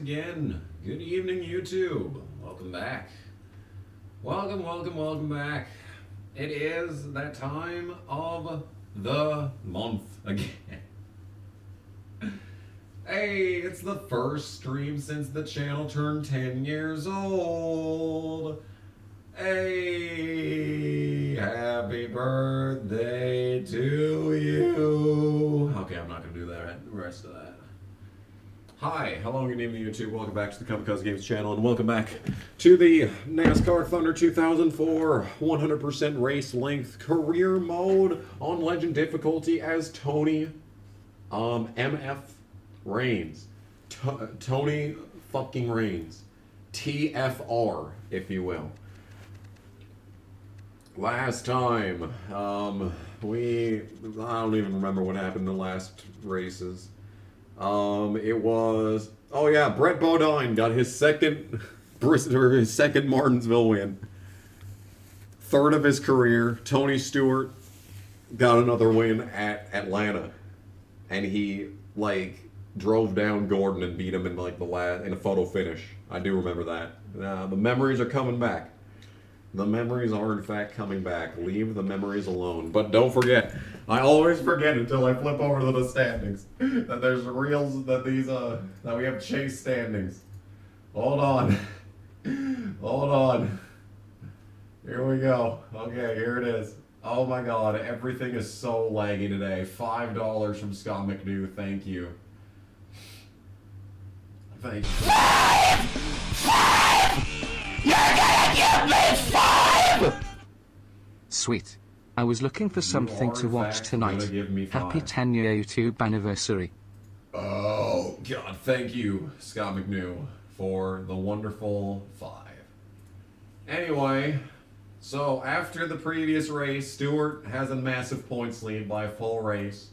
again. Good evening, YouTube. Welcome back. Welcome back. It is that time of the month again. Hey, it's the first stream since the channel turned 10 years old. Hey, happy birthday to you. Okay, I'm not going to do that, the rest of that. Hi, hello, good evening, YouTube. Welcome back to the Kamikaze Games channel, and welcome back to the NASCAR Thunder 2004 100% race length career mode on Legend difficulty as Tony MF Reigns. Tony fucking Reigns. TFR, if you will. Last time, I don't even remember what happened in the last races. It was, oh yeah, Brett Bodine got his second Martinsville win. Third of his career. Tony Stewart got another win at Atlanta. And he, drove down Gordon and beat him in, in a photo finish. I do remember that. The memories are coming back. The memories are, in fact, coming back. Leave the memories alone. But don't forget, I always forget until I flip over to the standings, that there's reels, that we have chase standings. Hold on. Hold on. Here we go. Okay, here it is. Oh my god, everything is so laggy today. $5 from Scott McNew, thank you. Thank you. Five! You're gonna give me 5! Sweet. I was looking for something to watch tonight. Happy 10-year YouTube anniversary. Oh, God, thank you, Scott McNew, for the wonderful 5. Anyway, so after the previous race, Stewart has a massive points lead by a full race,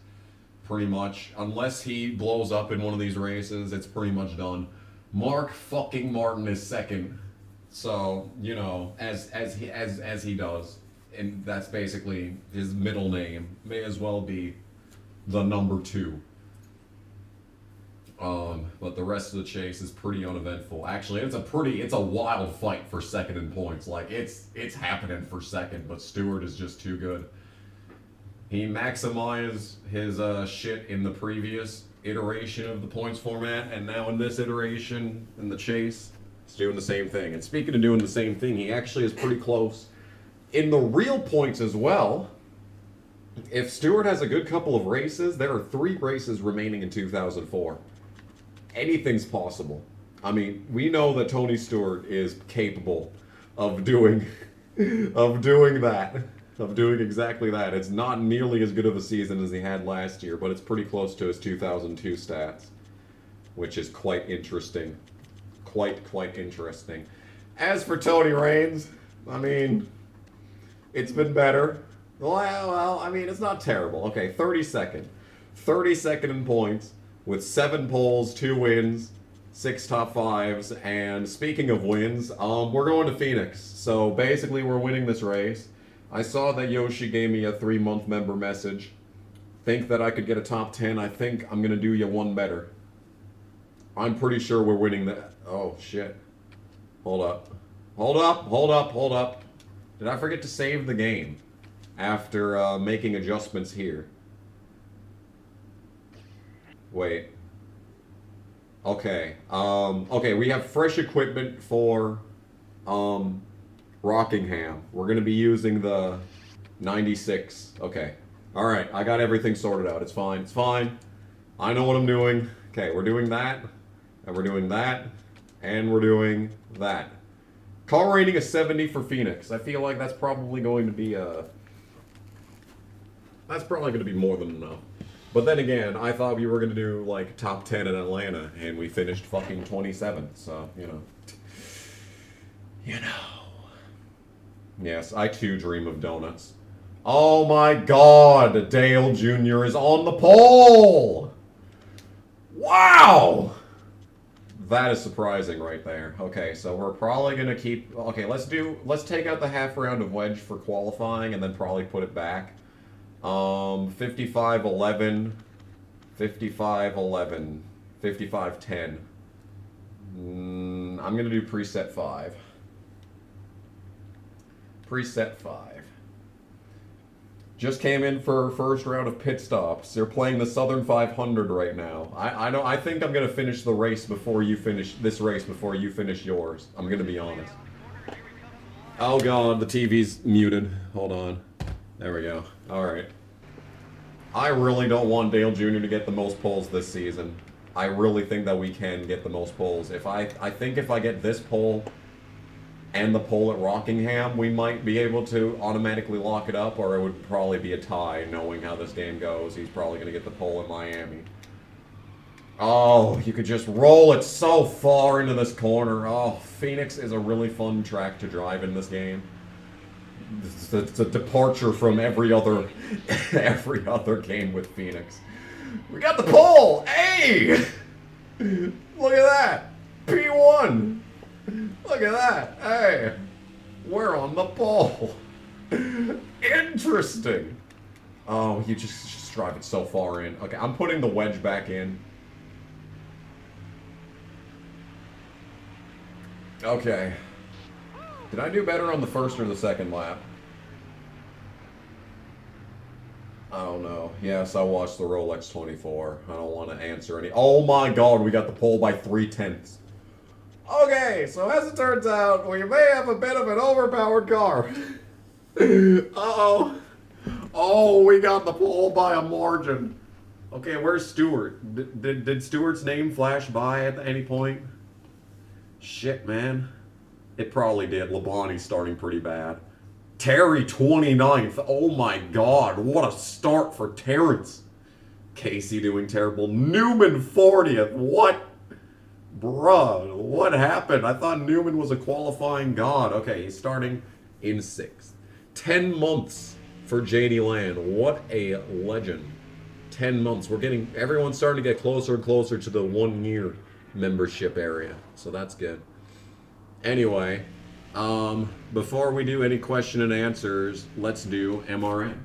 pretty much. Unless he blows up in one of these races, it's pretty much done. Mark fucking Martin is second. So, you know, as he does, and that's basically his middle name, may as well be the number 2. But the rest of the chase is pretty uneventful. Actually, it's a wild fight for second in points. It's happening for second, but Stewart is just too good. He maximized his shit in the previous iteration of the points format, and now in this iteration, in the chase, he's doing the same thing. And speaking of doing the same thing, he actually is pretty close in the real points as well. If Stewart has a good couple of races, there are 3 races remaining in 2004. Anything's possible. I mean, we know that Tony Stewart is capable of doing that. Of doing exactly that. It's not nearly as good of a season as he had last year, but it's pretty close to his 2002 stats, which is quite interesting. Quite interesting. As for Tony Reigns, I mean, it's been better. Well, I mean, it's not terrible. Okay, 32nd. 32nd in points, with 7 poles, 2 wins, 6 top 5s, and speaking of wins, we're going to Phoenix. So basically, we're winning this race. I saw that Yoshi gave me a 3-month member message. Think that I could get a top 10. I think I'm going to do you one better. I'm pretty sure we're winning that. Oh, shit. Hold up. Did I forget to save the game after making adjustments here? Wait. Okay. Okay, we have fresh equipment for Rockingham. We're going to be using the 96. Okay. Alright, I got everything sorted out. It's fine. It's fine. I know what I'm doing. Okay, we're doing that. And we're doing that. And we're doing that. Car rating is 70 for Phoenix. I feel like that's probably going to be that's probably going to be more than enough. But then again, I thought we were going to do, top 10 in Atlanta, and we finished fucking 27th, so, you know. Yes, I too dream of donuts. Oh my god, Dale Jr. is on the pole! Wow! That is surprising right there. Okay, so we're probably gonna keep... Okay, let's take out the half round of wedge for qualifying and then probably put it back. 55-11, 55-11, 55-10. I'm gonna do preset 5. Preset 5. Just came in for first round of pit stops. They're playing the Southern 500 right now. I think I'm gonna finish the race before you finish this race before you finish yours. I'm gonna be honest. Oh god, the TV's muted. Hold on. There we go. Alright. I really don't want Dale Jr. to get the most poles this season. I really think that we can get the most poles. I think if I get this pole and the pole at Rockingham, we might be able to automatically lock it up, or it would probably be a tie, knowing how this game goes. He's probably going to get the pole in Miami. Oh, you could just roll it so far into this corner. Oh, Phoenix is a really fun track to drive in this game. It's a departure from every other game with Phoenix. We got the pole! Hey! Look at that! P1! Look at that! Hey! We're on the pole! Interesting! Oh, you just drive it so far in. Okay, I'm putting the wedge back in. Okay. Did I do better on the first or the second lap? I don't know. Yes, I watched the Rolex 24. I don't want to answer any. Oh my god, we got the pole by 3/10. Okay, so as it turns out, we may have a bit of an overpowered car. Uh-oh. Oh, we got the pole by a margin. Okay, where's Stewart? Did Stewart's name flash by at any point? Shit, man. It probably did. Labonte's starting pretty bad. Terry 29th. Oh my god, what a start for Terrence. Casey doing terrible. Newman 40th. What? Bruh, what happened? I thought Newman was a qualifying god. Okay, he's starting in 6th. 10 months for JD Land. What a legend. 10 months. Everyone's starting to get closer and closer to the 1-year membership area. So that's good. Anyway, before we do any question and answers, let's do MRN.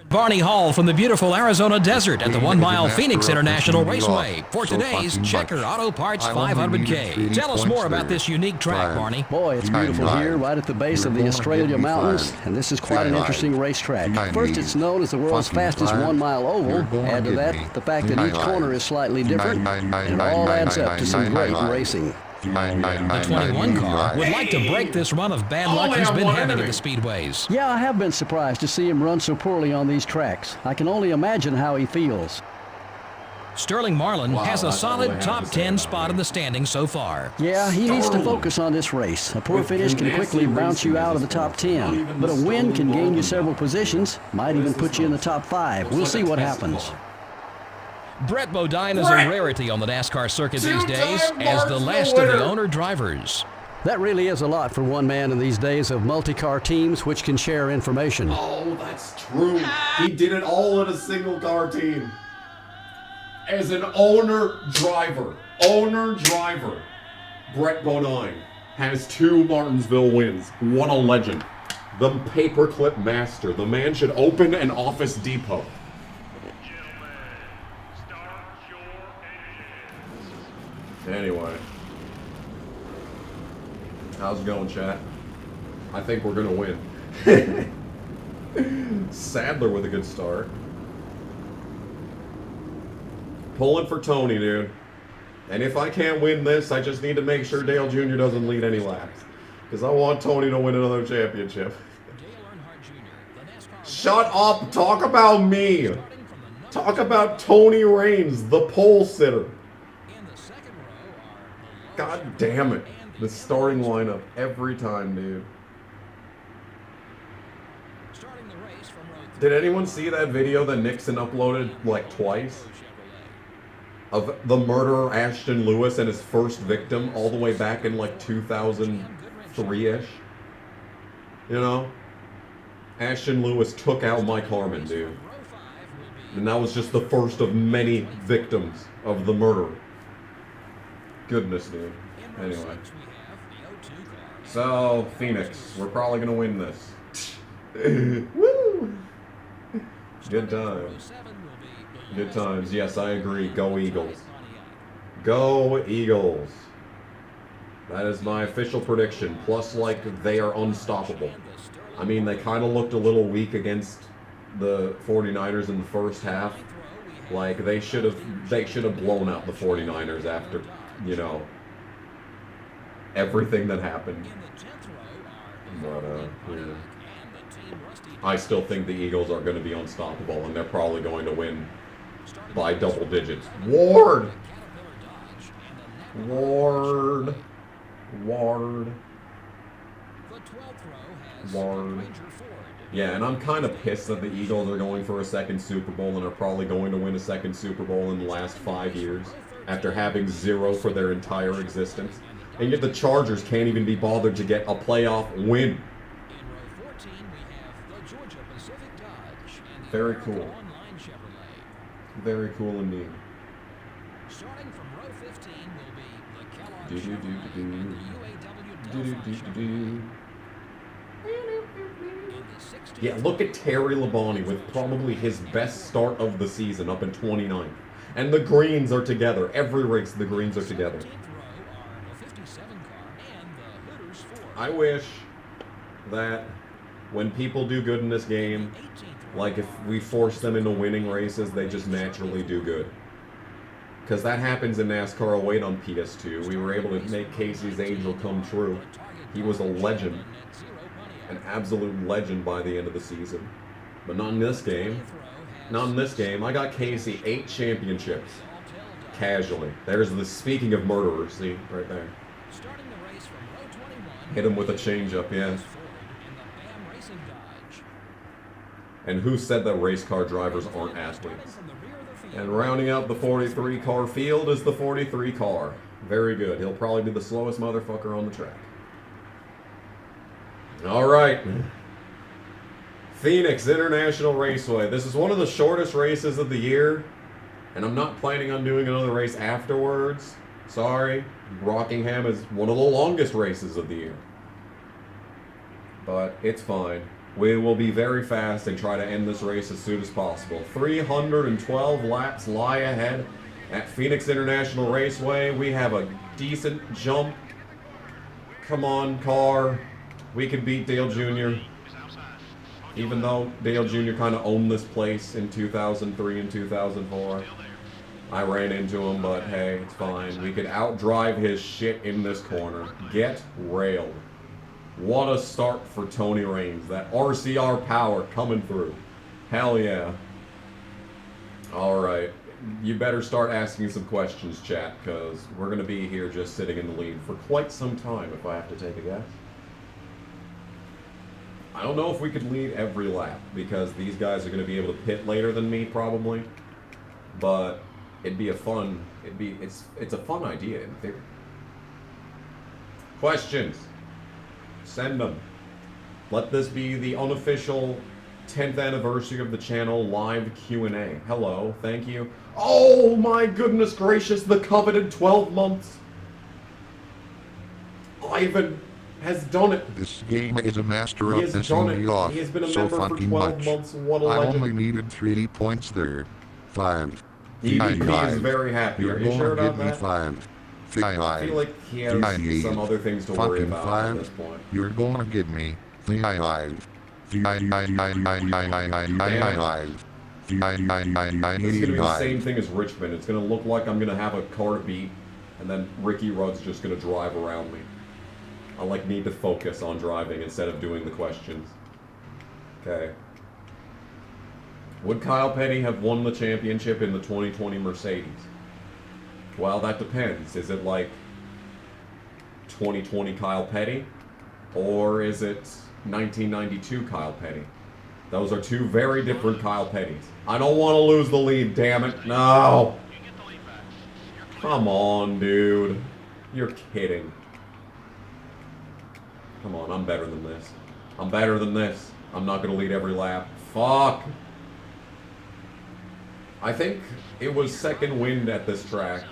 Barney Hall from the beautiful Arizona desert at the 1 Mile Phoenix International Raceway for today's Checker Auto Parts 500K. Tell us more about this unique track, Barney. Boy, it's beautiful here, right at the base of the Australia Mountains, and this is quite an interesting racetrack. First, it's known as the world's fastest 1 mile oval. Add to that the fact that each corner is slightly different, and it all adds up to some great racing. The 21 car would like to break this run of bad luck he's been having at the speedways. Yeah, I have been surprised to see him run so poorly on these tracks. I can only imagine how he feels. Sterling Marlin has a solid top 10 spot in the standings so far. Yeah, he needs to focus on this race. A poor finish can quickly bounce you out of the top 10, but a win can gain you several positions, might even put you in the top 5. We'll see what happens. Brett Bodine is a rarity on the NASCAR circuit these days as the last of the owner drivers. That really is a lot for one man in these days of multi-car teams which can share information. Oh, that's true. He did it all in a single car team. As an owner-driver, Brett Bodine has 2 Martinsville wins. What a legend. The paperclip master. The man should open an Office Depot. Anyway. How's it going, chat? I think we're gonna win. Sadler with a good start. Pulling for Tony, dude. And if I can't win this, I just need to make sure Dale Jr. doesn't lead any laps. Because I want Tony to win another championship. Shut up! Talk about me! Talk about Tony Raines, the pole sitter. God damn it. The starting lineup every time, dude. Did anyone see that video that Nixon uploaded like twice? Of the murderer Ashton Lewis and his first victim all the way back in like 2003-ish? You know? Ashton Lewis took out Mike Harmon, dude. And that was just the first of many victims of the murder. Goodness, dude. Anyway. So, Phoenix. We're probably going to win this. Woo! Good times. Good times. Yes, I agree. Go Eagles. Go Eagles. That is my official prediction. Plus, like, they are unstoppable. I mean, they kind of looked a little weak against the 49ers in the first half. Like, they should have blown out the 49ers after, you know, everything that happened. But, yeah. I still think the Eagles are going to be unstoppable, and they're probably going to win by double digits. Ward! Ward. Ward. Ward. Yeah, and I'm kind of pissed that the Eagles are going for a second Super Bowl and are probably going to win a second Super Bowl in the last 5 years after having 0 for their entire existence. And yet the Chargers can't even be bothered to get a playoff win. Very cool. Very cool indeed. Starting from row 15 will be the Kellogg Chevrolet. Yeah, look at Terry Labonte with probably his best start of the season up in 29th. And the Greens are together. Every race, the Greens are together. I wish that when people do good in this game, like if we force them into winning races, they just naturally do good. Because that happens in NASCAR 08 on PS2. We were able to make Casey's angel come true. He was a legend. An absolute legend by the end of the season. But not in this game. Not in this game. I got Casey 8 championships. Casually. There's the speaking of murderers, see, right there. Hit him with a changeup, yeah. And who said that race car drivers aren't athletes? And rounding out the 43 car field is the 43 car. Very good. He'll probably be the slowest motherfucker on the track. Alright. Phoenix International Raceway. This is one of the shortest races of the year. And I'm not planning on doing another race afterwards. Sorry. Rockingham is one of the longest races of the year. But it's fine. We will be very fast and try to end this race as soon as possible. 312 laps lie ahead at Phoenix International Raceway. We have a decent jump. Come on, car. We can beat Dale Jr. Even though Dale Jr. kind of owned this place in 2003 and 2004. I ran into him, but hey, it's fine. We could outdrive his shit in this corner. Get railed. What a start for Tony Raines. That RCR power coming through. Hell yeah. Alright. You better start asking some questions, chat, because we're going to be here just sitting in the lead for quite some time, if I have to take a guess. I don't know if we could lead every lap, because these guys are going to be able to pit later than me, probably. But it'd be a fun... It's a fun idea, in theory. Questions? Send them. Let this be the unofficial 10th anniversary of the channel live Q&A. Hello, thank you. Oh my goodness gracious, the coveted 12 months. Ivan has done it. This game is a master He of has pissing done me it. off He has been a so member for fucking 12 much. months. What a I legend. only needed 3 points there. 5. EVP is very happy. You're Are you gonna sure about give me that? 5. I feel like he has some other things to worry fucking about 5. at this point. You're gonna give me 5. It's gonna be the same thing as Richmond. It's gonna look like I'm gonna have a car beat, and then Ricky Rudd's just gonna drive around me. I need to focus on driving instead of doing the questions. Okay. Would Kyle Petty have won the championship in the 2020 Mercedes? Well, that depends. Is it like 2020 Kyle Petty? Or is it 1992 Kyle Petty? Those are two very different Kyle Pettys. I don't want to lose the lead, damn it. No! Come on, dude. You're kidding. Come on, I'm better than this. I'm better than this. I'm not going to lead every lap. Fuck! I think it was second wind at this track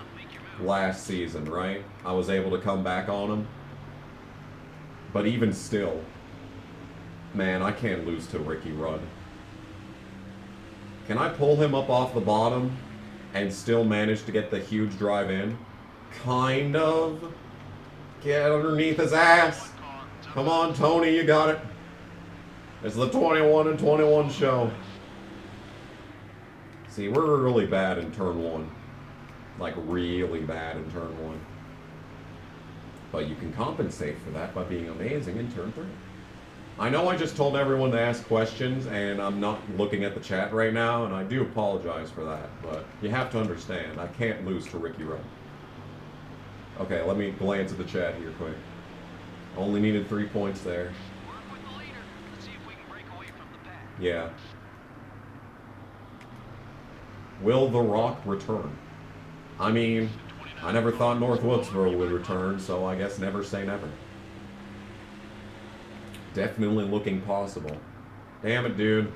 last season, right? I was able to come back on him. But even still, man, I can't lose to Ricky Rudd. Can I pull him up off the bottom and still manage to get the huge drive in? Kind of. Get underneath his ass. Come on, Tony, you got it. It's the 21 and 21 show. See, we're really bad in turn 1. Like, really bad in turn 1. But you can compensate for that by being amazing in turn 3. I know I just told everyone to ask questions, and I'm not looking at the chat right now, and I do apologize for that, but you have to understand, I can't lose to Ricky Rudd. Okay, let me glance at the chat here quick. Only needed 3 points there. Yeah. Will The Rock return? I mean, I never thought North Wilkesboro would return, so I guess never say never. Definitely looking possible. Damn it, dude.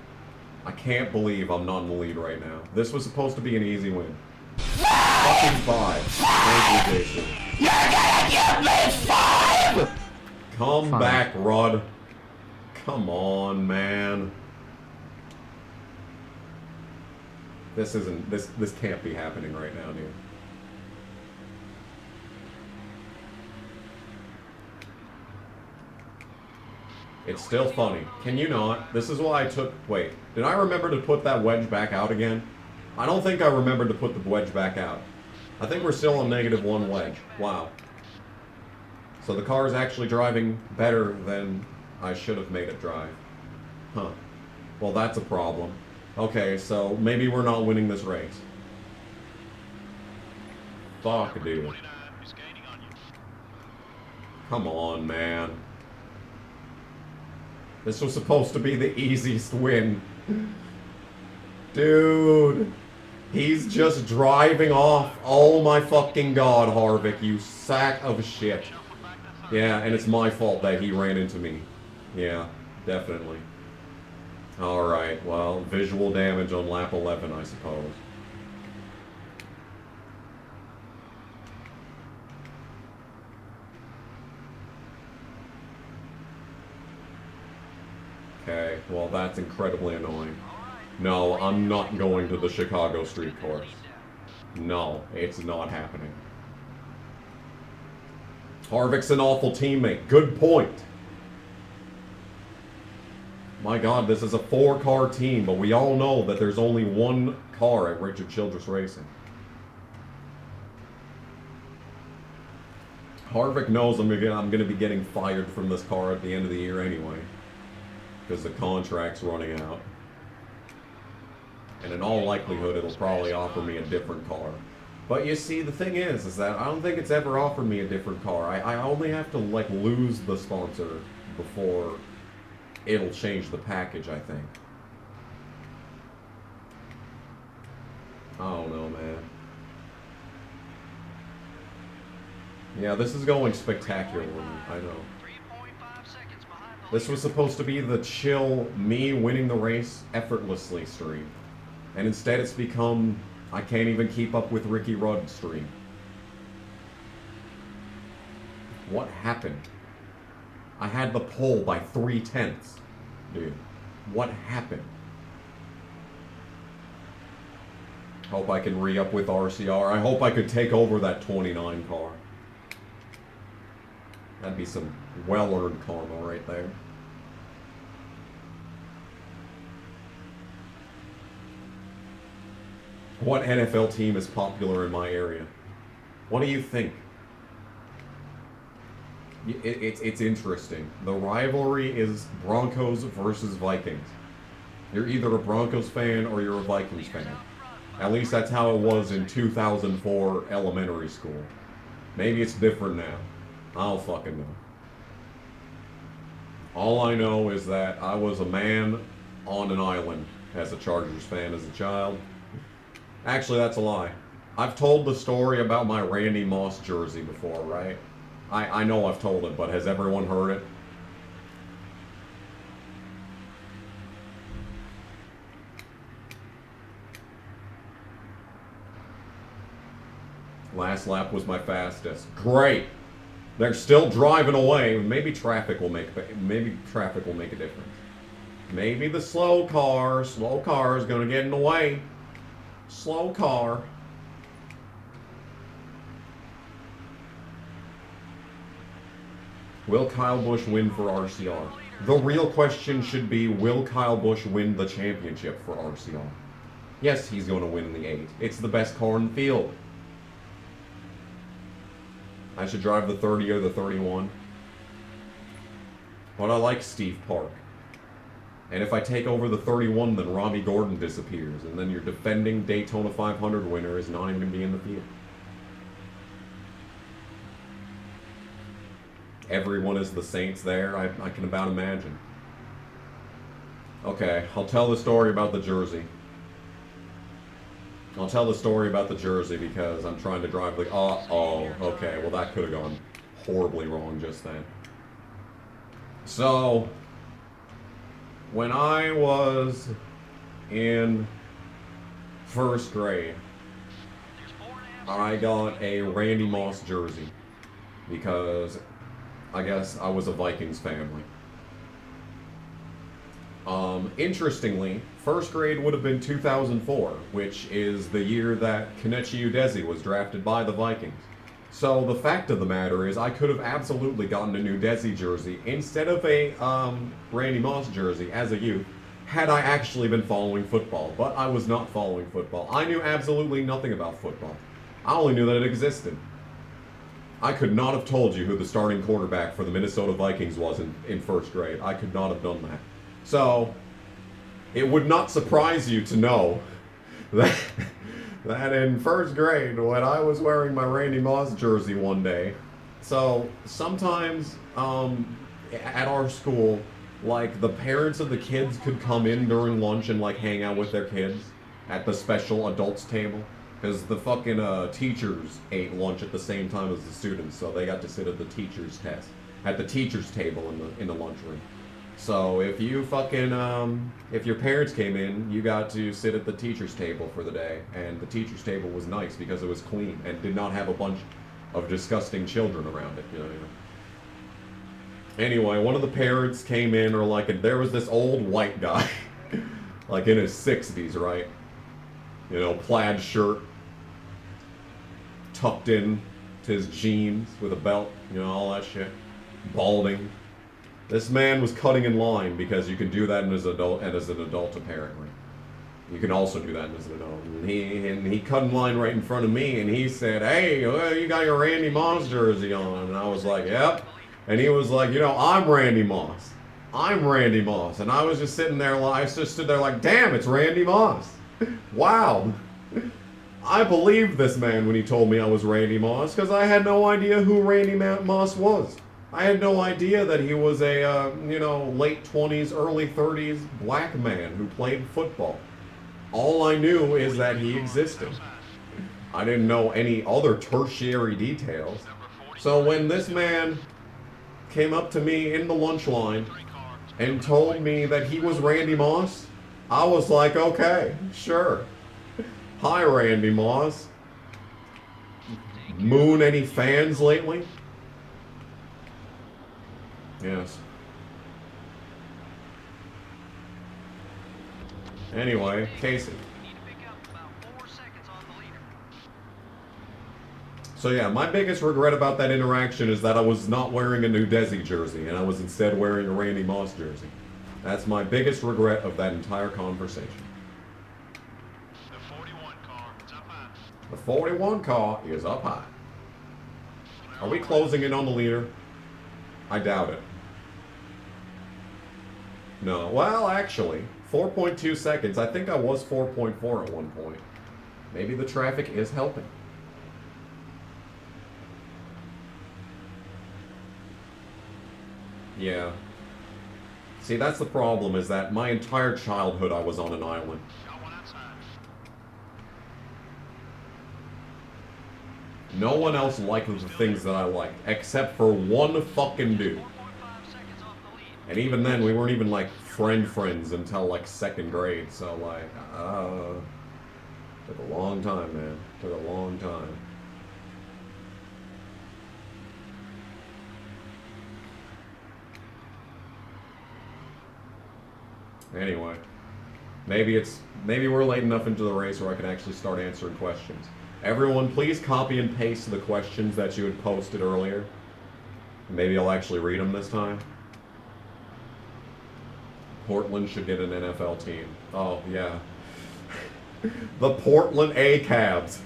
I can't believe I'm not in the lead right now. This was supposed to be an easy win. Fucking 5. Thank you, Jason. You're gonna give me 5! Come back, Rudd. Come on, man. This isn't, this can't be happening right now, dude. It's still funny. Can you not? This is why I took... Wait, did I remember to put that wedge back out again? I don't think I remembered to put the wedge back out. I think we're still on -1 wedge. Wow. So the car is actually driving better than I should have made it drive. Huh. Well, that's a problem. Okay, so maybe we're not winning this race. Fuck, dude. Come on, man. This was supposed to be the easiest win. Dude. He's just driving off. Oh my fucking god, Harvick, you sack of shit. Yeah, and it's my fault that he ran into me. Yeah, definitely. Alright, well, visual damage on lap 11, I suppose. Okay, well, that's incredibly annoying. No, I'm not going to the Chicago street course. No, it's not happening. Harvick's an awful teammate. Good point. My god, this is a 4-car team, but we all know that there's only one car at Richard Childress Racing. Harvick knows I'm gonna be getting fired from this car at the end of the year anyway, because the contract's running out. And in all likelihood, it'll probably offer me a different car. But you see, the thing is that I don't think it's ever offered me a different car. I only have to, like, lose the sponsor before it'll change the package, I think. I don't know, man. Yeah, this is going spectacularly, I know. This was supposed to be the chill, me winning the race effortlessly stream. And instead it's become, I can't even keep up with Ricky Rudd stream. What happened? I had the pole by 3/10. Dude, what happened? Hope I can re-up with RCR. I hope I could take over that 29 car. That'd be some well-earned karma right there. What NFL team is popular in my area? What do you think? It's interesting. The rivalry is Broncos versus Vikings. You're either a Broncos fan or you're a Vikings fan. At least that's how it was in 2004 elementary school. Maybe it's different now. I don't fucking know. All I know is that I was a man on an island as a Chargers fan as a child. Actually, that's a lie. I've told the story about my Randy Moss jersey before, right? I know I've told it, but has everyone heard it? Last lap was my fastest. Great! They're still driving away. Maybe traffic will make a difference. Maybe the slow car is gonna get in the way. Slow car. Will Kyle Busch win for RCR? The real question should be, will Kyle Busch win the championship for RCR? Yes, he's going to win in the 8. It's the best car in the field. I should drive the 30 or the 31. But I like Steve Park. And if I take over the 31, then Robbie Gordon disappears. And then your defending Daytona 500 winner is not even going to be in the field. Everyone is the Saints there, I can about imagine. Okay, I'll tell the story about the jersey. I'll tell the story about the jersey because I'm trying to drive the... Oh, okay, well that could have gone horribly wrong just then. So, when I was in first grade, I got a Randy Moss jersey because I guess I was a Vikings family. Interestingly, first grade would have been 2004, which is the year that Kenichi Udeze was drafted by the Vikings. So the fact of the matter is I could have absolutely gotten a new Udeze jersey instead of a Randy Moss jersey as a youth had I actually been following football. But I was not following football. I knew absolutely nothing about football. I only knew that it existed. I could not have told you who the starting quarterback for the Minnesota Vikings was in first grade. I could not have done that. So, it would not surprise you to know that in first grade, when I was wearing my Randy Moss jersey one day, so sometimes at our school, like the parents of the kids could come in during lunch and like hang out with their kids at the special adults table. Because the fucking teachers ate lunch at the same time as the students, so they got to sit at the teacher's table in the lunchroom. So if you fucking if your parents came in, you got to sit at the teacher's table for the day, and the teacher's table was nice because it was clean and did not have a bunch of disgusting children around it. You know. Anyway, one of the parents came in, or like there was this old white guy, like in his 60s, right? You know, plaid shirt, tucked in to his jeans with a belt, you know, all that shit. Balding. This man was cutting in line because you can do that as an adult apparently. You can also do that as an adult. And he cut in line right in front of me and he said, "Hey, you got your Randy Moss jersey on." And I was like, "Yep." And he was like, "You know, I'm Randy Moss. I'm Randy Moss." And I was just sitting there, I just stood there like, "Damn, it's Randy Moss." Wow. I believed this man when he told me I was Randy Moss because I had no idea who Randy Moss was. I had no idea that he was a, late 20s, early 30s black man who played football. All I knew is that he existed. I didn't know any other tertiary details. So when this man came up to me in the lunch line and told me that he was Randy Moss, I was like, okay, sure. Hi, Randy Moss. Moon any fans lately? Yes. Anyway, Casey. So yeah, my biggest regret about that interaction is that I was not wearing a new Udeze jersey and I was instead wearing a Randy Moss jersey. That's my biggest regret of that entire conversation. The 41 car is up high. The 41 car is up high. Are we closing in on the leader? I doubt it. No. Well, actually, 4.2 seconds. I think I was 4.4 at one point. Maybe the traffic is helping. Yeah. See, that's the problem, is that my entire childhood I was on an island. Got one outside. No one else liked the things that I liked, except for one fucking dude. 4.5 seconds off the lead. And even then, we weren't even like friends until like second grade, so like, took a long time, man. Took a long time. Anyway, maybe we're late enough into the race where I can actually start answering questions. Everyone, please copy and paste the questions that you had posted earlier. Maybe I'll actually read them this time. Portland should get an NFL team. Oh, yeah. The Portland A-Cabs.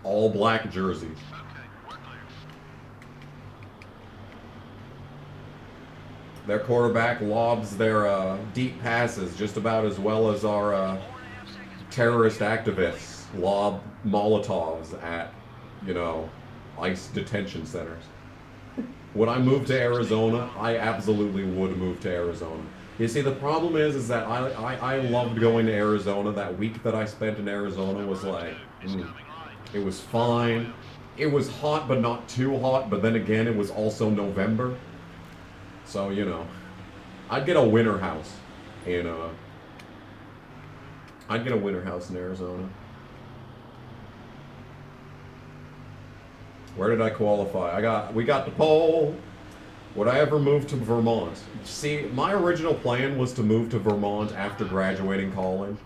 All black jerseys. Their quarterback lobs their deep passes just about as well as our terrorist activists lob Molotovs at, you know, ICE detention centers. Would I move to Arizona? I absolutely would move to Arizona. You see, the problem is that I loved going to Arizona. That week that I spent in Arizona was like, it was fine. It was hot, but not too hot. But then again, it was also November. So, you know, I'd get a winter house in, I'd get a winter house in Arizona. Where did I qualify? We got the pole. Would I ever move to Vermont? See, my original plan was to move to Vermont after graduating college.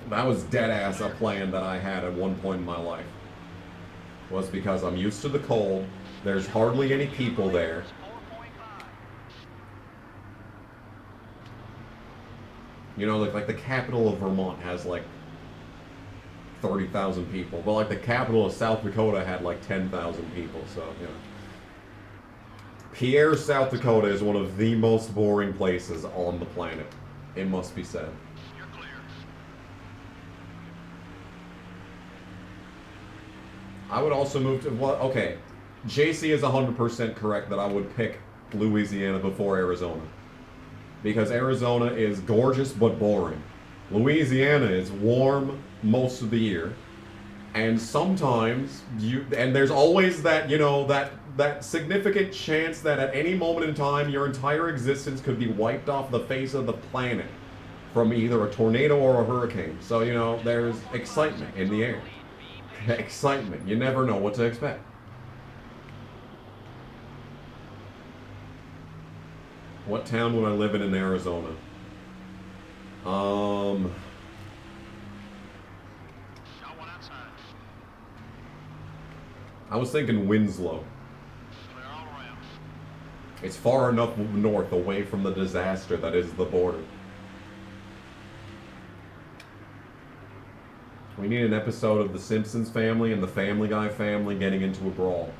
That was dead ass a plan that I had at one point in my life. Was because I'm used to the cold. There's hardly any people there. You know, like the capital of Vermont has like 30,000 people. But like the capital of South Dakota had like 10,000 people, so, you know. Pierre, South Dakota is one of the most boring places on the planet. It must be said. You're clear. I would also move to, well, okay. JC is 100% correct that I would pick Louisiana before Arizona. Because Arizona is gorgeous but boring. Louisiana is warm most of the year. And sometimes and there's always that, you know, that significant chance that at any moment in time your entire existence could be wiped off the face of the planet from either a tornado or a hurricane. So, you know, there's excitement in the air. Excitement. You never know what to expect. What town would I live in Arizona? Got one outside. I was thinking Winslow. Clear all around. It's far enough north away from the disaster that is the border. We need an episode of The Simpsons family and the Family Guy family getting into a brawl.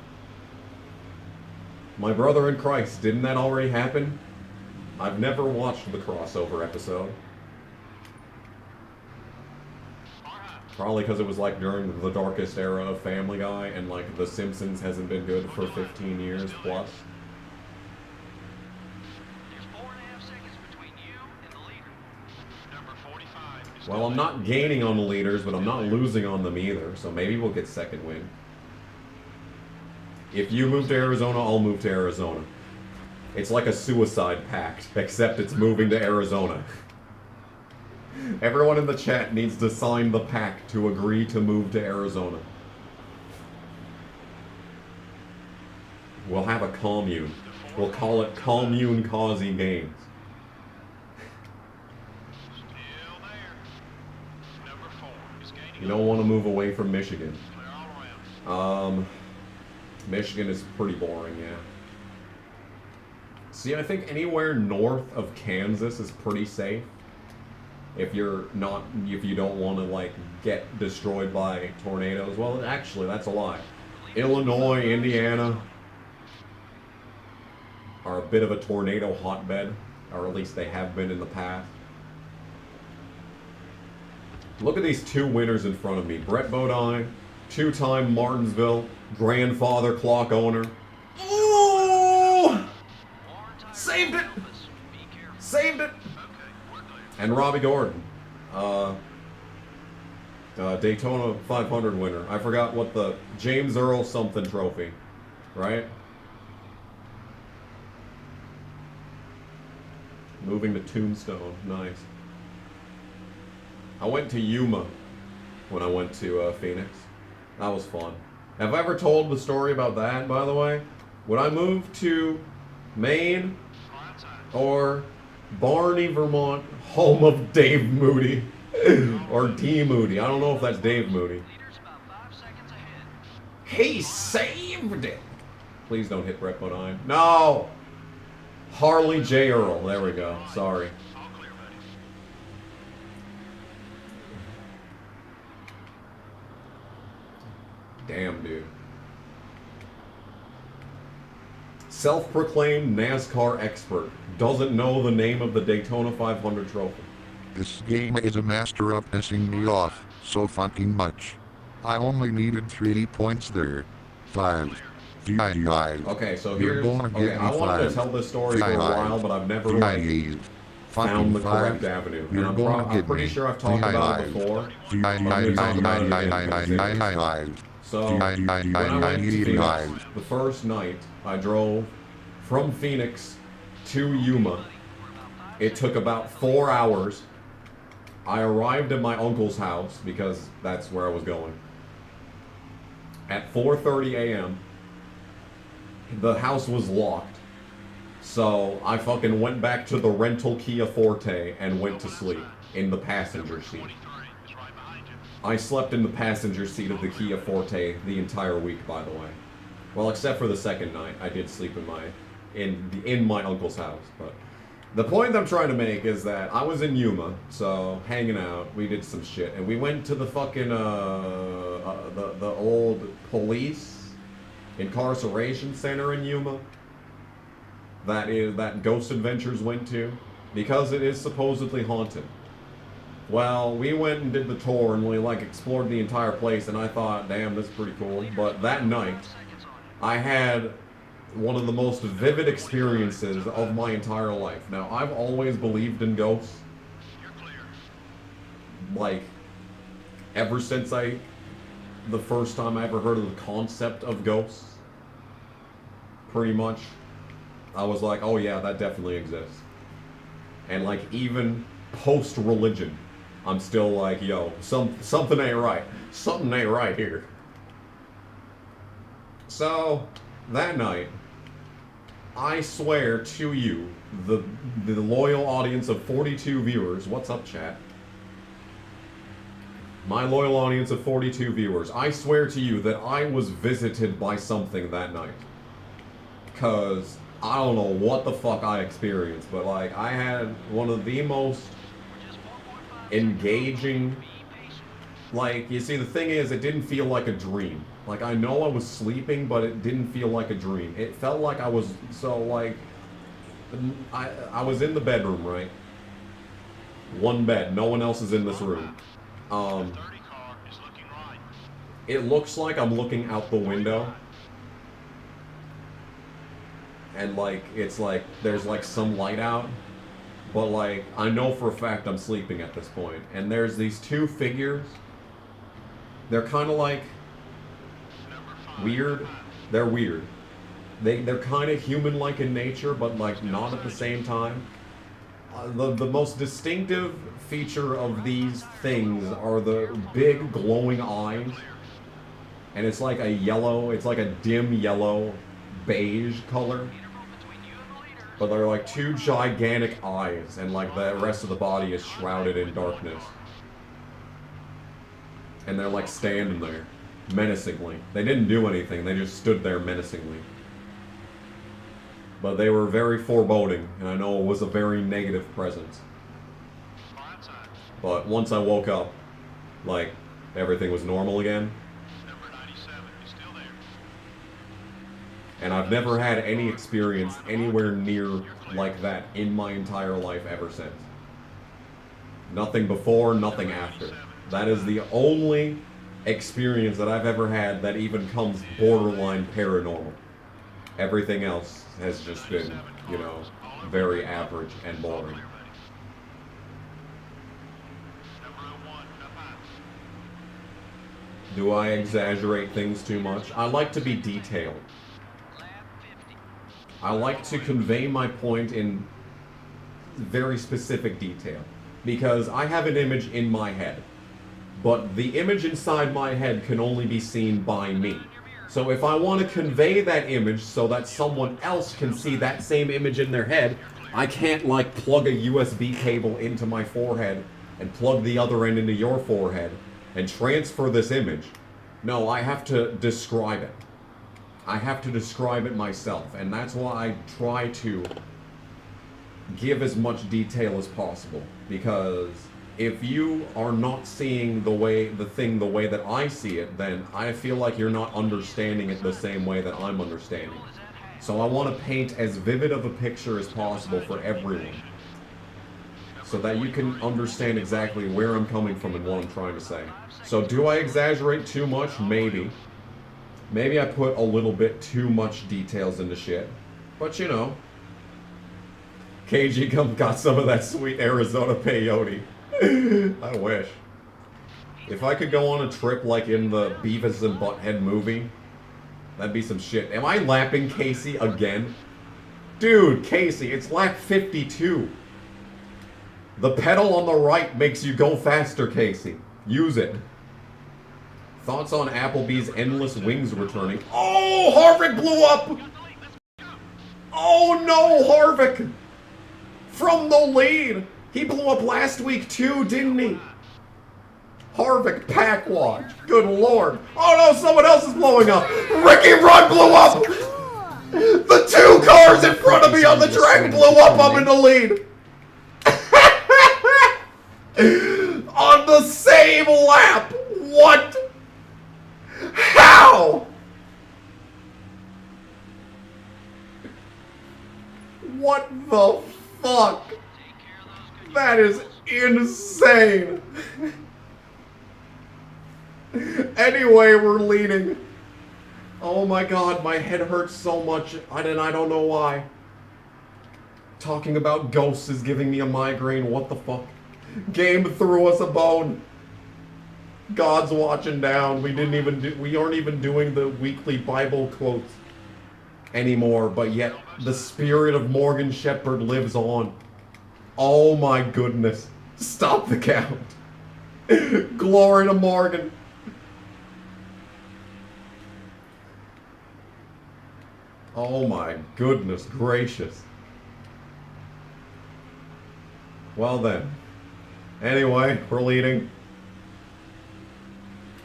My brother in Christ, didn't that already happen? I've never watched the crossover episode. Probably because it was like during the darkest era of Family Guy and like The Simpsons hasn't been good for 15 years plus. There's 4.5 seconds between you and the leader. Number 45 is Well, I'm not gaining on the leaders, but I'm not losing on them either, so maybe we'll get second win. If you move to Arizona, I'll move to Arizona. It's like a suicide pact, except it's moving to Arizona. Everyone in the chat needs to sign the pact to agree to move to Arizona. We'll have a commune. We'll call it Commune Causey Games. still there. Number 4 is gaining. You don't want to move away from Michigan. Clear all around. Michigan is pretty boring, yeah. See, I think anywhere north of Kansas is pretty safe. If you don't want to, like, get destroyed by tornadoes. Well, actually, that's a lie. Illinois, Indiana are a bit of a tornado hotbed, or at least they have been in the past. Look at these two winners in front of me. Brett Bodine, two-time Martinsville grandfather clock owner. Ooh! Saved it! Saved it! And Robbie Gordon, Daytona 500 winner. I forgot what the James Earl something trophy, right? Moving to Tombstone, nice. I went to Yuma when I went to Phoenix. That was fun. Have I ever told the story about that, by the way? Would I move to Maine or Barney, Vermont, home of Dave Moody? Or D. Moody. I don't know if that's Dave Moody. He saved it. Please don't hit Brett Bodine. No! Harley J. Earl. There we go. Sorry. All clear, buddy. Damn, dude. Self-proclaimed NASCAR expert. Doesn't know the name of the Daytona 500 trophy. This game is a master of pissing me off so fucking much. I only needed 3 points there. 5. VII. Okay, so You're here's... gonna Okay, get I me wanted to 5. tell this story for a while, but I've never, like, found the correct avenue. And I'm pretty sure I've talked about it before. So, when I went to Phoenix, the first night, I drove from Phoenix to Yuma. It took about 4 hours. I arrived at my uncle's house, because that's where I was going, at 4:30 a.m. The house was locked. So I fucking went back to the rental Kia Forte and went to sleep in the passenger seat. 23 is right behind you. I slept in the passenger seat of the Kia Forte the entire week, by the way. Well, except for the second night, I did sleep in my uncle's house. But the point I'm trying to make is that I was in Yuma, so hanging out, we did some shit, and we went to the fucking the old police incarceration center in Yuma. That Ghost Adventures went to, because it is supposedly haunted. Well, we went and did the tour and we like explored the entire place, and I thought, damn, this is pretty cool. But that night, I had one of the most vivid experiences of my entire life. Now, I've always believed in ghosts. You're clear. Like, ever since the first time I ever heard of the concept of ghosts, pretty much, I was like, oh yeah, that definitely exists. And like, even post-religion, I'm still like, yo, something ain't right. Something ain't right here. So, that night, I swear to you, the loyal audience of 42 viewers, what's up, chat? My loyal audience of 42 viewers, I swear to you that I was visited by something that night. Because I don't know what the fuck I experienced, but like, I had one of the most engaging, like, you see, the thing is, it didn't feel like a dream. Like, I know I was sleeping, but it didn't feel like a dream. It felt like I was, so like, I was in the bedroom, right? One bed, no one else is in this room. 30 car is looking right. It looks like I'm looking out the window. And like, it's like, there's like some light out. But like, I know for a fact I'm sleeping at this point. And there's these two figures. They're kind of like weird. They're weird. They're kind of human-like in nature, but like not at the same time. The most distinctive feature of these things are the big glowing eyes. And it's like a yellow, it's like a dim yellow, beige color. But they're like two gigantic eyes, and like the rest of the body is shrouded in darkness. And they're like standing there, menacingly. They didn't do anything, they just stood there menacingly. But they were very foreboding, and I know it was a very negative presence. But once I woke up, like, everything was normal again. Number 97 is still there. And I've never had any experience anywhere near like that in my entire life ever since. Nothing before, nothing after. That is the only experience that I've ever had that even comes borderline paranormal. Everything else has just been, you know, very average and boring. Number 01 up high. Do I exaggerate things too much? I like to be detailed. I like to convey my point in very specific detail. Because I have an image in my head. But the image inside my head can only be seen by me. So if I want to convey that image so that someone else can see that same image in their head, I can't like plug a USB cable into my forehead and plug the other end into your forehead and transfer this image No, I have to describe it. I have to describe it myself, and that's why I try to give as much detail as possible, because if you are not seeing the thing the way that I see it, then I feel like you're not understanding it the same way that I'm understanding it. So I want to paint as vivid of a picture as possible for everyone, so that you can understand exactly where I'm coming from and what I'm trying to say. So do I exaggerate too much? Maybe. Maybe I put a little bit too much details into shit. But you know, KG got some of that sweet Arizona peyote. I wish. If I could go on a trip like in the Beavis and Butthead movie, that'd be some shit. Am I lapping Casey again? Dude, Casey, it's lap 52. The pedal on the right makes you go faster, Casey. Use it. Thoughts on Applebee's endless wings returning? Oh, Harvick blew up! Oh no, Harvick! From the lead! He blew up last week too, didn't he? Harvick pack watch. Good lord. Oh no, someone else is blowing up! Ricky Rudd blew up! The two cars in front of me on the track blew up! I'm in the lead! On the same lap! What? How? What the fuck? That is insane. Anyway, we're leading. Oh my god, my head hurts so much, and I don't know why. Talking about ghosts is giving me a migraine. What the fuck? Game threw us a bone. God's watching down. We aren't even doing the weekly Bible quotes anymore, but yet the spirit of Morgan Shepherd lives on. Oh my goodness. Stop the count. Glory to Morgan. Oh my goodness gracious. Well then. Anyway, we're leading.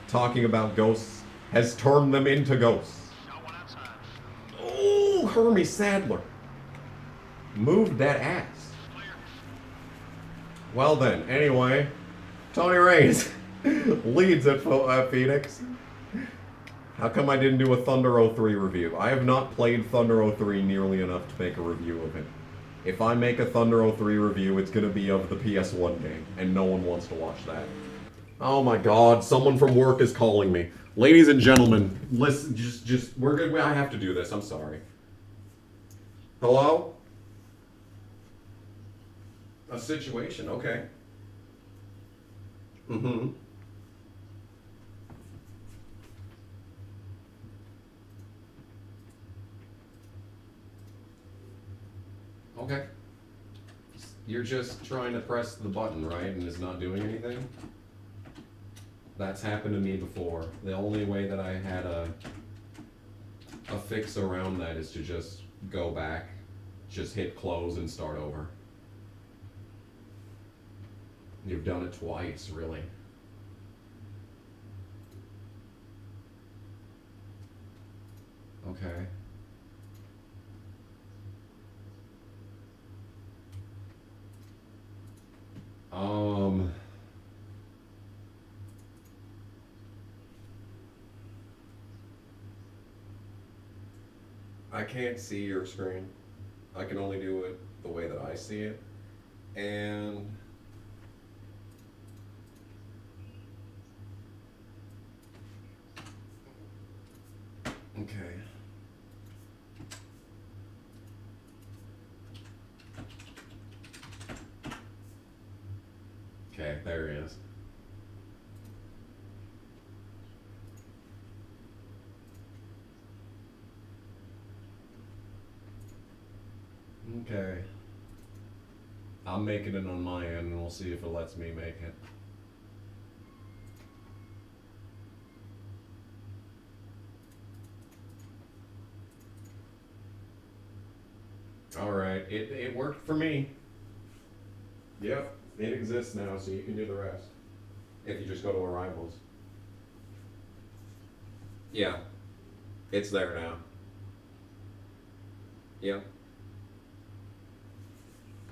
Talking about ghosts has turned them into ghosts. Oh, Hermie Sadler. Moved that ass. Well then, anyway, Tony Raines leads at Phoenix. How come I didn't do a Thunder 03 review? I have not played Thunder 03 nearly enough to make a review of it. If I make a Thunder 03 review, it's going to be of the PS1 game, and no one wants to watch that. Oh my god, someone from work is calling me. Ladies and gentlemen, listen, we're good. I have to do this, I'm sorry. Hello? A situation, okay. Mm-hmm. Okay. You're just trying to press the button, right? And it's not doing anything? That's happened to me before. The only way that I had a fix around that is to just go back, just hit close and start over. You've done it twice, really. Okay. I can't see your screen. I can only do it the way that I see it. And okay. Okay, there he is. Okay. I'm making it on my end, and we'll see if it lets me make it. Alright, it worked for me. Yep, it exists now, so you can do the rest. If you just go to Arrivals. Yeah. It's there now. Yep.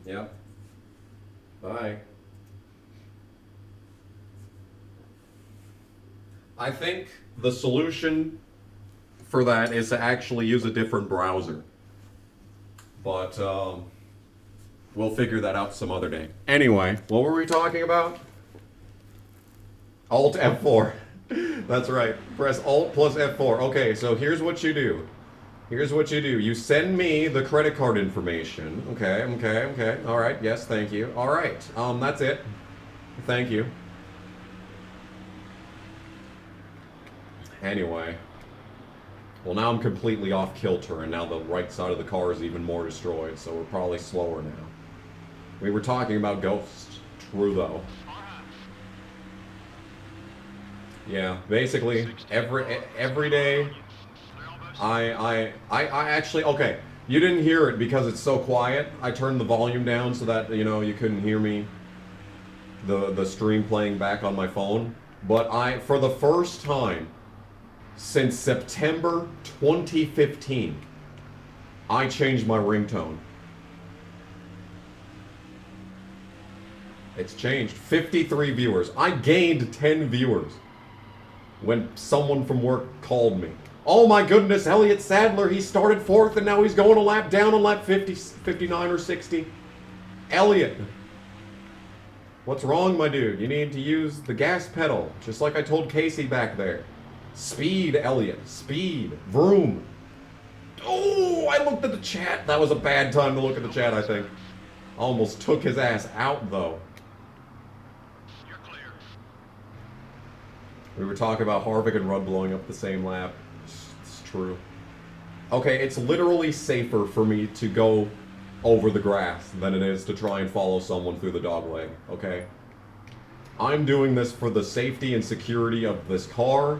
Yep. Bye. I think the solution for that is to actually use a different browser. But, we'll figure that out some other day. Anyway, what were we talking about? Alt F4. That's right. Press Alt plus F4. Okay, so here's what you do. Here's what you do. You send me the credit card information. Okay. All right. Yes, thank you. All right. That's it. Thank you. Anyway. Well, now I'm completely off kilter, and now the right side of the car is even more destroyed, so we're probably slower now. We were talking about ghosts. True, though. Yeah, basically, every day, I actually, okay, you didn't hear it because it's so quiet. I turned the volume down so that, you know, you couldn't hear me, the stream playing back on my phone. But for the first time since September 2015, I changed my ringtone. It's changed. 53 viewers. I gained 10 viewers when someone from work called me. Oh my goodness, Elliott Sadler, he started 4th and now he's going a lap down on lap 50, 59 or 60. Elliott, what's wrong, my dude? You need to use the gas pedal, just like I told Casey back there. Speed, Elliott, speed. Vroom. Oh, I looked at the chat. That was a bad time to look at the chat, I think. Almost took his ass out, though. You're clear. We were talking about Harvick and Rudd blowing up the same lap. It's true. Okay, it's literally safer for me to go over the grass than it is to try and follow someone through the dogleg, okay? I'm doing this for the safety and security of this car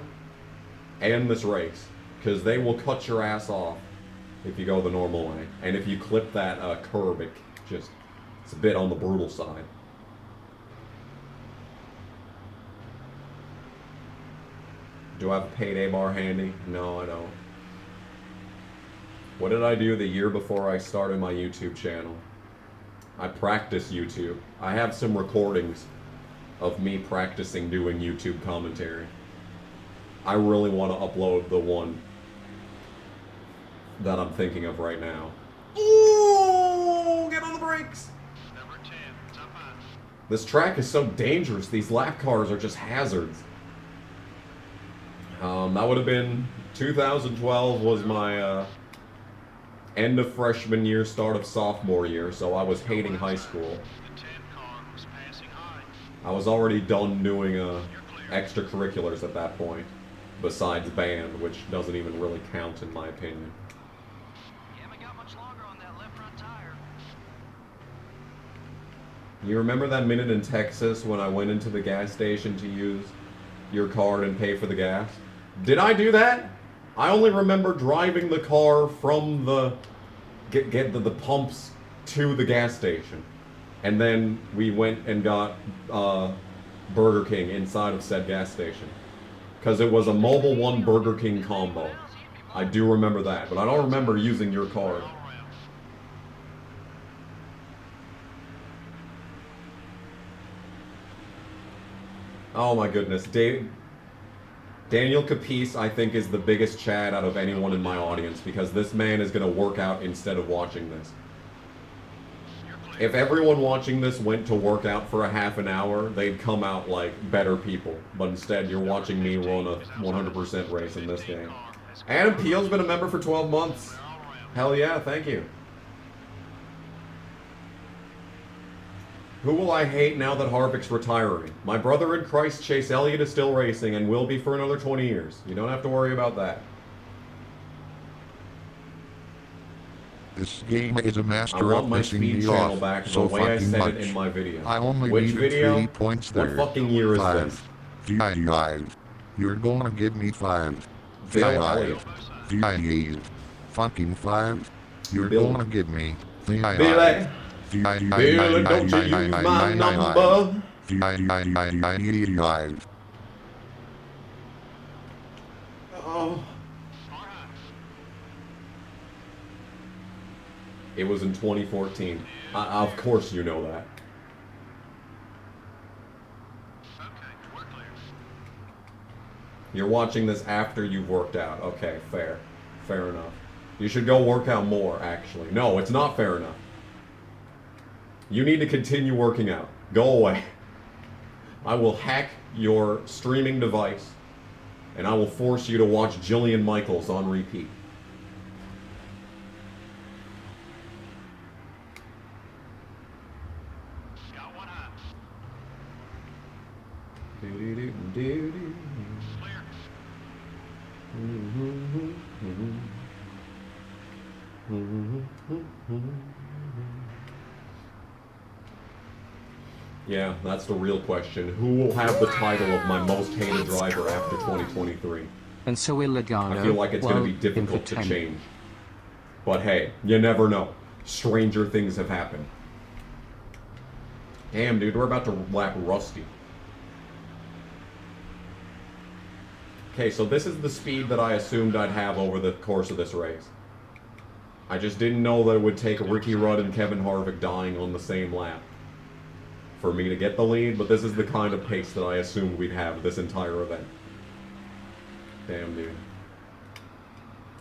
and this race, because they will cut your ass off if you go the normal way. And if you clip that curb, it's a bit on the brutal side. Do I have a payday bar handy? No, I don't. What did I do the year before I started my YouTube channel? I practiced YouTube. I have some recordings of me practicing doing YouTube commentary. I really want to upload the one that I'm thinking of right now. Ooh, get on the brakes! Number 10, top on. This track is so dangerous. These lap cars are just hazards. That would have been 2012 was my end of freshman year, start of sophomore year, so I was hating high school. The 10 car was passing high. I was already done doing extracurriculars at that point, besides band, which doesn't even really count in my opinion. You haven't got much longer on that left front tire. You remember that minute in Texas when I went into the gas station to use your card and pay for the gas? Did I do that? I only remember driving the car from the get the pumps to the gas station, and then we went and got Burger King inside of said gas station, because it was a Mobile One Burger King combo. I do remember that, but I don't remember using your card. Oh my goodness, Daniel Capice, I think, is the biggest Chad out of anyone in my audience, because this man is going to work out instead of watching this. If everyone watching this went to work out for a half an hour, they'd come out like better people. But instead, you're watching me run a 100% race in this game. Adam Peel's been a member for 12 months. Hell yeah, thank you. Who will I hate now that Harvick's retiring? My brother in Christ, Chase Elliott, is still racing and will be for another 20 years. You don't have to worry about that. This game is a I master want of my missing speed me channel off back so the way I fucking said much. it in my video. I only Which needed video? 3 points there. What fucking year is 5. this? VII. You're gonna give me 5. Bill VII. Elliott. VIE. Fucking 5. You're Bill. gonna give me VII. Billy. Billy, don't you use my number. Oh. It was in 2014. Of course you know that. Okay, we're clear. You're watching this after you've worked out. Okay, fair. Fair enough. You should go work out more, actually. No, it's not fair enough. You need to continue working out. Go away. I will hack your streaming device, and I will force you to watch Jillian Michaels on repeat. Got one high. Do-do-do-do-do. Clear. Yeah, that's the real question. Who will have the title of my most hated driver after 2023? And so will Logano. I feel like it's going to be difficult to change. But hey, you never know. Stranger things have happened. Damn, dude, we're about to lap Rusty. Okay, so this is the speed that I assumed I'd have over the course of this race. I just didn't know that it would take Ricky Rudd and Kevin Harvick dying on the same lap for me to get the lead, but this is the kind of pace that I assumed we'd have this entire event. Damn, dude.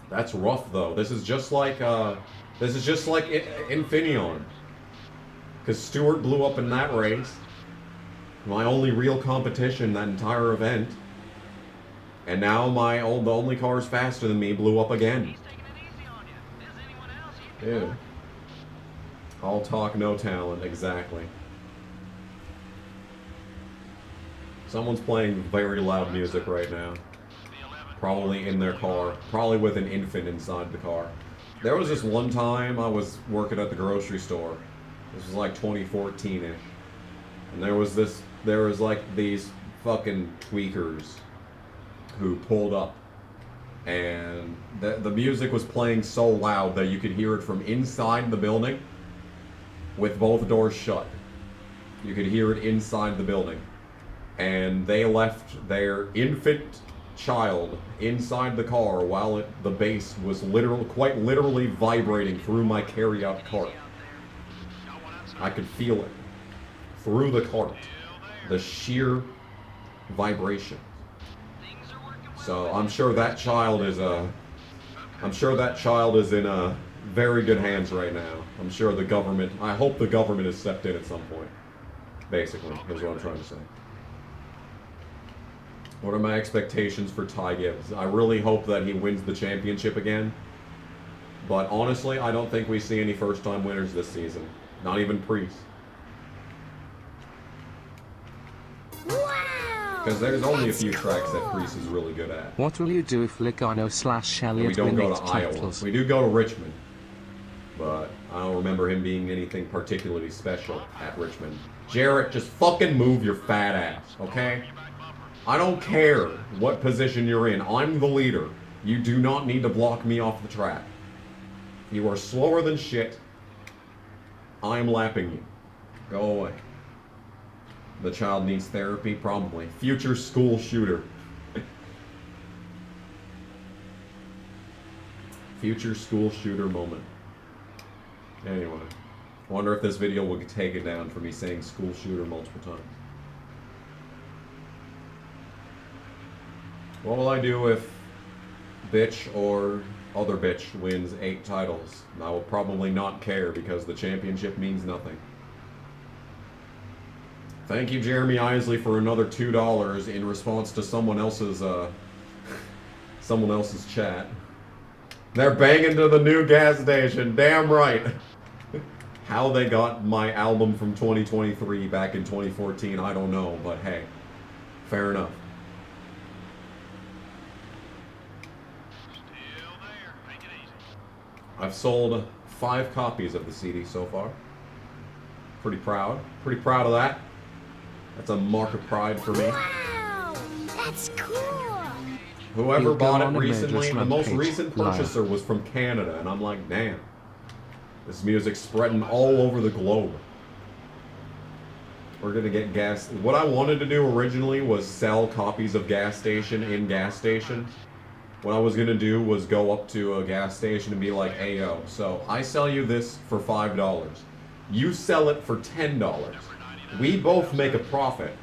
That's rough, though. This is just like Infineon. Because Stewart blew up in that race. My only real competition that entire event. And now the only car's faster than me blew up again. He's taking it easy on you. Is anyone else you can Dude. All talk, no talent, exactly. Someone's playing very loud music right now. Probably in their car. Probably with an infant inside the car. There was this one time I was working at the grocery store. This was like 2014-ish. And there was like these fucking tweakers who pulled up. And the music was playing so loud that you could hear it from inside the building with both doors shut. You could hear it inside the building. And they left their infant child inside the car while the bass was quite literally vibrating through my carry-out cart. I could feel it through the cart, the sheer vibration. So I'm sure that child is in very good hands right now. I'm sure I hope the government has stepped in at some point. Basically, is what I'm trying to say. What are my expectations for Ty Gibbs? I really hope that he wins the championship again. But honestly, I don't think we see any first-time winners this season. Not even Priest. Because there's only a few tracks that Priest is really good at. What will you do if Logano / Elliott We don't win go 8 to Iowa. titles? We do go to Richmond. But I don't remember him being anything particularly special at Richmond. Jarrett, just fucking move your fat ass, okay? I don't care what position you're in. I'm the leader. You do not need to block me off the track. You are slower than shit. I am lapping you. Go away. The child needs therapy? Probably. Future school shooter. Future school shooter moment. Anyway. Wonder if this video will get taken down for me saying school shooter multiple times. What will I do if bitch or other bitch wins 8 titles? I will probably not care because the championship means nothing. Thank you, Jeremy Isley, for another $2 in response to someone else's chat. They're banging to the new gas station. Damn right. How they got my album from 2023 back in 2014, I don't know, but hey, fair enough. Still there. Take it easy. I've sold 5 copies of the CD so far. Pretty proud. Pretty proud of that. That's a mark of pride for me. Wow, that's cool. Whoever You bought go it on a recently, major the most rampage, recent liar. purchaser was from Canada, and I'm like, damn. This music's spreading all over the globe. We're gonna get gas. What I wanted to do originally was sell copies of Gas Station in gas stations. what I was gonna do was go up to a gas station and be like, "Ayo, so I sell you this for $5. You sell it for $10. We both make a profit.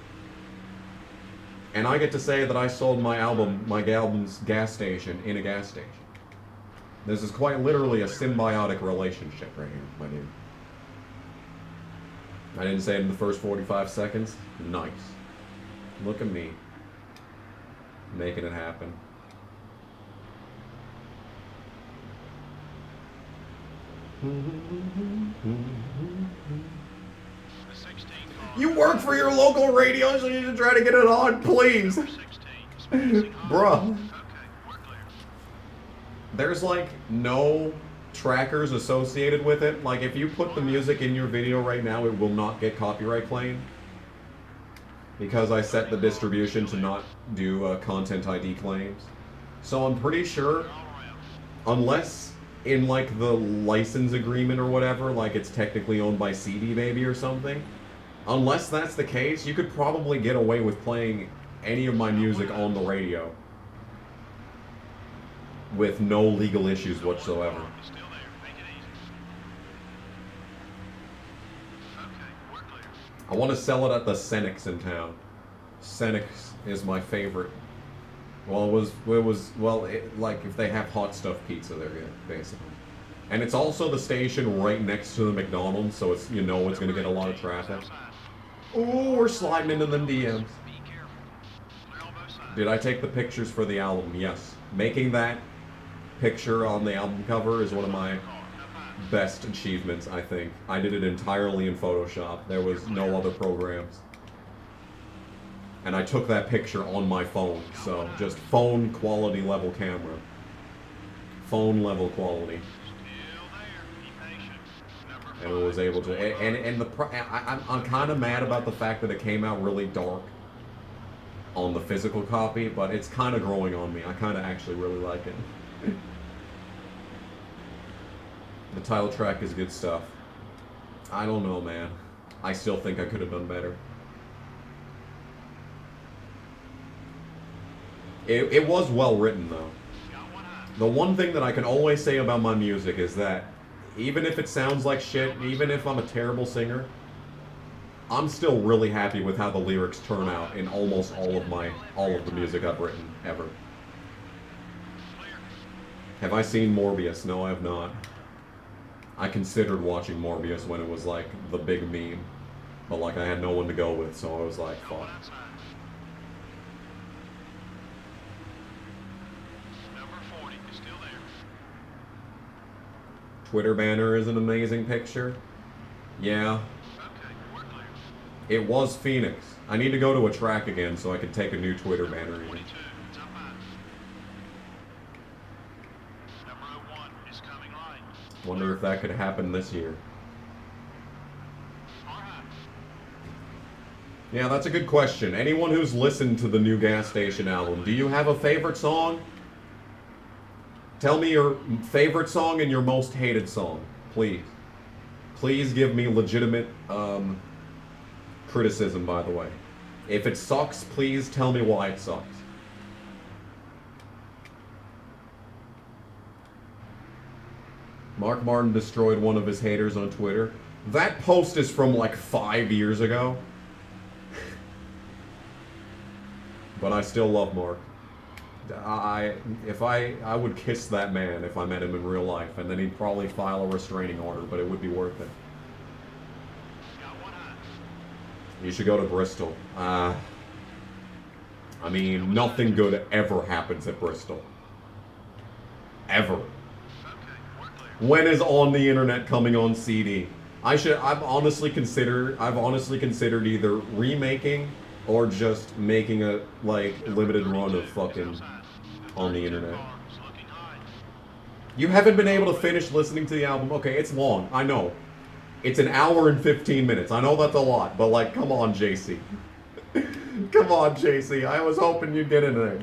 And I get to say that I sold my album's gas station in a gas station." This is quite literally a symbiotic relationship right here, my dude. I didn't say it in the first 45 seconds. Nice. Look at me. Making it happen. You work for your local radio, so you should try to get it on, please. Bruh. There's like no trackers associated with it. Like if you put the music in your video right now, it will not get copyright claimed. Because I set the distribution to not do content ID claims. So I'm pretty sure, unless in like the license agreement or whatever, like it's technically owned by CD Baby or something, unless that's the case, you could probably get away with playing any of my music on the radio with no legal issues whatsoever. I want to sell it at the Senix in town. Senix is my favorite. Well, like if they have hot stuff pizza there, yeah, basically. And it's also the station right next to the McDonald's, so it's, you know, it's gonna get a lot of traffic. Ooh, we're sliding into them DMs. Did I take the pictures for the album? Yes. Making that picture on the album cover is one of my best achievements, I think. I did it entirely in Photoshop. There was no other programs. And I took that picture on my phone, so just phone quality level camera. Phone level quality. And it was able to, I'm kind of mad about the fact that it came out really dark on the physical copy, but it's kind of growing on me. I kind of actually really like it. The title track is good stuff. I don't know, man. I still think I could have done better. It was well written, though. The one thing that I can always say about my music is that even if it sounds like shit, even if I'm a terrible singer, I'm still really happy with how the lyrics turn out in almost all of the music I've written ever. Have I seen Morbius? No, I have not. I considered watching Morbius when it was like the big meme, but like I had no one to go with, so I was like, fuck. Twitter banner is an amazing picture. Yeah. It was Phoenix. I need to go to a track again so I can take a new Twitter banner in. Wonder if that could happen this year. Yeah, that's a good question. Anyone who's listened to the new Gas Station album, do you have a favorite song? Tell me your favorite song and your most hated song, please. Please give me legitimate criticism, by the way. If it sucks, please tell me why it sucks. Mark Martin destroyed one of his haters on Twitter. That post is from like 5 years ago. But I still love Mark. I would kiss that man if I met him in real life, and then he'd probably file a restraining order, but it would be worth it. You should go to Bristol. I mean, nothing good ever happens at Bristol. Ever. When is On the Internet coming on CD? I've honestly considered either remaking or just making a like limited run of fucking On the Internet. You haven't been able to finish listening to the album. Okay, it's long. I know. It's an hour and 15 minutes. I know that's a lot, but like, come on, JC. Come on, JC. I was hoping you'd get in there.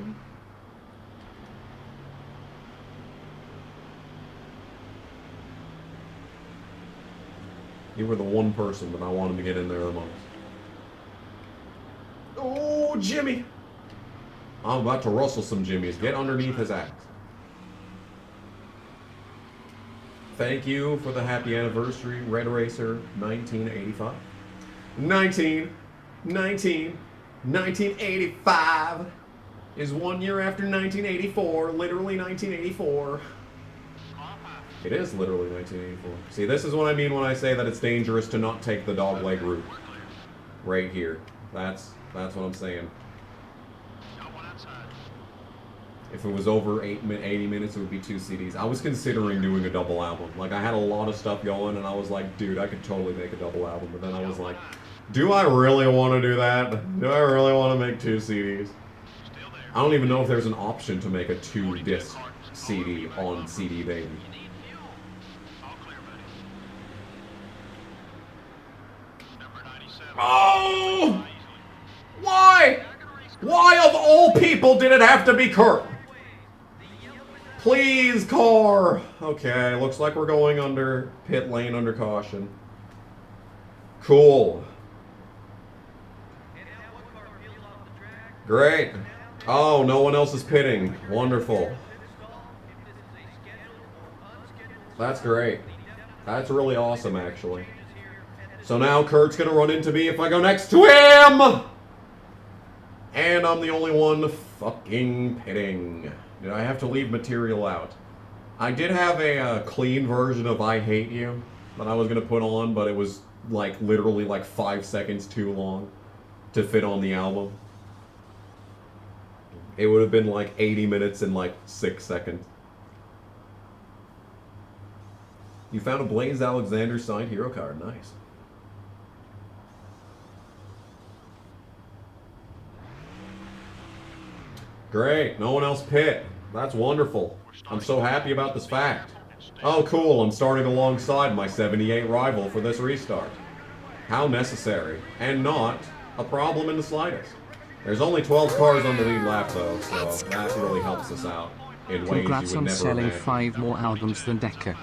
You were the one person that I wanted to get in there the most. Oh, Jimmy! I'm about to rustle some jimmies. Get underneath his axe. Thank you for the happy anniversary, Red Racer 1985. 1985 is 1 year after 1984, literally 1984. It is literally 1984. See, this is what I mean when I say that it's dangerous to not take the dogleg route. Right here. That's what I'm saying. If it was over 80 minutes, it would be 2 CDs. I was considering doing a double album. Like, I had a lot of stuff going, and I was like, dude, I could totally make a double album. But then I was like, do I really want to do that? Do I really want to make 2 CDs? I don't even know if there's an option to make a 2-disc CD on CD Baby. Oh! Why? Why of all people did it have to be Kurt? Please, car. Okay, looks like we're going under pit lane under caution. Cool. Great. Oh, no one else is pitting. Wonderful. That's great. That's really awesome, actually. So now Kurt's gonna run into me if I go next to him! And I'm the only one fucking pitting. Did I have to leave material out? I did have a clean version of I Hate You that I was gonna put on, but it was like literally like 5 seconds too long to fit on the album. It would have been like 80 minutes and like 6 seconds. You found a Blaze Alexander signed hero card. Nice. Great. No one else pit. That's wonderful. I'm so happy about this fact. Oh, cool. I'm starting alongside my 78 rival for this restart. How necessary. And not a problem in the slightest. There's only 12 cars on the lead lap, though, so that really helps us out in ways Congrats you would on never selling imagine. 5 more albums than Decker.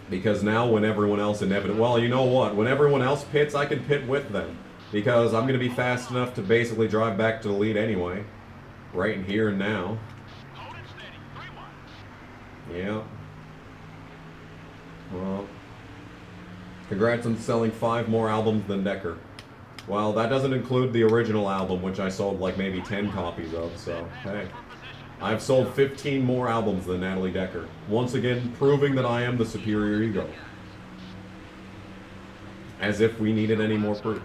Because now when everyone else inevitably... Well, you know what? When everyone else pits, I can pit with them. Because I'm going to be fast enough to basically drive back to the lead anyway. Right in here and now. Yeah. Well, congrats on selling 5 more albums than Decker. Well, that doesn't include the original album, which I sold like maybe 10 copies of, so hey. I've sold 15 more albums than Natalie Decker. Once again, proving that I am the superior ego. As if we needed any more proof.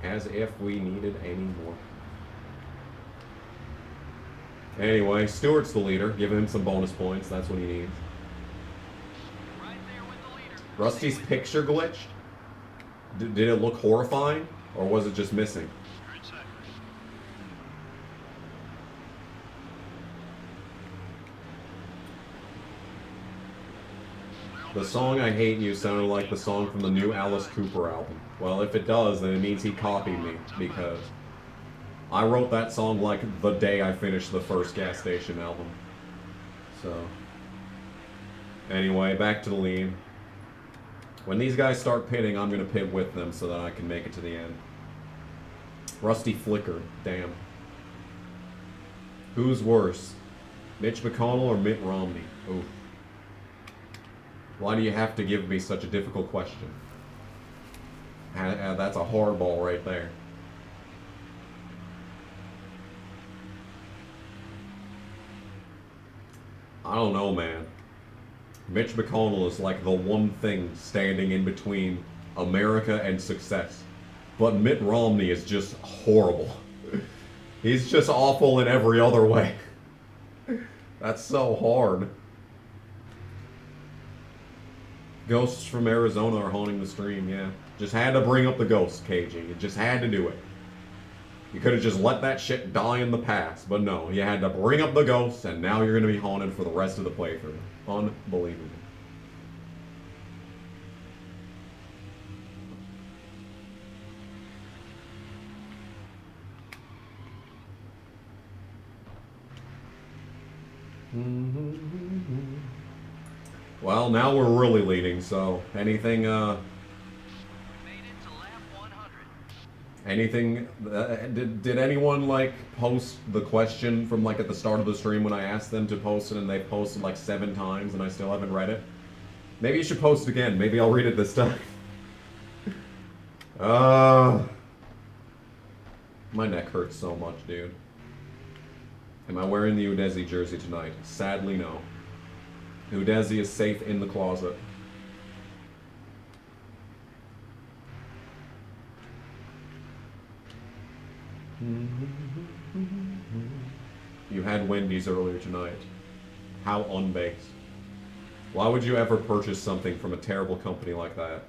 As if we needed any more. Anyway, Stewart's the leader. Give him some bonus points. That's what he needs. Rusty's picture glitched? Did it look horrifying? Or was it just missing? The song I Hate You sounded like the song from the new Alice Cooper album. Well, if it does, then it means he copied me, because I wrote that song like the day I finished the first Gas Station album. So, anyway, back to the lead. When these guys start pitting, I'm going to pit with them so that I can make it to the end. Rusty flickered. Damn. Who's worse? Mitch McConnell or Mitt Romney? Oof. Why do you have to give me such a difficult question? That's a hardball right there. I don't know, man. Mitch McConnell is like the one thing standing in between America and success. But Mitt Romney is just horrible. He's just awful in every other way. That's so hard. Ghosts from Arizona are haunting the stream, yeah. Just had to bring up the ghosts, KG. You just had to do it. You could have just let that shit die in the past, but no, you had to bring up the ghosts, and now you're going to be haunted for the rest of the playthrough. Unbelievable. Well, now we're really leading, so anything Anything? Did anyone like post the question from like at the start of the stream when I asked them to post it and they posted like 7 times and I still haven't read it? Maybe you should post it again. Maybe I'll read it this time. My neck hurts so much, dude. Am I wearing the Udezi jersey tonight? Sadly, no. Udezi is safe in the closet. You had Wendy's earlier tonight. How unbaked. Why would you ever purchase something from a terrible company like that?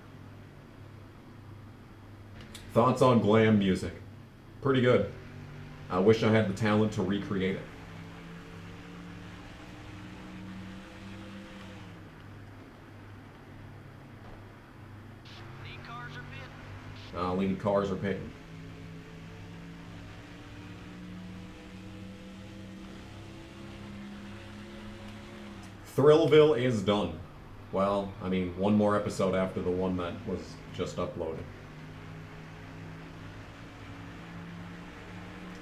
Thoughts on glam music? Pretty good. I wish I had the talent to recreate it. Lead cars are pitting. Lead cars are pitting. Thrillville is done. Well, I mean, one more episode after the one that was just uploaded.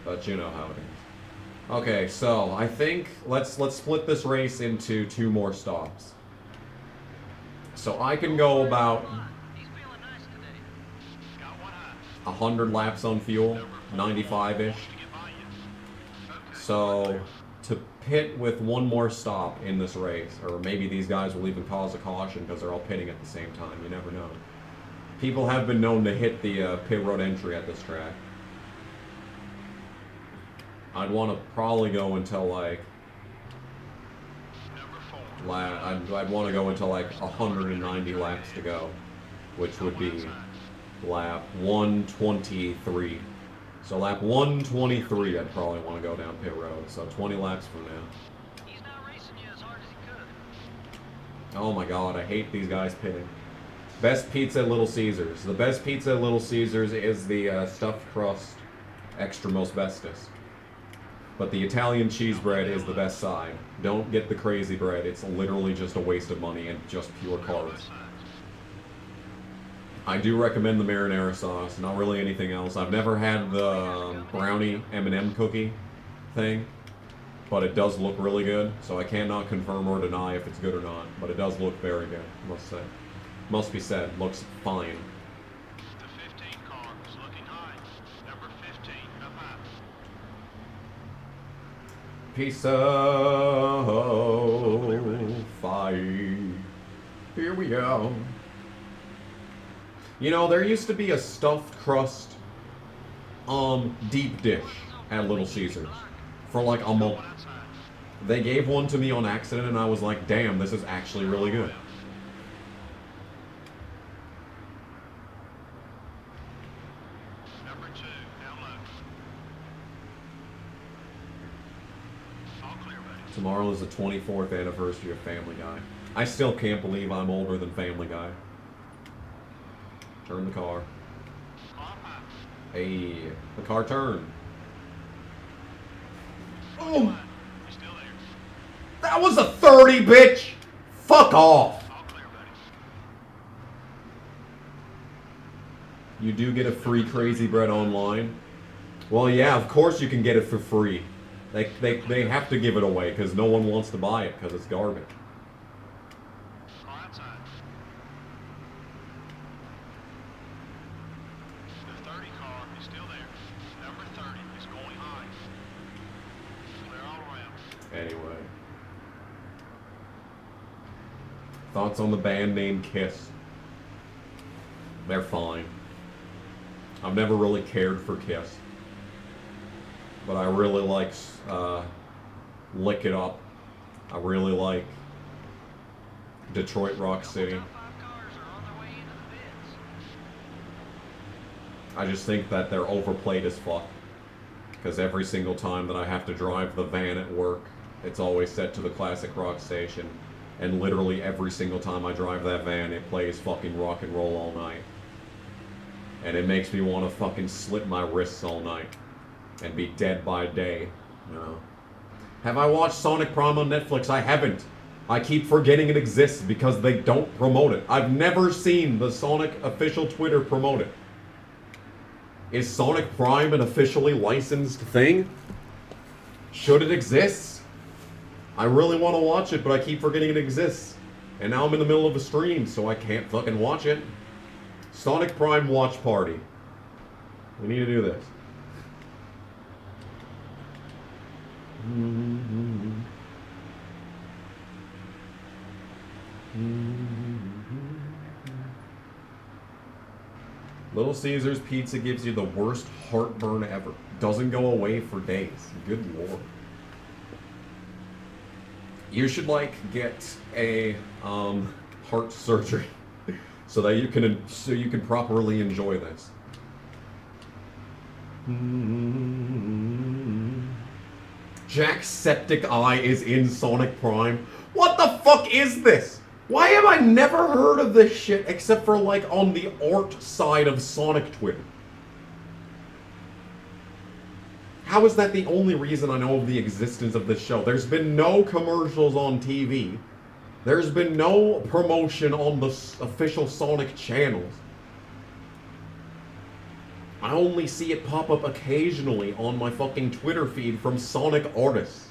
But you know how it is. Okay, so I think let's split this race into 2 more stops. So I can go about He's feeling nice today. Got one eye. 100 laps on fuel, 95-ish. So to pit with 1 more stop in this race, or maybe these guys will even cause a caution because they're all pitting at the same time. You never know. People have been known to hit the pit road entry at this track. I'd want to probably go until like I'd want to go until like 190 laps to go, which would be lap 123. So lap 123, I'd probably want to go down pit road. So 20 laps from now. He's not racing you as hard as he could. Oh my god, I hate these guys pitting. Best pizza at Little Caesars. The best pizza at Little Caesars is the stuffed crust extra most bestest. But the Italian cheese bread is the best side. Don't get the crazy bread. It's literally just a waste of money and just pure carbs. I do recommend the marinara sauce, not really anything else. I've never had the brownie M&M cookie thing, but it does look really good, so I cannot confirm or deny if it's good or not, but it does look very good, I must say. Must be said, looks fine. The 15 car is looking high. Number 15 up high. Piece of fight. Here we go. You know, there used to be a stuffed crust deep dish at Little Caesars for like a month. They gave one to me on accident and I was like, damn, this is actually really good. Number 2 down low. All clear, buddy. Tomorrow is the 24th anniversary of Family Guy. I still can't believe I'm older than Family Guy. Turn the car. Hey, the car turned. Oh! That was a 30, bitch! Fuck off! You do get a free Crazy Bread online? Well, yeah, of course you can get it for free. They have to give it away because no one wants to buy it because it's garbage. The 30 car is still there. Number 30 is going high. Clear all around. Anyway. Thoughts on the band name Kiss? They're fine. I've never really cared for Kiss. But I really like Lick It Up. I really like Detroit Rock City. I just think that they're overplayed as fuck. Because every single time that I have to drive the van at work, it's always set to the classic rock station. And literally every single time I drive that van, it plays fucking rock and roll all night. And it makes me want to fucking slit my wrists all night. And be dead by day, you know. Have I watched Sonic Prime on Netflix? I haven't. I keep forgetting it exists because they don't promote it. I've never seen the Sonic official Twitter promote it. Is Sonic Prime an officially licensed thing? Should it exist? I really want to watch it, but I keep forgetting it exists. And now I'm in the middle of a stream, so I can't fucking watch it. Sonic Prime watch party. We need to do this. Little Caesars Pizza gives you the worst heartburn ever. Doesn't go away for days. Good lord. You should like get a heart surgery so that you can properly enjoy this. Jack's septic eye is in Sonic Prime. What the fuck is this? Why have I never heard of this shit except for like on the art side of Sonic Twitter? How is that the only reason I know of the existence of this show? There's been no commercials on TV. There's been no promotion on the official Sonic channels. I only see it pop up occasionally on my fucking Twitter feed from Sonic artists.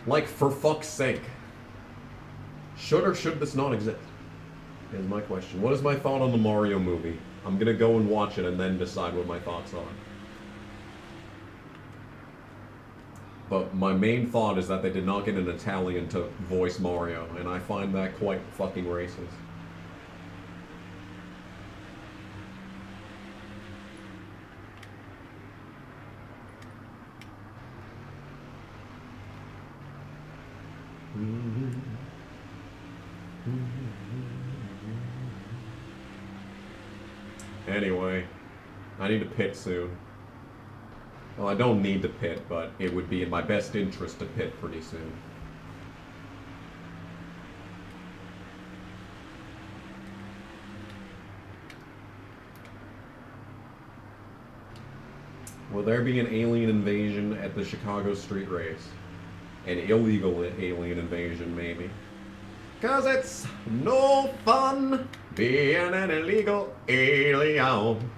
Like, for fuck's sake. Should or should this not exist? Is my question. What is my thought on the Mario movie? I'm gonna go and watch it and then decide what my thoughts are. But my main thought is that they did not get an Italian to voice Mario, and I find that quite fucking racist. Anyway, I need to pit soon. Well, I don't need to pit, but it would be in my best interest to pit pretty soon. Will there be an alien invasion at the Chicago street race? An illegal alien invasion, maybe. 'Cause it's no fun being an illegal alien.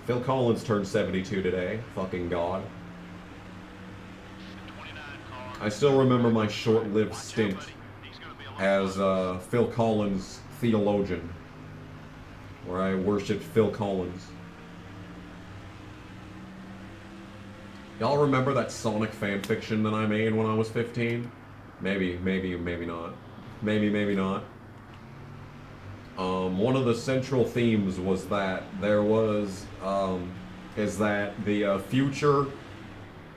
Phil Collins turned 72 today. Fucking God. I still remember my short-lived stint as Phil Collins theologian, where I worshipped Phil Collins. Y'all remember that Sonic fanfiction that I made when I was 15? Maybe not. Maybe not. One of the central themes was that there was, is that the future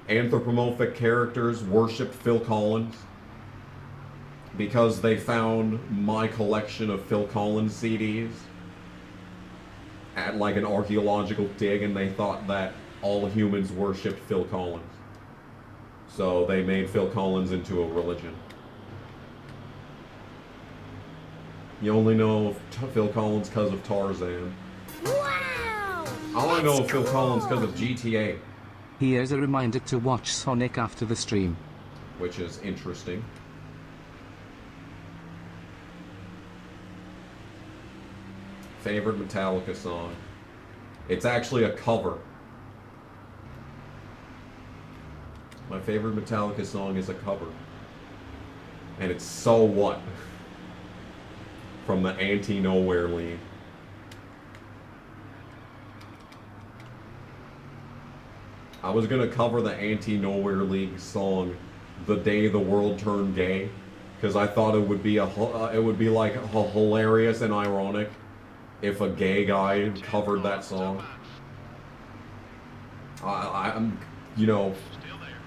anthropomorphic characters worshipped Phil Collins because they found my collection of Phil Collins CDs at like an archaeological dig, and they thought that all humans worshipped Phil Collins. So they made Phil Collins into a religion. You only know of Phil Collins because of Tarzan. Wow! All I know of Phil Collins because of GTA. Here's a reminder to watch Sonic after the stream. Which is interesting. Favorite Metallica song? It's actually a cover. My favorite Metallica song is a cover. And it's So What? From the Anti-Nowhere League. I was gonna cover the Anti-Nowhere League song "The Day the World Turned Gay" because I thought it would be like hilarious and ironic if a gay guy covered that song. I'm, you know,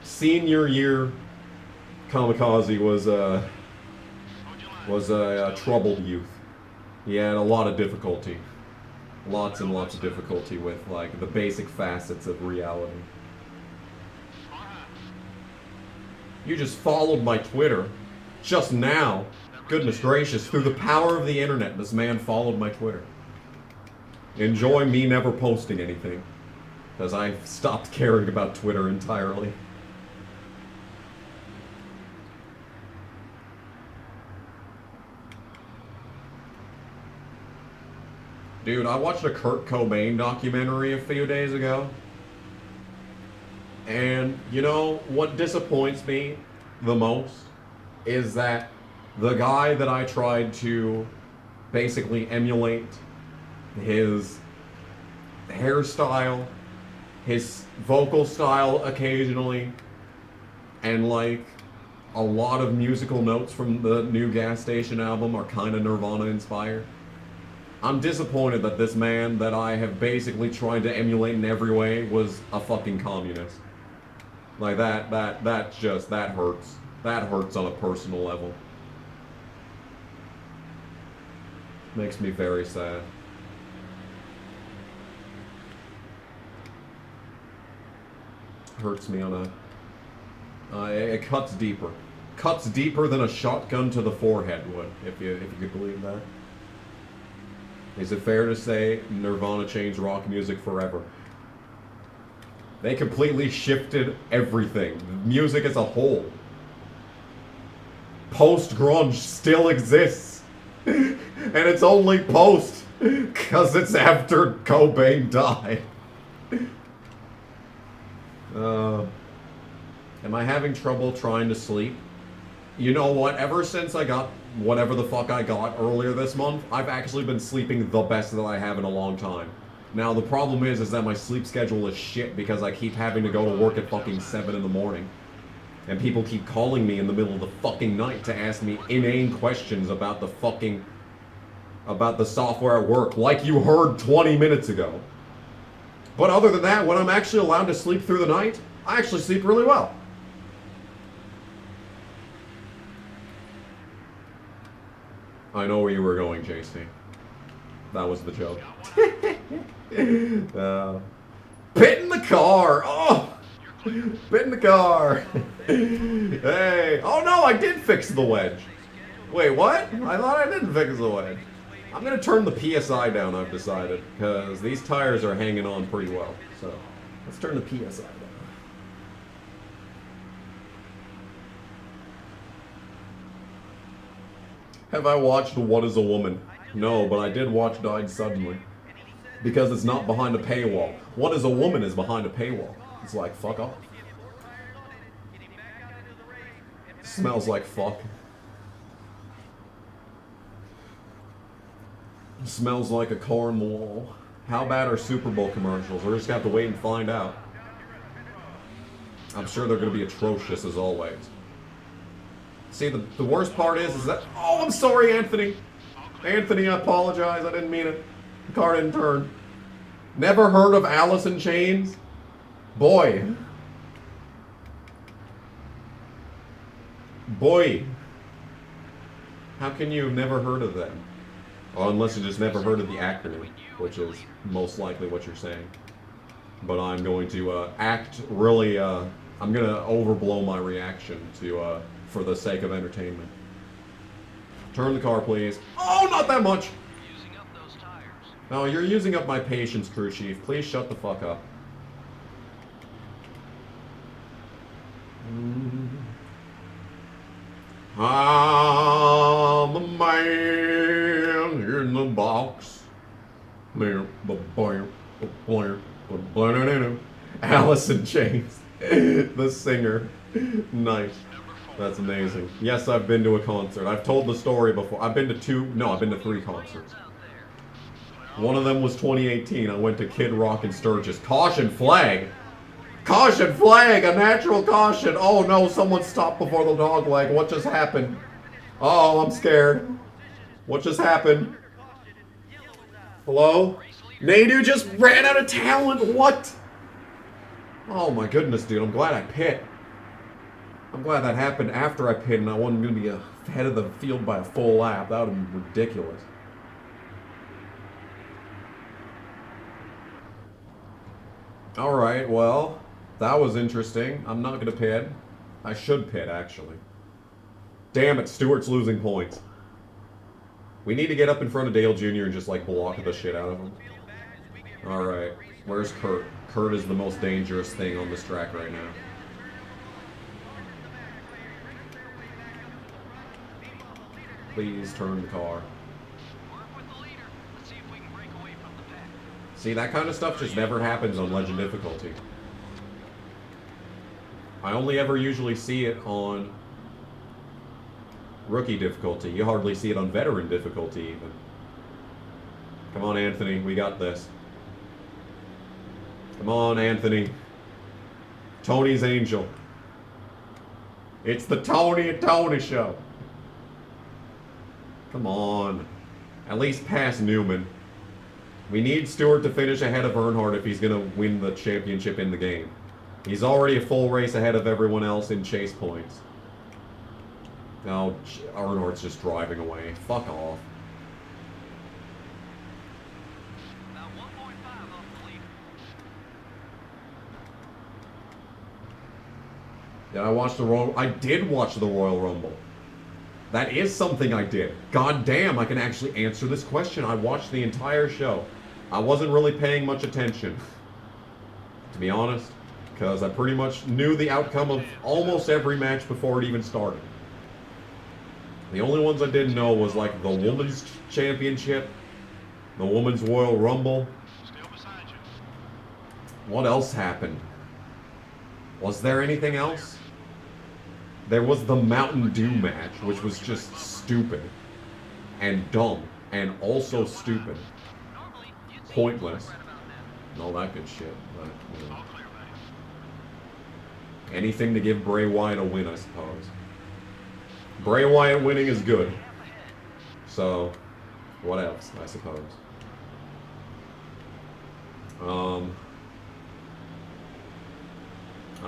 senior year Kamikaze was a troubled youth. He had a lot of difficulty. Lots and lots of difficulty with, like, the basic facets of reality. You just followed my Twitter just now. Goodness gracious, through the power of the internet, this man followed my Twitter. Enjoy me never posting anything, because I stopped caring about Twitter entirely. Dude, I watched a Kurt Cobain documentary a few days ago. And, you know, what disappoints me the most is that the guy that I tried to basically emulate his hairstyle, his vocal style occasionally, and like a lot of musical notes from the new Gas Station album are kind of Nirvana inspired. I'm disappointed that this man that I have basically tried to emulate in every way was a fucking communist. Like that hurts. That hurts on a personal level. Makes me very sad. Hurts me on a... it cuts deeper. Cuts deeper than a shotgun to the forehead would, if you could believe that. Is it fair to say Nirvana changed rock music forever? They completely shifted everything. Music as a whole. Post-grunge still exists. And it's only post because it's after Cobain died. Am I having trouble trying to sleep? You know what? Ever since I got whatever the fuck I got earlier this month, I've actually been sleeping the best that I have in a long time. Now, the problem is that my sleep schedule is shit because I keep having to go to work at fucking 7 in the morning. And people keep calling me in the middle of the fucking night to ask me inane questions about the fucking... about the software at work, like you heard 20 minutes ago. But other than that, when I'm actually allowed to sleep through the night, I actually sleep really well. I know where you were going, JC. That was the joke. Pit in the car! Oh! Pit in the car! Hey! Oh no, I did fix the wedge! Wait, what? I thought I didn't fix the wedge. I'm gonna turn the PSI down, I've decided, because these tires are hanging on pretty well. So, let's turn the PSI down. Have I watched What is a Woman? No, but I did watch Died Suddenly. Because it's not behind a paywall. What is a Woman is behind a paywall. It's like, fuck off. Smells like fuck. Smells like a car in the wall. How bad are Super Bowl commercials? We're just gonna have to wait and find out. I'm sure they're gonna be atrocious as always. See, the worst part is that... Oh, I'm sorry, Anthony. Anthony, I apologize. I didn't mean it. The car didn't turn. Never heard of Alice in Chains? Boy. Boy. How can you have never heard of them? Or unless you just never heard of the acronym, which is most likely what you're saying. But I'm going to act really... I'm going to overblow my reaction to... for the sake of entertainment. Turn the car, please. Oh, not that much! Using up those tires. No, you're using up my patience, crew chief. Please shut the fuck up. I'm a man in the box. Alice in Chains. The singer. Nice. That's amazing. Yes, I've been to a concert. I've told the story before. I've been to 3 concerts. One of them was 2018. I went to Kid Rock in Sturgis. Caution flag! Caution flag! A natural caution! Oh no, someone stopped before the dog leg. What just happened? Oh, I'm scared. What just happened? Hello? Nadu just ran out of talent! What? Oh my goodness, dude. I'm glad I pit. I'm glad that happened after I pitted and I wasn't going to be ahead of the field by a full lap. That would have been ridiculous. Alright, well, that was interesting. I'm not going to pit. I should pit, actually. Damn it, Stewart's losing points. We need to get up in front of Dale Jr. and just, like, block the shit out of him. Alright, where's Kurt? Kurt is the most dangerous thing on this track right now. Please turn the car. Work with the leader. Let's see if we can break away from See, that kind of stuff just never happens on Legend difficulty. I only ever usually see it on Rookie difficulty. You hardly see it on Veteran difficulty, even. Come on, Anthony. We got this. Come on, Anthony. Tony's Angel. It's the Tony and Tony show. Come on. At least pass Newman. We need Stewart to finish ahead of Earnhardt if he's going to win the championship in the game. He's already a full race ahead of everyone else in chase points. Now, Earnhardt's just driving away. Fuck off. Did I watch the Royal... I did watch the Royal Rumble. That is something I did. God damn, I can actually answer this question. I watched the entire show. I wasn't really paying much attention, to be honest, because I pretty much knew the outcome of almost every match before it even started. The only ones I didn't know was like the Women's Championship, the Women's Royal Rumble. What else happened? Was there anything else? There was the Mountain Dew match, which was just stupid and dumb and also stupid. Pointless. And all that good shit. But, you know. Anything to give Bray Wyatt a win, I suppose. Bray Wyatt winning is good. So, what else, I suppose? I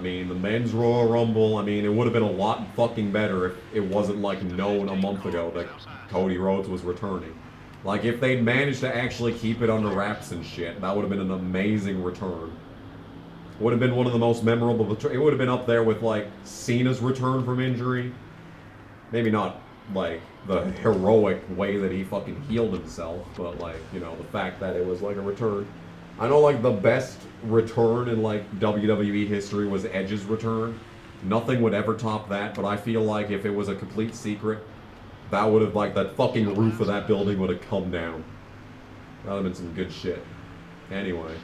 mean, the men's Royal Rumble, I mean, it would have been a lot fucking better if it wasn't, like, known a month ago that Cody Rhodes was returning. Like, if they'd managed to actually keep it under wraps and shit, that would have been an amazing return. Would have been one of the most memorable... It would have been up there with, like, Cena's return from injury. Maybe not, like, the heroic way that he fucking healed himself, but, like, you know, the fact that it was, like, a return. I know, like, the best return in, like, WWE history was Edge's return. Nothing would ever top that, but I feel like if it was a complete secret, that would have, like, that fucking roof of that building would have come down. That would have been some good shit. Anyway.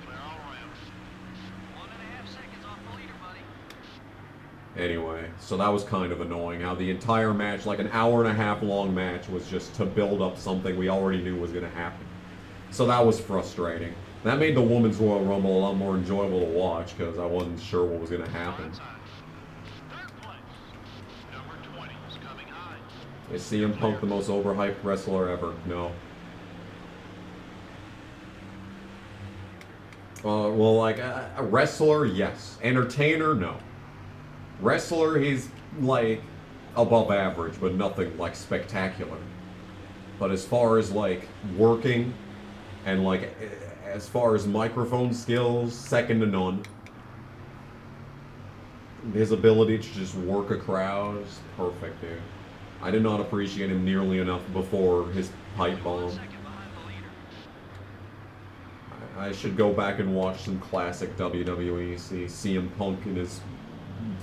Anyway, so that was kind of annoying how the entire match, like an hour and a half long match, was just to build up something we already knew was going to happen. So that was frustrating. That made the Women's Royal Rumble a lot more enjoyable to watch because I wasn't sure what was going to happen. Is CM Punk the most overhyped wrestler ever? No. Well, like, a wrestler, yes. Entertainer, no. Wrestler, he's, like, above average, but nothing, like, spectacular. But as far as, like, working, and, like, as far as microphone skills, second to none. His ability to just work a crowd is perfect, dude. I did not appreciate him nearly enough before his pipe bomb. I should go back and watch some classic WWE, see CM Punk in his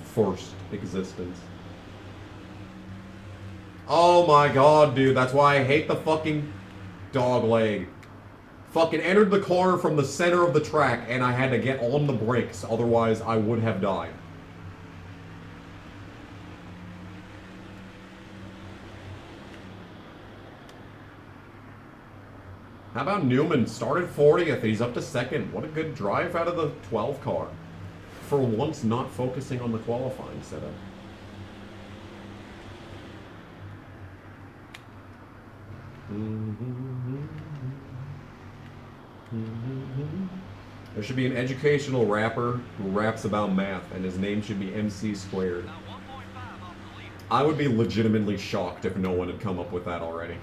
first existence. Oh my god, dude, that's why I hate the fucking dog leg. Fucking entered the corner from the center of the track and I had to get on the brakes, otherwise I would have died. How about Newman? Started 40th, he's up to second. What a good drive out of the 12 car. For once not focusing on the qualifying setup. There should be an educational rapper who raps about math, and his name should be MC Squared. I would be legitimately shocked if no one had come up with that already.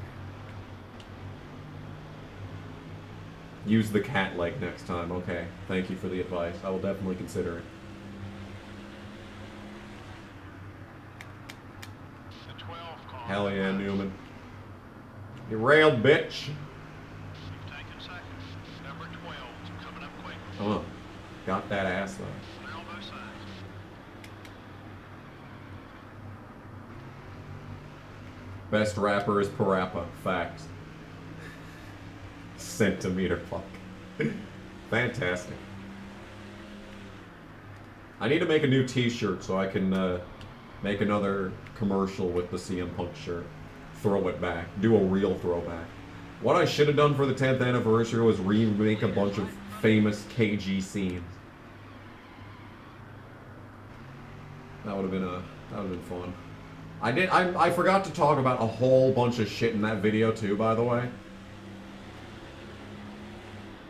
Use the cat leg next time. Okay, thank you for the advice. I will definitely consider it. Hell yeah, Newman. You railed, bitch. Oh, got that ass though. Best rapper is Parappa. Facts. Centimeter fuck. Fantastic. I need to make a new t-shirt so I can make another commercial with the CM Punk shirt. Throw it back. Do a real throwback. What I should have done for the 10th anniversary was remake a bunch of famous KG scenes. That would have been fun. I forgot to talk about a whole bunch of shit in that video too, by the way.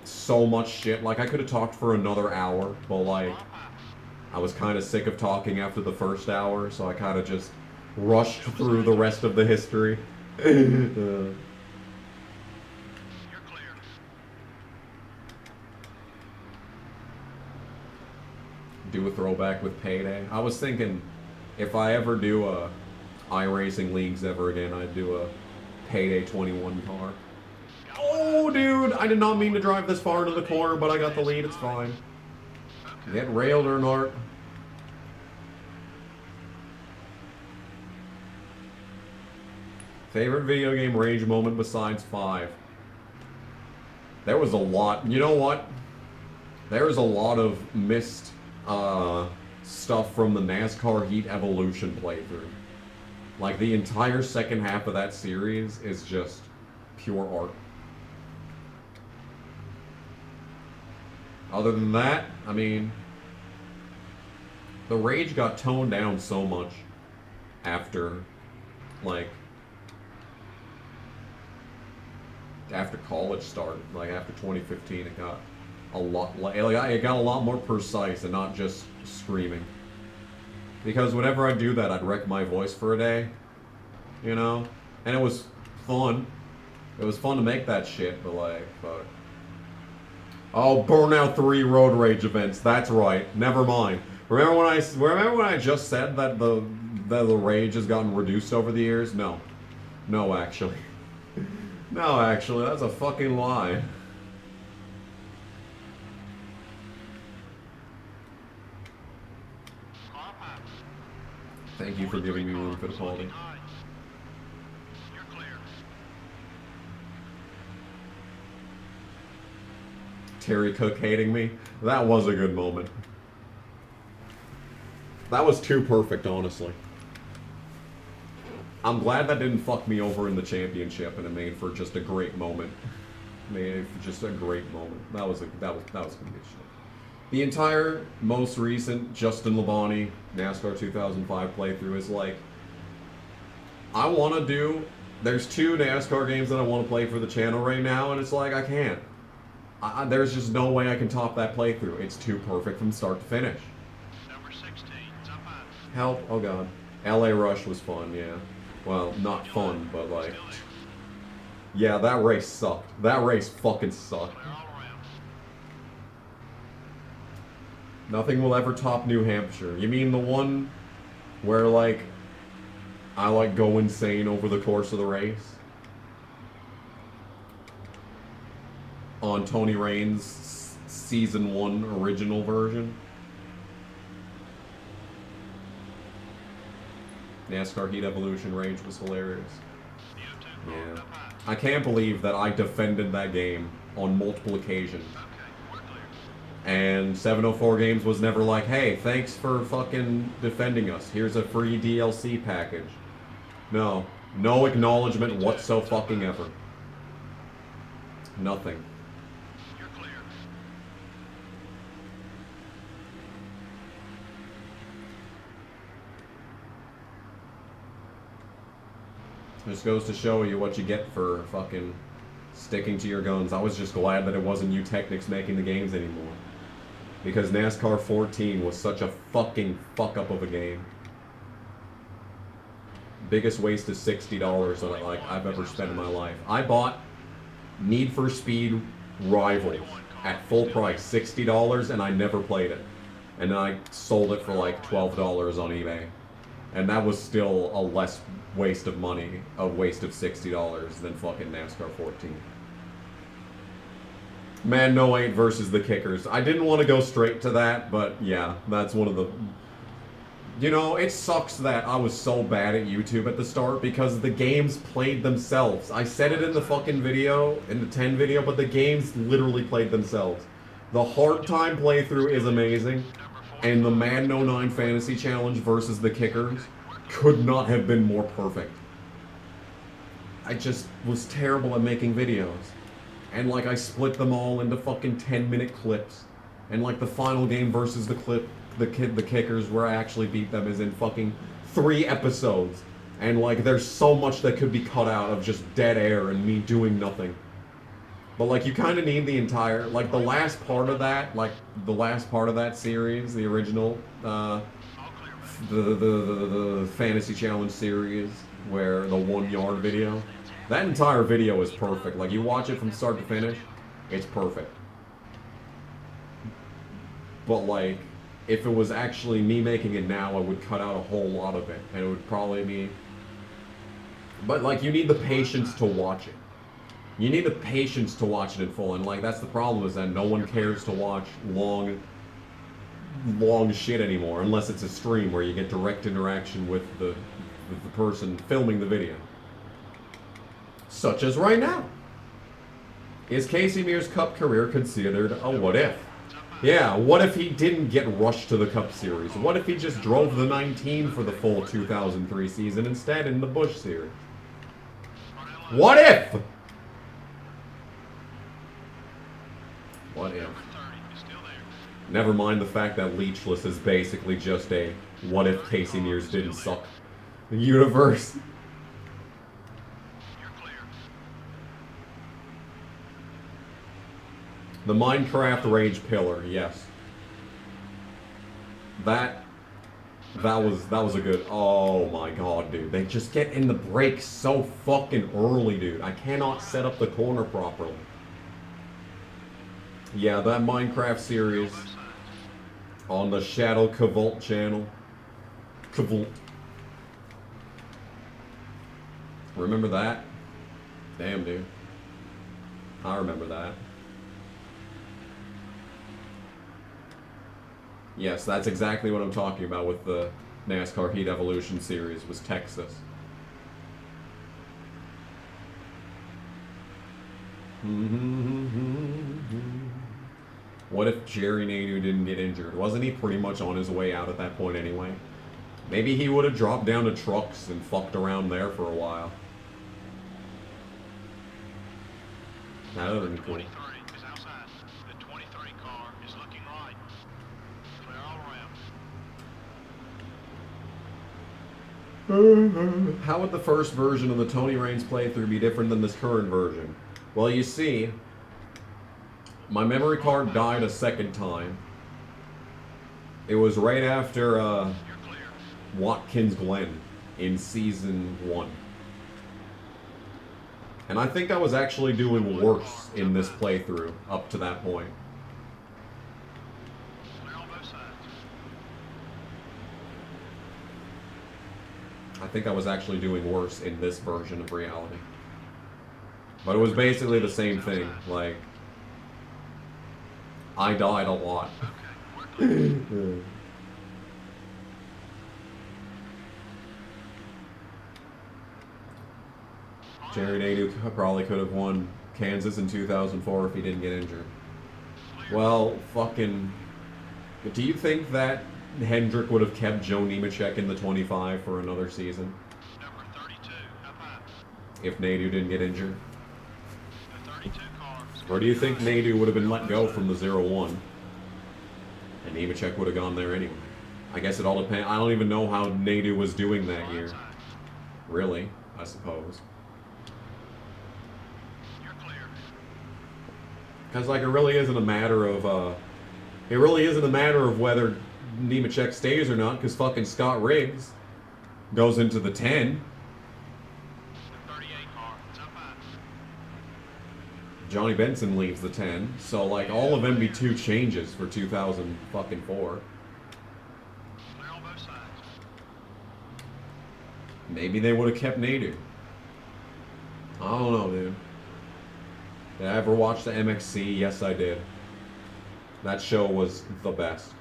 So much shit. Like, I could have talked for another hour, but like, I was kind of sick of talking after the first hour, so I kind of just rushed through the rest of the history. You're clear. Do a throwback with Payday. I was thinking, if I ever do a iRacing leagues ever again, I'd do a Payday 21 car. Oh, dude! I did not mean to drive this far into the corner, but I got the lead. It's fine. Get railed or not. Favorite video game rage moment besides 5? There was a lot. You know what? There was a lot of missed stuff from the NASCAR Heat Evolution playthrough. Like, the entire second half of that series is just pure art. Other than that, I mean, the rage got toned down so much after, like, after college started. Like, after 2015, it got a lot, it got a lot more precise and not just screaming. Because whenever I do that, I'd wreck my voice for a day, you know? And it was fun. It was fun to make that shit, but like, fuck. Oh, Burnout 3 road rage events. That's right. Never mind. Remember when I just said that the rage has gotten reduced over the years? No. No, actually. No, actually, that's a fucking lie. Thank you for giving me room for the quality. You're clear. Terry Cook hating me. That was a good moment. That was too perfect, honestly. I'm glad that didn't fuck me over in the championship, and it made for just a great moment. Made it for just a great moment. That was some good shit. The entire most recent Justin Labonte NASCAR 2005 playthrough is like, I want to do. There's 2 NASCAR games that I want to play for the channel right now, and it's like I can't. There's just no way I can top that playthrough. It's too perfect from start to finish. Number 16, it's up on. Help! Oh god. LA Rush was fun, yeah. Well, not fun, but like, yeah, that race sucked. That race fucking sucked. Clear all around. Nothing will ever top New Hampshire. You mean the one where, like, I, like, go insane over the course of the race? On Tony Rain's Season 1 original version? NASCAR Heat Evolution Rage was hilarious. Yeah. I can't believe that I defended that game on multiple occasions. And 704 Games was never like, hey, thanks for fucking defending us. Here's a free DLC package. No. No acknowledgement whatsoever fucking ever. Nothing. You're clear. Just goes to show you what you get for fucking sticking to your guns. I was just glad that it wasn't you Technics making the games anymore. Because NASCAR 14 was such a fucking fuck up of a game. Biggest waste of $60 that like I've ever spent in my life. I bought Need for Speed Rivals at full price, $60, and I never played it. And then I sold it for like $12 on eBay. And that was still a less waste of money, a waste of $60 than fucking NASCAR 14. Man No 8 versus the Kickers. I didn't want to go straight to that, but yeah, that's one of the... You know, it sucks that I was so bad at YouTube at the start because the games played themselves. I said it in the fucking video, in the 10 video, but the games literally played themselves. The hard time playthrough is amazing, and the Madden 09 Fantasy Challenge versus the Kickers could not have been more perfect. I just was terrible at making videos. And like I split them all into fucking 10-minute clips. And like the final game versus the Kickers where I actually beat them is in fucking 3 episodes. And like there's so much that could be cut out of just dead air and me doing nothing. But like you kind of need the entire, like the last part of that, series, the original, the Fantasy Challenge series, where the 1 yard video, that entire video is perfect. Like you watch it from start to finish, it's perfect. But like, if it was actually me making it now, I would cut out a whole lot of it, and it would probably be. But like, you need the patience to watch it. You need the patience to watch it in full, and like that's the problem, is that no one cares to watch long shit anymore, unless it's a stream where you get direct interaction with the person filming the video. Such as right now. Is Casey Mears' Cup career considered a what if? Yeah, what if he didn't get rushed to the Cup Series? What if he just drove the 19 for the full 2003 season instead in the Busch Series? What if? What if? Never mind the fact that Leechless is basically just a what if Casey Mears didn't suck universe. The Minecraft Rage Pillar, yes. That was a good. Oh my god, dude. They just get in the brakes so fucking early, dude. I cannot set up the corner properly. Yeah, that Minecraft series on the Shadow Cavult channel. Cavult. Remember that? Damn, dude. I remember that. Yes, that's exactly what I'm talking about with the NASCAR Heat Evolution series, was Texas. What if Jerry Nadeau didn't get injured? Wasn't he pretty much on his way out at that point anyway? Maybe he would have dropped down to trucks and fucked around there for a while. That would have been cool. 23 is outside. The 23 car is looking right. Clear all around. How would the first version of the Tony Raines playthrough be different than this current version? Well, you see, my memory card died a second time. It was right after Watkins Glen in Season 1. And I think I was actually doing worse in this playthrough up to that point. I think I was actually doing worse in this version of reality. But it was basically the same thing. Like, I died a lot. Jerry Nadeau probably could have won Kansas in 2004 if he didn't get injured. Well, fucking... Do you think that Hendrick would have kept Joe Nemechek in the 25 for another season? Number 32, up high. If Nadeau didn't get injured? The 32 car is Or do you think Nadeau would have been let go from the 0-1? And Nemechek would have gone there anyway? I guess it all depends. I don't even know how Nadeau was doing that year. Really, I suppose. You're clear. Because like it really isn't a matter of whether Nemechek stays or not, because fucking Scott Riggs goes into the 10. The 38 car is up high. Johnny Benson leaves the 10. So like all of MB2 changes for 2004. Clear on both sides. Maybe they would have kept Nadeau. I don't know, dude. Did I ever watch the MXC? Yes, I did. That show was the best.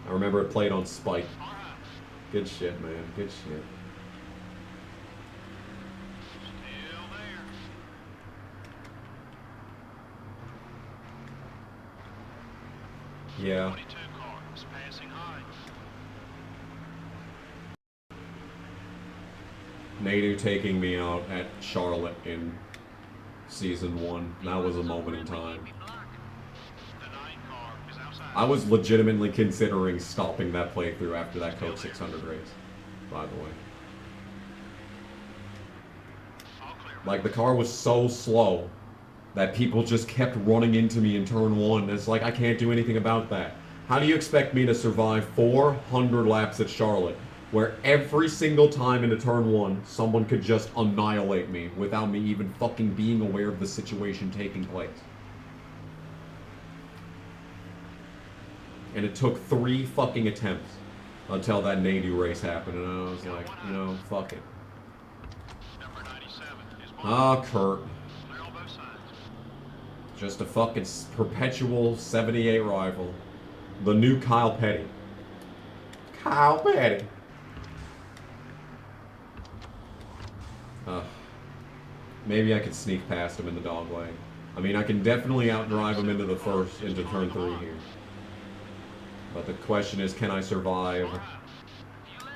I remember it played on Spike. Good shit, man. Good shit. Still there. yeah. 22 car is passing high. Nadu taking me out at Charlotte in season 1. That was a moment in time. The 9 car is outside. I was legitimately considering stopping that playthrough after that Coke 600 race, by the way. All clear. Like, the car was so slow that people just kept running into me in turn 1. It's like, I can't do anything about that. How do you expect me to survive 400 laps at Charlotte, where every single time into turn 1, someone could just annihilate me without me even fucking being aware of the situation taking place? And it took 3 fucking attempts until that Nadu race happened, and I was like, you know, fuck it. Number 97 is Ah, Kurt. clear on both sides. Just a fucking perpetual 78 rival. The new Kyle Petty. Kyle Petty. Maybe I could sneak past him in the dog leg. I mean, I can definitely outdrive him into turn 3 here. But the question is, can I survive?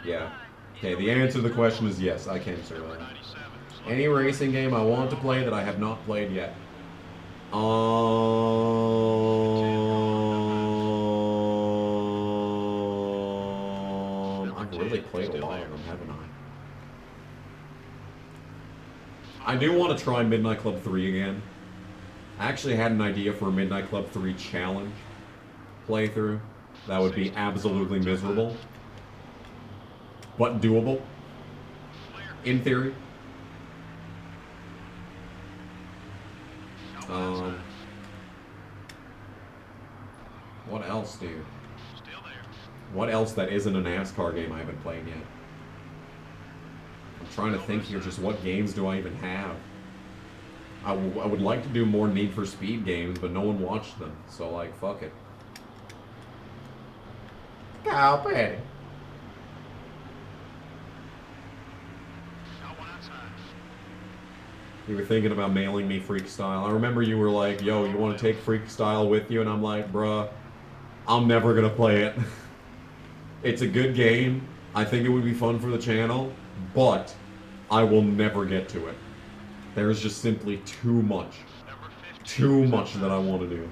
Yeah. Okay, the answer to the question is yes, I can survive. 97 is Any racing game I want to play that I have not played yet. I've really played a lot of them, haven't I? I do want to try Midnight Club 3 again. I actually had an idea for a Midnight Club 3 challenge playthrough. That would be absolutely miserable, but doable, in theory. What else, dude? still there. What else that isn't a NASCAR game I haven't played yet? I'm trying to think here, just what games do I even have? I would like to do more Need for Speed games, but no one watched them, so like, fuck it. Kyle Petty. Got one outside. You were thinking about mailing me Freak Style. I remember you were like, yo, you want to take Freak Style with you? And I'm like, bruh, I'm never going to play it. It's a good game. I think it would be fun for the channel, but I will never get to it. There's just simply too much. Number 15 Too much that I want to do.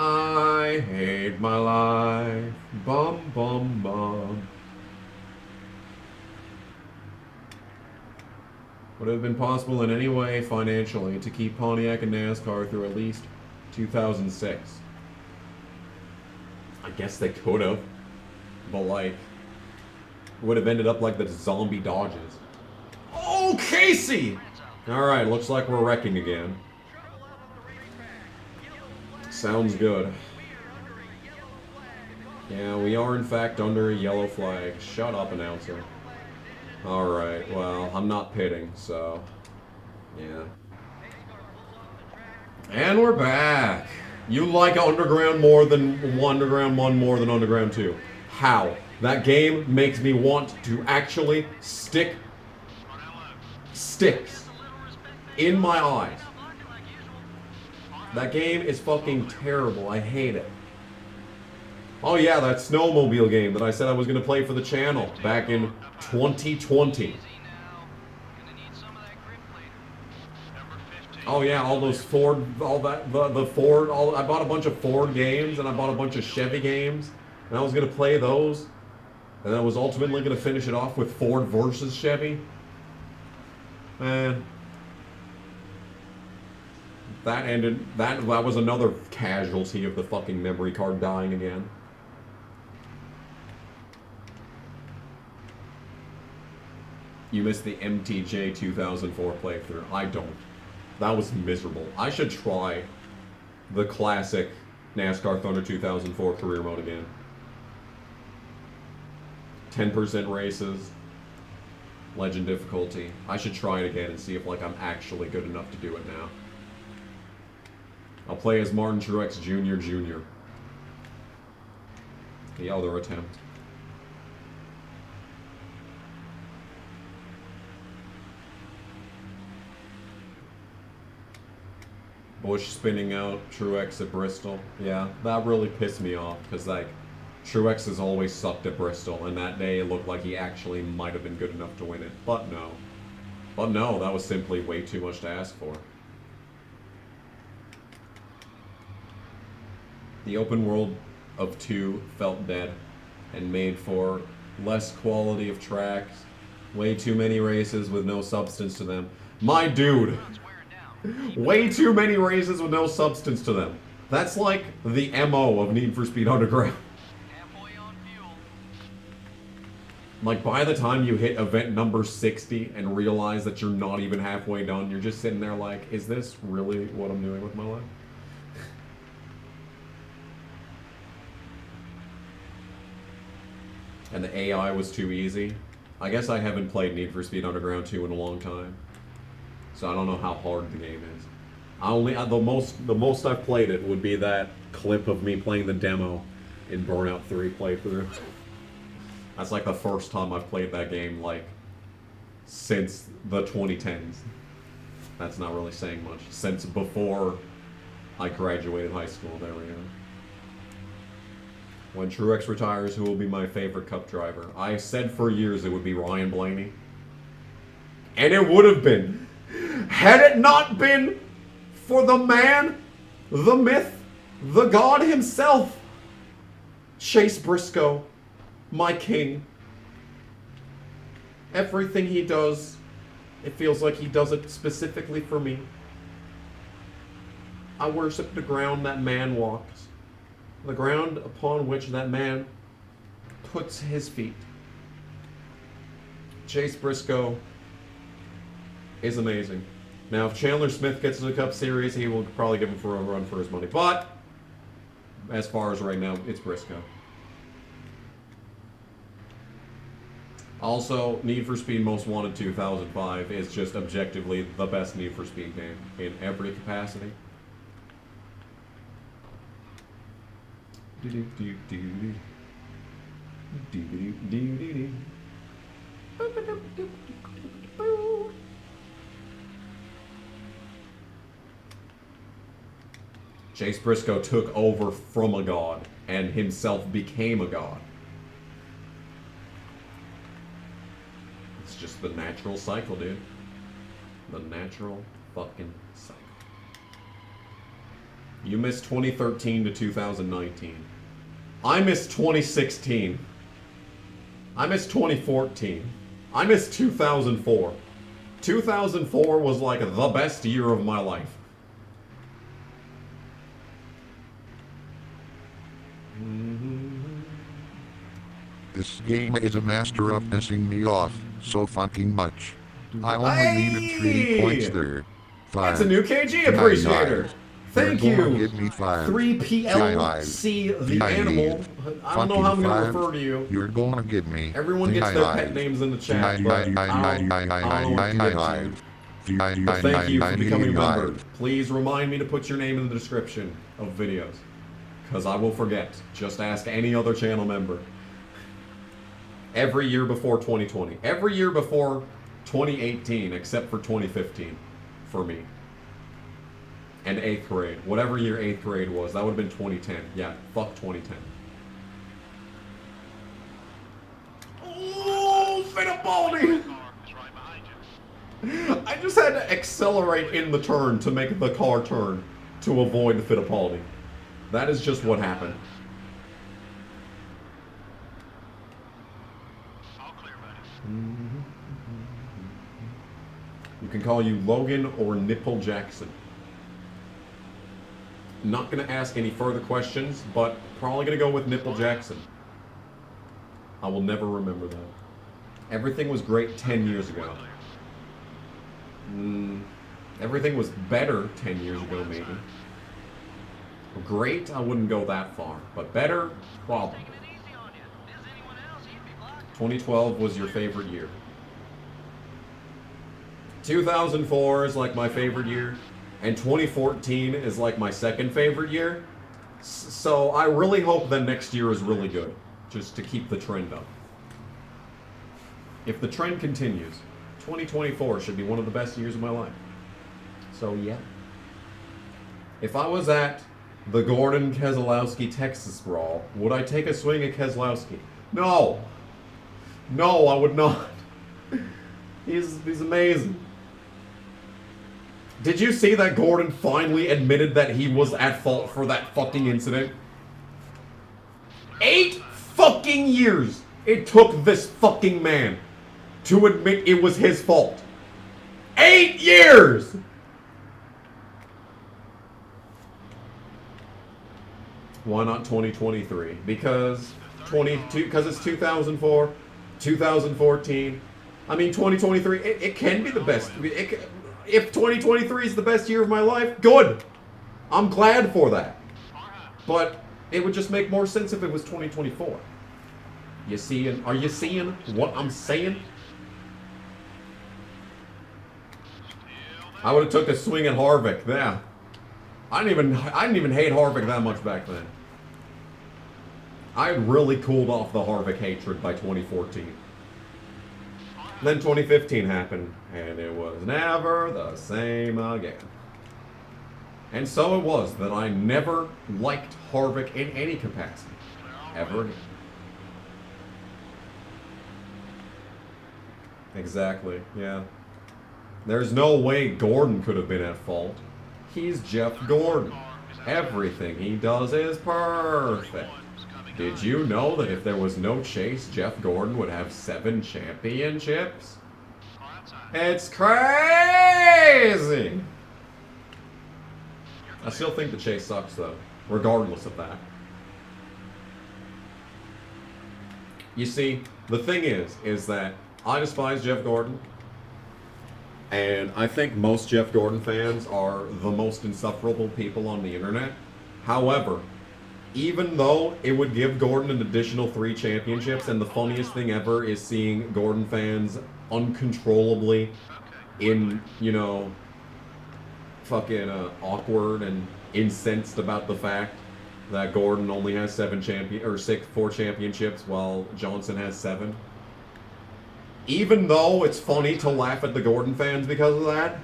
I hate my life. Bum, bum, bum. Would it have been possible in any way financially to keep Pontiac and NASCAR through at least 2006? I guess they could have. But like, would have ended up like the zombie Dodges. Oh, Casey! Alright, looks like we're wrecking again. Sounds good. Yeah, we are in fact under a yellow flag. Shut up, announcer. Alright, well, I'm not pitting, so... yeah. And we're back! You like Underground more than Underground 1 more than Underground 2. How? That game makes me want to actually stick sticks in my eyes. That game is fucking terrible. I hate it. Oh yeah, that snowmobile game that I said I was going to play for the channel back in 2020. Oh yeah, all those Ford, all that, the Ford, I bought a bunch of Ford games and I bought a bunch of Chevy games and I was going to play those and I was ultimately going to finish it off with Ford versus Chevy. Man. That ended, that was another casualty of the fucking memory card dying again. You missed the MTJ 2004 playthrough. I don't. That was miserable. I should try the classic NASCAR Thunder 2004 career mode again. 10% races, legend difficulty. I should try it again and see if like I'm actually good enough to do it now. I'll play as Martin Truex Jr. The other attempt. Bush spinning out Truex at Bristol. Yeah, that really pissed me off because like Truex has always sucked at Bristol, and that day it looked like he actually might have been good enough to win it. But no. But no, that was simply way too much to ask for. The open world of 2 felt dead and made for less quality of tracks, way too many races with no substance to them. My dude! Way too many races with no substance to them. That's like the MO of Need for Speed Underground. Like, by the time you hit event number 60 and realize that you're not even halfway done, you're just sitting there like, is this really what I'm doing with my life? And the AI was too easy. I guess I haven't played Need for Speed Underground 2 in a long time. So I don't know how hard the game is. The most I've played it would be that clip of me playing the demo in Burnout 3 playthrough. That's like the first time I've played that game, like, since the 2010s. That's not really saying much. Since before I graduated high school, there we go. When Truex retires, who will be my favorite Cup driver? I said for years it would be Ryan Blaney. And it would have been. Had it not been for the man, the myth, the god himself, Chase Briscoe, my king. Everything he does, it feels like he does it specifically for me. I worship the ground that man walks, the ground upon which that man puts his feet. Chase Briscoe is amazing. Now, if Chandler Smith gets to the Cup Series, he will probably give him for a run for his money. But, as far as right now, it's Briscoe. Also, Need for Speed Most Wanted 2005 is just objectively the best Need for Speed game in every capacity. Chase Briscoe took over from a god and himself became a god. It's just the natural cycle, dude. The natural fucking cycle. You missed 2013 to 2019. I missed 2016. I missed 2014. I missed 2004. 2004 was like the best year of my life. This game is a master of pissing me off so fucking much. I only needed 3 points there. 5. That's a new KG appreciator. Thank you. Give me 5. 3PLC the animal. I don't know how I'm going to refer to you. You're gonna give me. Everyone gets their pet names in the chat, but I don't know what to give to you. But thank you for becoming a member. Please remind me to put your name in the description of videos, because I will forget. Just ask any other channel member. Every year before 2020. Every year before 2018, except for 2015, for me. And 8th grade. Whatever year 8th grade was, that would have been 2010. Yeah, fuck 2010. Oh, Fittipaldi! I just had to accelerate in the turn to make the car turn to avoid Fittipaldi. That is just what happened. You can call you Logan or Nipple Jackson. Not going to ask any further questions, but probably going to go with Nipple Jackson. I will never remember that. Everything was great 10 years ago. Everything was better 10 years ago, maybe. Great, I wouldn't go that far. But better, probably. 2012 was your favorite year. 2004 is like my favorite year. And 2014 is like my second favorite year. So I really hope that next year is really good. Just to keep the trend up. If the trend continues, 2024 should be one of the best years of my life. So yeah. If I was at the Gordon Keselowski Texas Brawl, would I take a swing at Keselowski? No. No, I would not. He's amazing. Did you see that Gordon finally admitted that he was at fault for that fucking incident? 8 fucking years it took this fucking man to admit it was his fault. 8 years! Why not 2023? Because it's 2004, 2014. I mean, 2023, it can be the best. If 2023 is the best year of my life, good. I'm glad for that. But it would just make more sense if it was 2024. Are you seeing what I'm saying? I would have took a swing at Harvick. Yeah. I didn't even hate Harvick that much back then. I really cooled off the Harvick hatred by 2014. Then 2015 happened, and it was never the same again. And so it was that I never liked Harvick in any capacity. Ever again. Exactly, yeah. There's no way Gordon could have been at fault. He's Jeff Gordon. Everything he does is perfect. Did you know that if there was no chase, Jeff Gordon would have 7 championships? It's crazy! I still think the chase sucks, though, regardless of that. You see, the thing is that I despise Jeff Gordon, and I think most Jeff Gordon fans are the most insufferable people on the internet. However, even though it would give Gordon an additional 3 championships, and the funniest thing ever is seeing Gordon fans uncontrollably fucking awkward and incensed about the fact that Gordon only has 4 championships while Johnson has 7. Even though it's funny to laugh at the Gordon fans because of that,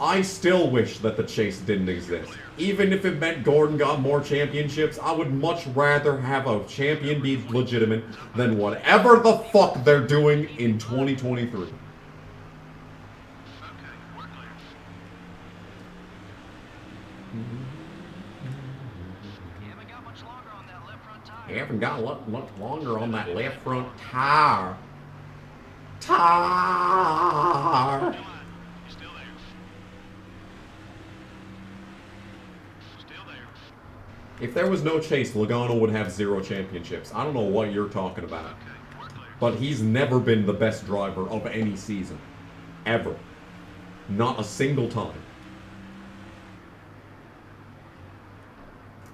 I still wish that the chase didn't exist. Even if it meant Gordon got more championships, I would much rather have a champion be legitimate than whatever the fuck they're doing in 2023. You haven't got much longer on that left front tire. If there was no chase, Logano would have 0 championships. I don't know what you're talking about. But he's never been the best driver of any season. Ever. Not a single time.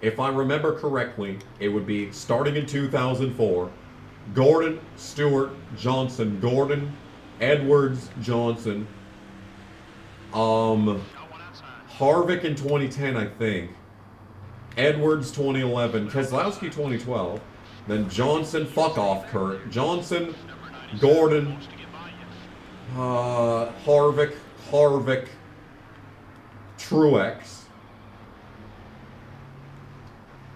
If I remember correctly, it would be starting in 2004, Gordon, Stewart, Johnson, Gordon, Edwards, Johnson, Harvick in 2010, I think, Edwards 2011, Keselowski 2012, then Johnson, fuck off, Kurt, Johnson, Gordon, Harvick, Truex,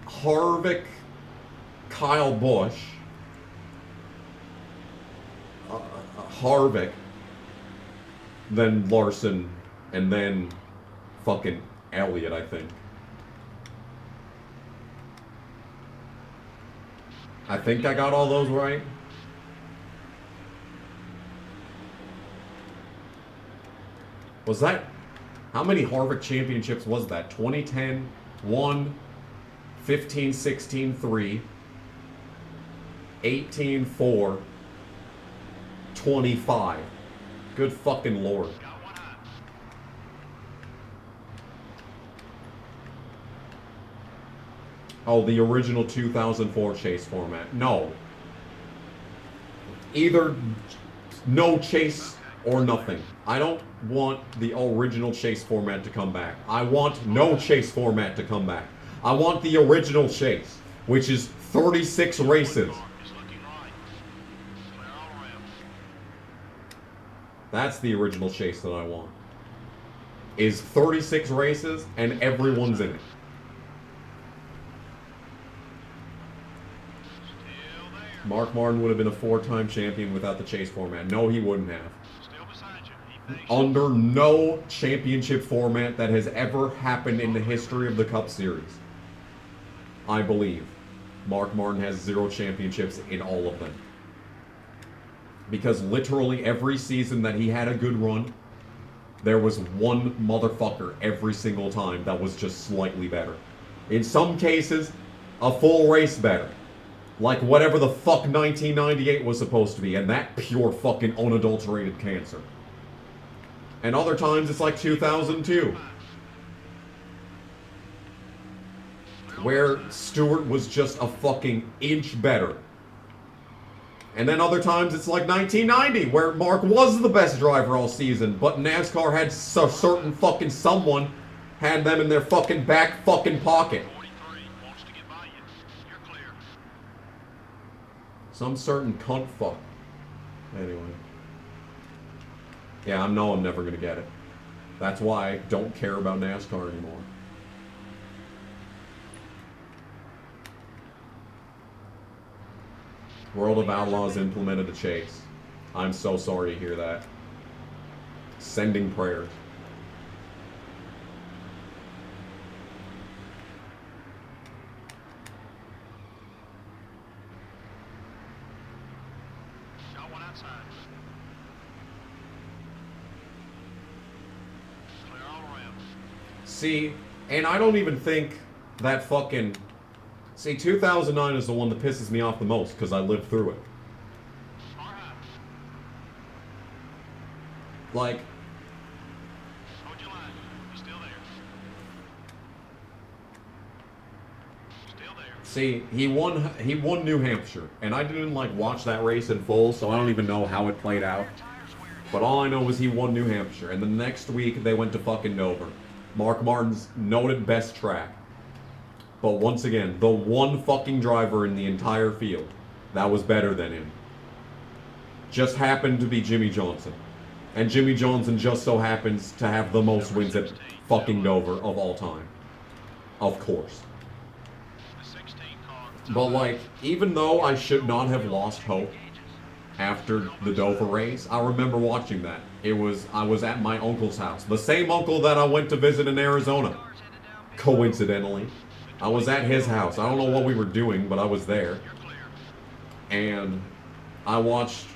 Harvick, Kyle Busch, Harvick, then Larson, and then fucking Elliott, I think. I think I got all those right. Was that... How many Harvick championships was that? 2010, 1, 15, 16, 3, 18, 4, 25. Good fucking lord. Oh, the original 2004 chase format. No. Either no chase or nothing. I don't want the original chase format to come back. I want no chase format to come back. I want the original chase, which is 36 races. That's the original chase that I want. is 36 races and everyone's in it. Mark Martin would have been a 4-time champion without the chase format. No, he wouldn't have. Under no championship format that has ever happened in the history of the Cup Series, I believe, Mark Martin has 0 championships in all of them. Because literally every season that he had a good run, there was one motherfucker every single time that was just slightly better. In some cases, a full race better. Like whatever the fuck 1998 was supposed to be, and that pure fucking unadulterated cancer. And other times it's like 2002. Where Stewart was just a fucking inch better. And then other times it's like 1990, where Mark was the best driver all season, but NASCAR had a certain fucking someone had them in their fucking back fucking pocket. Some certain cunt fuck. Anyway. Yeah, I know I'm never gonna get it. That's why I don't care about NASCAR anymore. World of Outlaws implemented a chase. I'm so sorry to hear that. Sending prayers. Got one outside. Clear all around. See, and I don't even think that fucking... See, 2009 is the one that pisses me off the most, because I lived through it. Like... Hold your line. He's still there. Still there. See, he won New Hampshire, and I didn't like watch that race in full, so I don't even know how it played out. But all I know is he won New Hampshire, and the next week they went to fucking Dover. Mark Martin's noted best track. But once again, the one fucking driver in the entire field that was better than him just happened to be Jimmy Johnson. And Jimmy Johnson just so happens to have the most wins at fucking Dover of all time. Of course. But like, even though I should not have lost hope after the Dover race, I remember watching that. I was at my uncle's house. The same uncle that I went to visit in Arizona. Coincidentally. I was at his house. I don't know what we were doing, but I was there. And I watched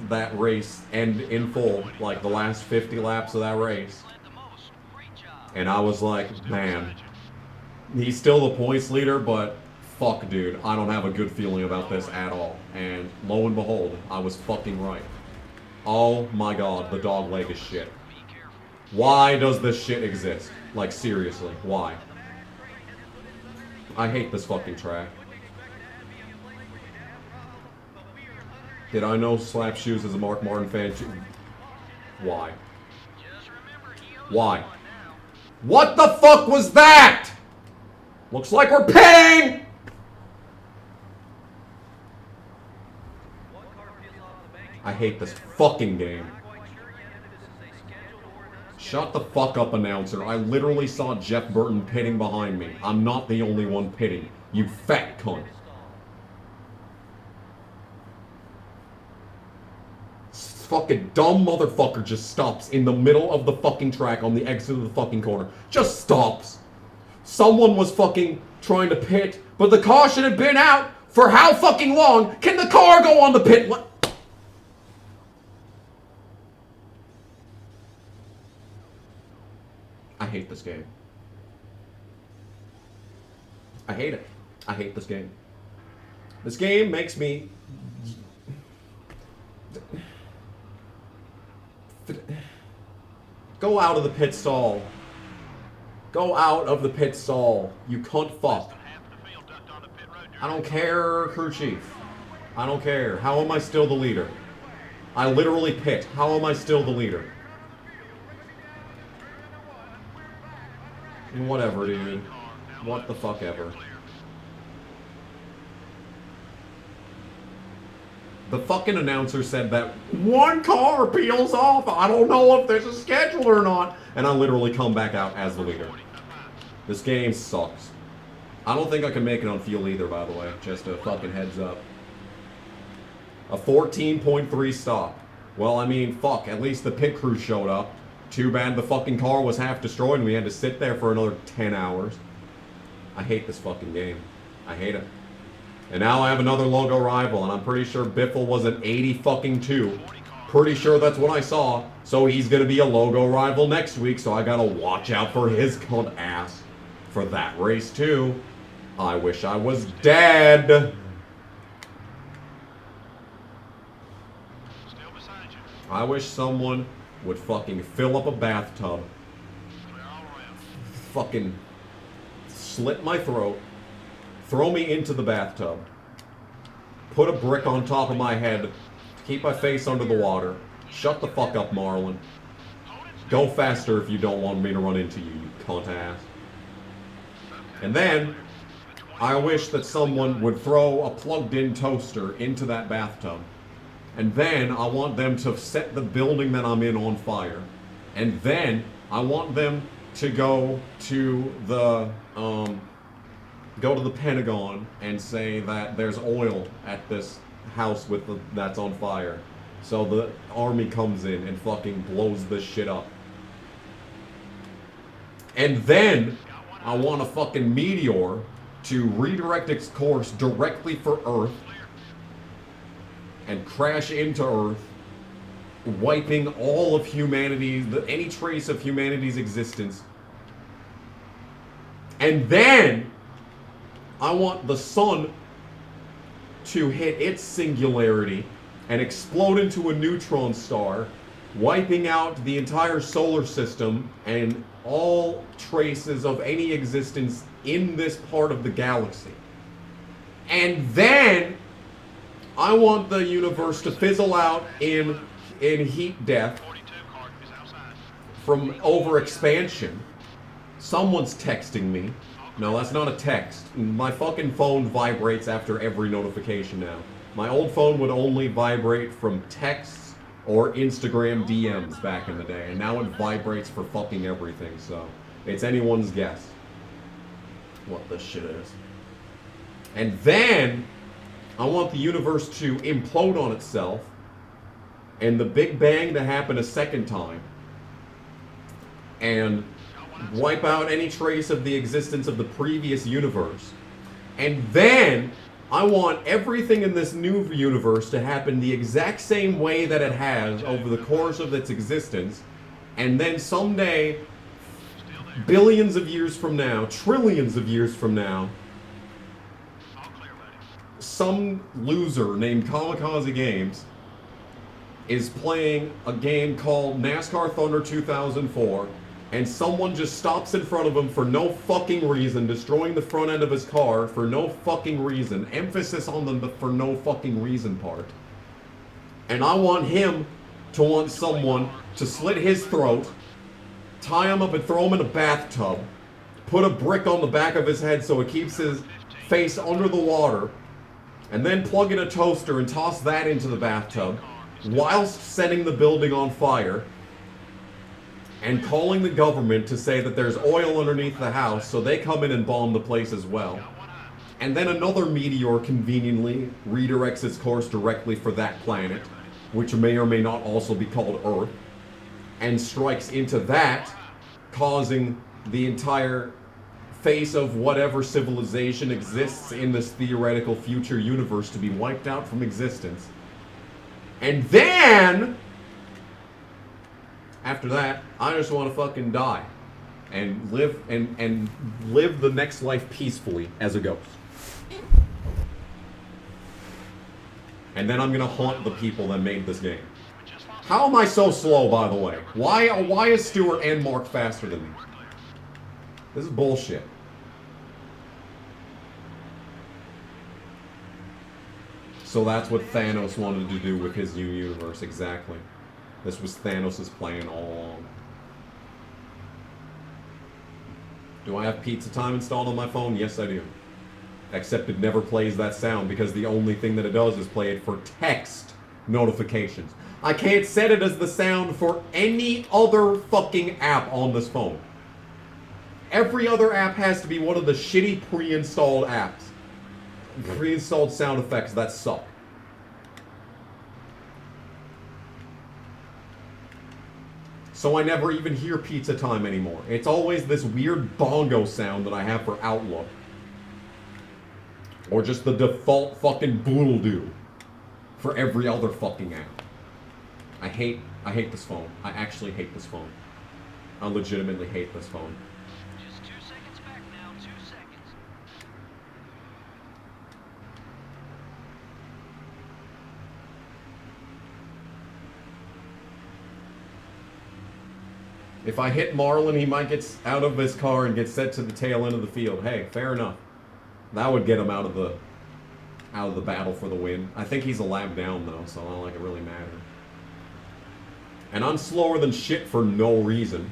that race end in full, like the last 50 laps of that race. And I was like, man, he's still the points leader, but fuck, dude, I don't have a good feeling about this at all. And lo and behold, I was fucking right. Oh my god, the dog leg is shit. Why does this shit exist? Like, seriously, why? I hate this fucking track. Did I know Slap Shoes as a Mark Martin fan? Why? Why? What the fuck was that? Looks like we're pitting! I hate this fucking game. Shut the fuck up, announcer. I literally saw Jeff Burton pitting behind me. I'm not the only one pitting. You fat cunt. This fucking dumb motherfucker just stops in the middle of the fucking track on the exit of the fucking corner. Just stops. Someone was fucking trying to pit, but the caution had been out for how fucking long? Can the car go on the pit? What? I hate this game. I hate it. I hate this game. This game makes me... Go out of the pit stall. Go out of the pit stall. You cunt fuck. I don't care, crew chief. I don't care. How am I still the leader? I literally pit. How am I still the leader? Whatever, dude. What the fuck ever. The fucking announcer said that one car peels off. I don't know if there's a schedule or not. And I literally come back out as the leader. This game sucks. I don't think I can make it on fuel either, by the way. Just a fucking heads up. A 14.3 stop. Well, I mean, fuck. At least the pit crew showed up. Too bad the fucking car was half destroyed and we had to sit there for another 10 hours. I hate this fucking game. I hate it. And now I have another logo rival, and I'm pretty sure Biffle was an 80 fucking 2. Pretty sure that's what I saw. So he's gonna be a logo rival next week, so I gotta watch out for his cunt ass for that race too. I wish I was dead. Still beside you. I wish someone would fucking fill up a bathtub, Clear all around. fucking slit my throat, throw me into the bathtub, put a brick on top of my head, keep my face under the water. Shut the fuck up, Marlon. Go faster if you don't want me to run into you, you cunt ass. And then, I wish that someone would throw a plugged-in toaster into that bathtub. And then, I want them to set the building that I'm in on fire. And then, I want them to go to the Pentagon and say that there's oil at this house that's on fire. So the army comes in and fucking blows this shit up. And then I want a fucking meteor to redirect its course directly for Earth and crash into Earth, wiping all of humanity, any trace of humanity's existence. And then I want the sun to hit its singularity and explode into a neutron star, wiping out the entire solar system and all traces of any existence in this part of the galaxy. And then I want the universe to fizzle out in heat death 42 car is outside. from overexpansion. Someone's texting me. No, that's not a text. My fucking phone vibrates after every notification now. My old phone would only vibrate from texts or Instagram DMs back in the day, and now it vibrates for fucking everything, so it's anyone's guess what this shit is. And then I want the universe to implode on itself and the Big Bang to happen a second time and wipe out any trace of the existence of the previous universe. And then I want everything in this new universe to happen the exact same way that it has over the course of its existence. And then someday, billions of years from now, trillions of years from now, All clear, buddy. some loser named Kamikaze Games is playing a game called NASCAR Thunder 2004, and someone just stops in front of him for no fucking reason, destroying the front end of his car for no fucking reason. Emphasis on the for no fucking reason part. And I want him to want someone to slit his throat, tie him up and throw him in a bathtub, put a brick on the back of his head so it keeps his face under the water, and then plug in a toaster and toss that into the bathtub, whilst setting the building on fire, and calling the government to say that there's oil underneath the house, so they come in and bomb the place as well. And then another meteor conveniently redirects its course directly for that planet, which may or may not also be called Earth, and strikes into that, causing the entire face of whatever civilization exists in this theoretical future universe to be wiped out from existence. And then, after that, I just want to fucking die and live and live the next life peacefully as a ghost. And then I'm gonna haunt the people that made this game. How am I so slow, by the way? Why is Stuart and Mark faster than me? This is bullshit. So that's what Thanos wanted to do with his new universe, exactly. This was Thanos' plan all along. Do I have Pizza Time installed on my phone? Yes, I do. Except it never plays that sound because the only thing that it does is play it for text notifications. I can't set it as the sound for any other fucking app on this phone. Every other app has to be one of the shitty pre-installed apps. Pre-installed sound effects that suck. So I never even hear Pizza Time anymore. It's always this weird bongo sound that I have for Outlook. Or just the default fucking boodle-doo for every other fucking app. I hate this phone. I actually hate this phone. I legitimately hate this phone. Just 2 seconds back now, 2 seconds. If I hit Marlin, he might get out of his car and get sent to the tail end of the field. Hey, fair enough. That would get him out of the battle for the win. I think he's a lap down though, so I don't like it really matter. And I'm slower than shit for no reason.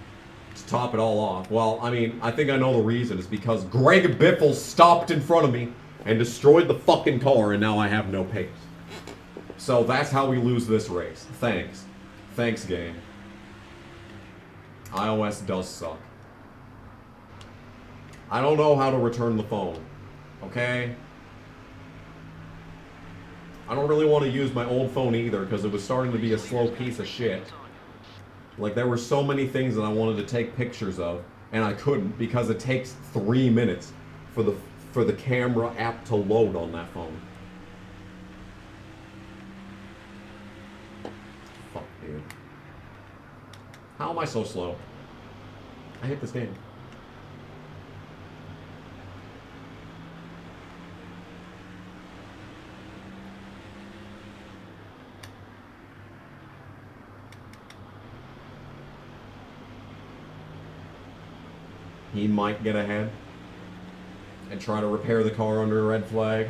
To top it all off. Well, I mean, I think I know the reason. It's because Greg Biffle stopped in front of me and destroyed the fucking car, and now I have no pace. So that's how we lose this race. Thanks. Thanks, game. iOS does suck. I don't know how to return the phone. Okay? I don't really want to use my old phone either because it was starting to be a slow piece of shit. Like, there were so many things that I wanted to take pictures of, and I couldn't because it takes 3 minutes for the camera app to load on that phone. Fuck, dude. How am I so slow? I hate this game. He might get ahead and try to repair the car under a red flag.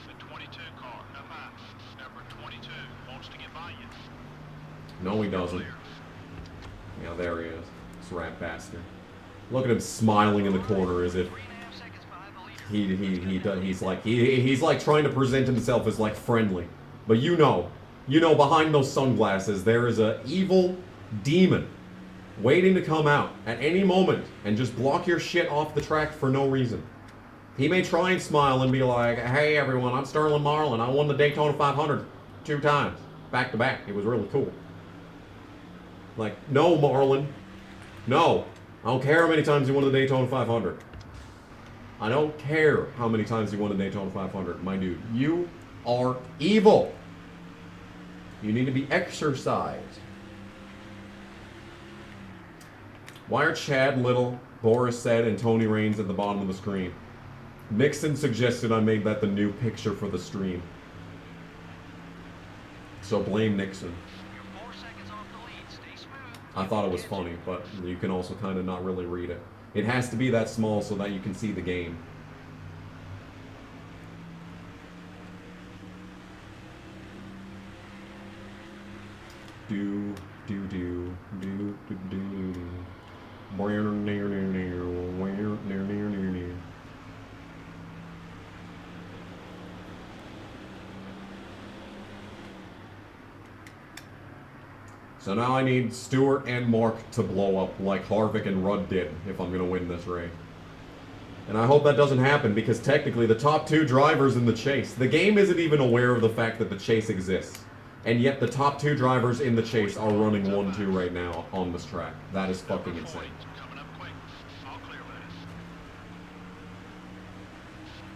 The 22 car, number 22, wants to get by you. No, he doesn't. Yeah, there he is. This rat bastard. Look at him smiling in the corner as if 3.5 seconds behind the leader. he's like trying to present himself as like friendly. But you know behind those sunglasses there is a evil demon waiting to come out at any moment and just block your shit off the track for no reason. He may try and smile and be like, hey everyone, I'm Sterling Marlin. I won the Daytona 500 2 times, back to back. It was really cool. Like, no, Marlin. No. I don't care how many times you won the Daytona 500. I don't care how many times you won the Daytona 500. My dude, you are evil. You need to be exercised. Why are Chad Little, Boris Said, and Tony Raines at the bottom of the screen? Nixon suggested I made that the new picture for the stream. So blame Nixon. You're 4 seconds off the lead. Stay smooth. I thought it was funny, but you can also kind of not really read it. It has to be that small so that you can see the game. Do, do, do, do, do, do, do. So now I need Stewart and Mark to blow up like Harvick and Rudd did if I'm going to win this race. And I hope that doesn't happen because technically the top 2 drivers in the chase, the game isn't even aware of the fact that the chase exists. And yet the top 2 drivers in the chase are running 1-2 right now on this track. That is fucking insane. Coming up quick. All clear, buddies.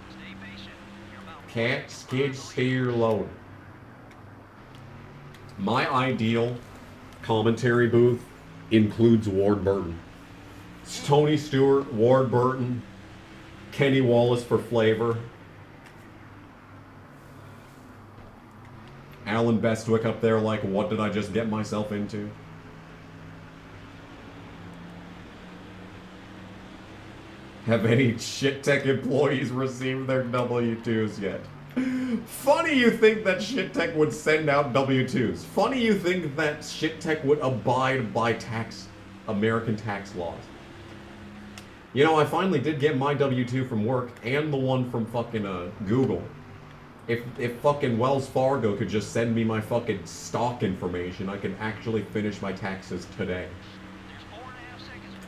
Stay patient. You're about Can't skid steer load. My ideal commentary booth includes Ward Burton. It's Tony Stewart, Ward Burton, Kenny Wallace for flavor, Alan Bestwick up there like, what did I just get myself into? Have any shit tech employees received their W-2s yet? Funny you think that shit tech would send out W-2s. Funny you think that shit tech would abide by American tax laws. You know, I finally did get my W-2 from work and the one from fucking Google. If fucking Wells Fargo could just send me my fucking stock information, I could actually finish my taxes today.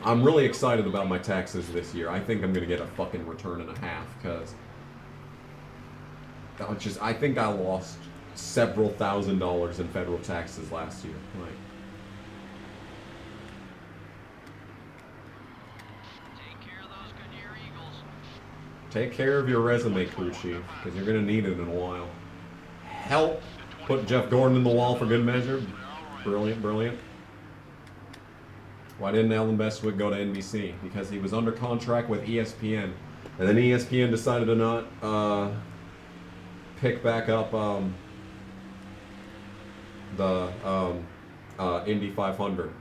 I'm really excited about my taxes this year. I think I'm gonna get a fucking return and a half, because I think I lost several $1,000s in federal taxes last year. Like, take care of your resume, crew chief, because you're gonna need it in a while. Help put Jeff Gordon in the wall for good measure. Brilliant, brilliant. Why didn't Alan Bestwick go to NBC? Because he was under contract with ESPN, and then ESPN decided to not pick back up the Indy 500.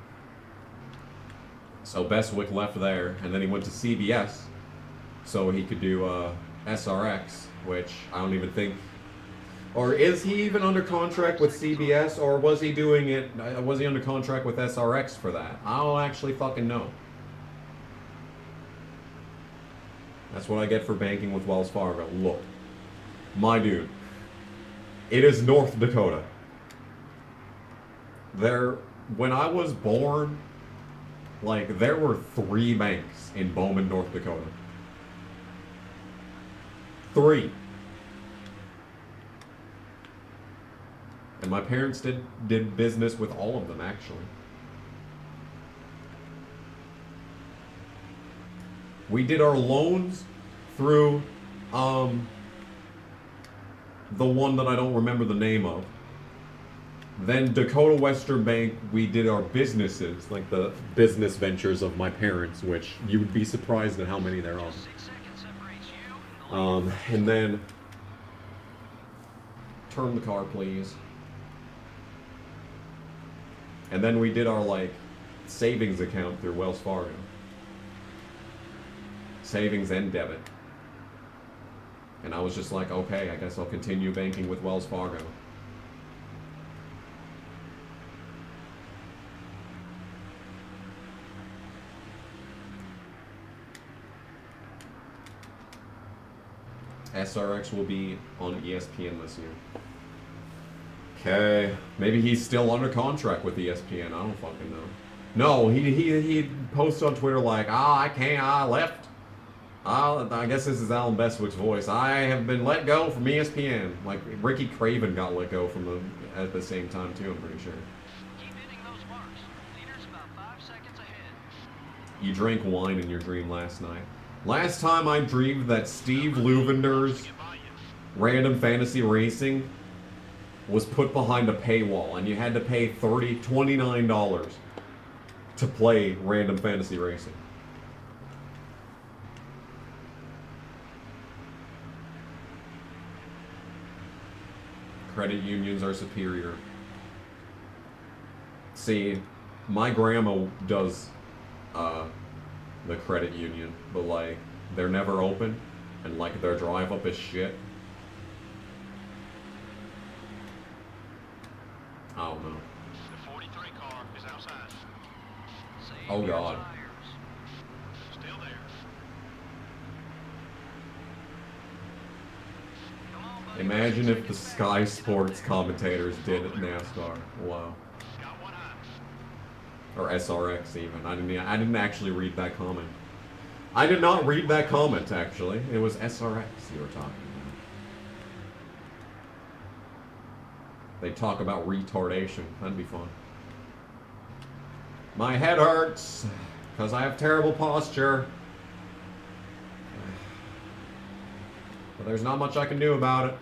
So Bestwick left there, and then he went to CBS, so he could do SRX, which I don't even think. Or is he even under contract with CBS, or was he doing it? Was he under contract with SRX for that? I don't actually fucking know. That's what I get for banking with Wells Fargo. Look, my dude, it is North Dakota. When I was born, like, there were 3 banks in Bowman, North Dakota. 3. And my parents did business with all of them, actually. We did our loans through the one that I don't remember the name of. Then Dakota Western Bank, we did our businesses, like the business ventures of my parents, which you would be surprised at how many there are. And then, turn the car, please. And then we did our, like, savings account through Wells Fargo. Savings and debit. And I was just like, okay, I guess I'll continue banking with Wells Fargo. SRX will be on ESPN this year. Okay, maybe he's still under contract with ESPN. I don't fucking know. No, he posts on Twitter like, I can't, I left. I guess this is Alan Bestwick's voice. I have been let go from ESPN. Like, Ricky Craven got let go from them at the same time too, I'm pretty sure. Keep hitting those marks. Leader's about 5 seconds ahead. You drank wine in your dream last night. Last time I dreamed that Steve Luvender's Random Fantasy Racing was put behind a paywall, and you had to pay $29 to play Random Fantasy Racing. Credit unions are superior. See, my grandma does the credit union, but like, they're never open, and like, their drive up is shit. I don't know. The 43 car is outside. Oh god. Still there. Imagine if the Sky Sports commentators did NASCAR. Wow. Got one eye. Or SRX even. I didn't actually read that comment. I did not read that comment, actually. It was SRX you were talking about. They talk about retardation. That'd be fun. My head hurts because I have terrible posture. But there's not much I can do about it.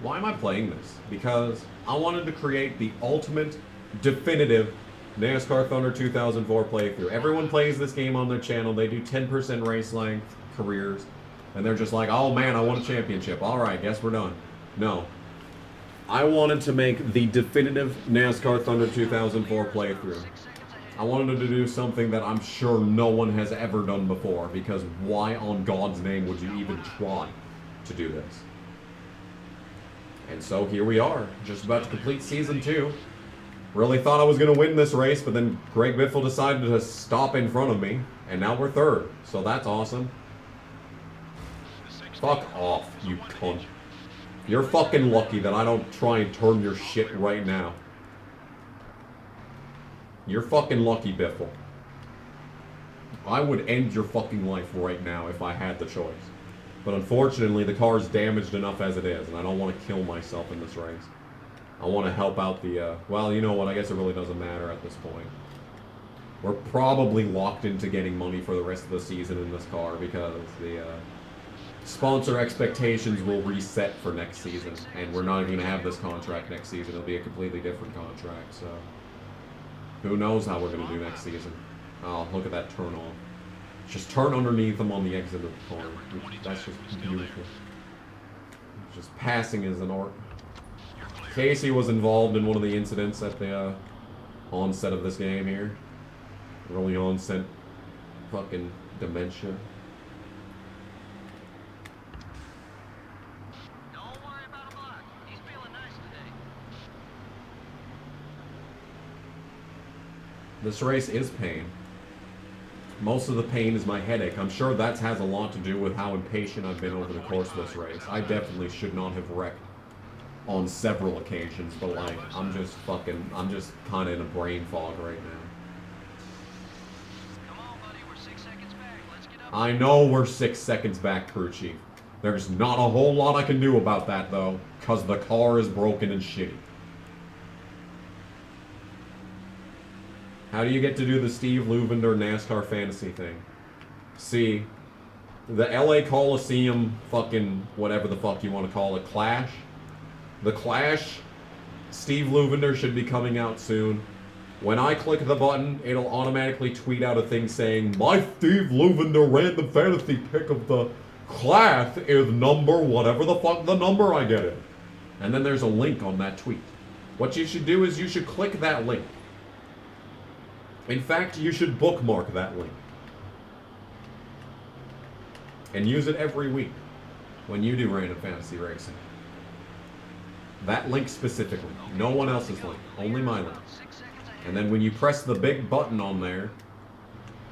Why am I playing this? Because I wanted to create the ultimate, definitive NASCAR Thunder 2004 playthrough. Everyone plays this game on their channel. They do 10% race length careers. And they're just like, oh man, I won a championship. Alright, guess we're done. No. I wanted to make the definitive NASCAR Thunder 2004 playthrough. I wanted to do something that I'm sure no one has ever done before, because why on God's name would you even try to do this? And so here we are, just about to complete Season 2. Really thought I was going to win this race, but then Greg Biffle decided to stop in front of me, and now we're third. So that's awesome. Fuck off, you cunt. You're fucking lucky that I don't try and turn your shit right now. You're fucking lucky, Biffle. I would end your fucking life right now if I had the choice. But unfortunately, the car's damaged enough as it is, and I don't want to kill myself in this race. I want to help out the, well, you know what, I guess it really doesn't matter at this point. We're probably locked into getting money for the rest of the season in this car because the, sponsor expectations will reset for next season, and we're not even going to have this contract next season. It'll be a completely different contract, so who knows how we're going to do next season. Oh, look at that turn off. Just turn underneath them on the exit of the corner. That's just beautiful. Just passing is an art. Casey was involved in one of the incidents at the onset of this game here. Early onset fucking dementia. This race is pain. Most of the pain is my headache. I'm sure that has a lot to do with how impatient I've been over the course of this race. I definitely should not have wrecked on several occasions, but like, I'm just kind of in a brain fog right now. Come on, buddy, we're 6 seconds back. Let's get up. I know we're 6 seconds back, crew chief. There's not a whole lot I can do about that though, cause the car is broken and shitty. How do you get to do the Steve Luvender NASCAR fantasy thing? See, the LA Coliseum fucking whatever the fuck you want to call it, Clash? The Clash, Steve Luvender should be coming out soon. When I click the button, it'll automatically tweet out a thing saying, my Steve Luvender random fantasy pick of the Clash is number whatever the fuck the number I get it. And then there's a link on that tweet. What you should do is you should click that link. In fact, you should bookmark that link. And use it every week when you do random fantasy racing. That link specifically. No one else's link. Only my link. And then when you press the big button on there,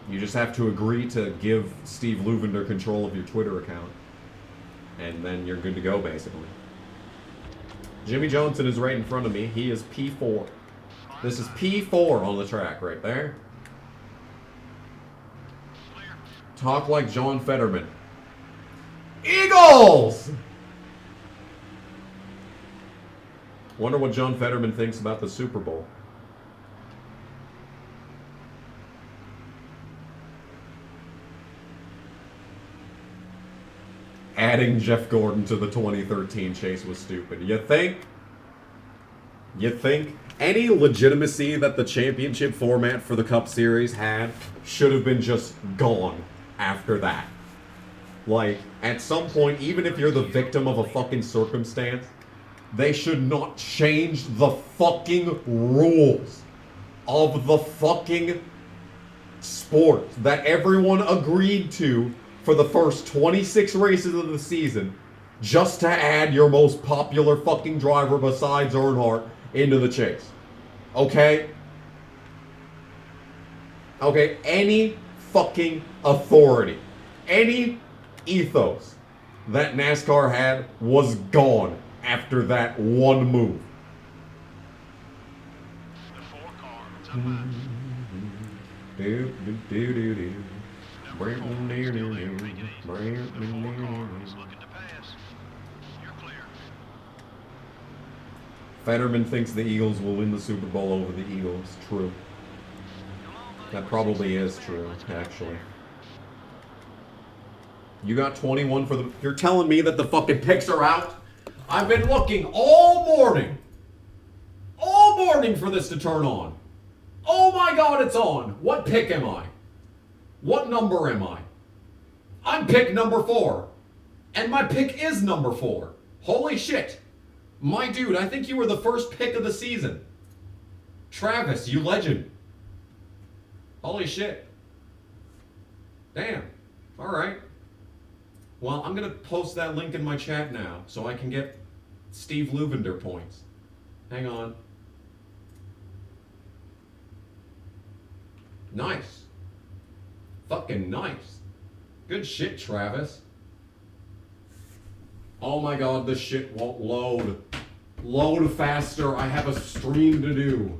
you just have to agree to give Steve Luvender control of your Twitter account. And then you're good to go, basically. Jimmy Johnson is right in front of me. He is P4. This is P4 on the track right there. Talk like John Fetterman. Eagles! Wonder what John Fetterman thinks about the Super Bowl. Adding Jeff Gordon to the 2013 chase was stupid. You think? You think? Any legitimacy that the championship format for the Cup Series had should have been just gone after that. Like, at some point, even if you're the victim of a fucking circumstance, they should not change the fucking rules of the fucking sport that everyone agreed to for the first 26 races of the season just to add your most popular fucking driver besides Earnhardt into the chase. Okay? Okay, any fucking authority, any ethos that NASCAR had was gone after that one move. The 4 car. It's up high. Do do do do do. Number 4 is still there. Make it easy. The 4 car is looking to pass. You're clear. Fetterman thinks the Eagles will win the Super Bowl over the Eagles. True. That probably is true, actually. You got 21 for the... You're telling me that the fucking picks are out? I've been looking all morning for this to turn on. Oh my god, it's on. What pick am I? What number am I? I'm pick number 4. And my pick is number 4. Holy shit. My dude, I think you were the first pick of the season. Travis, you legend. Holy shit. Damn. Alright. Well, I'm going to post that link in my chat now so I can get Steve Luvender points. Hang on. Nice. Fucking nice. Good shit, Travis. Oh my god, this shit won't load. Load faster. I have a stream to do.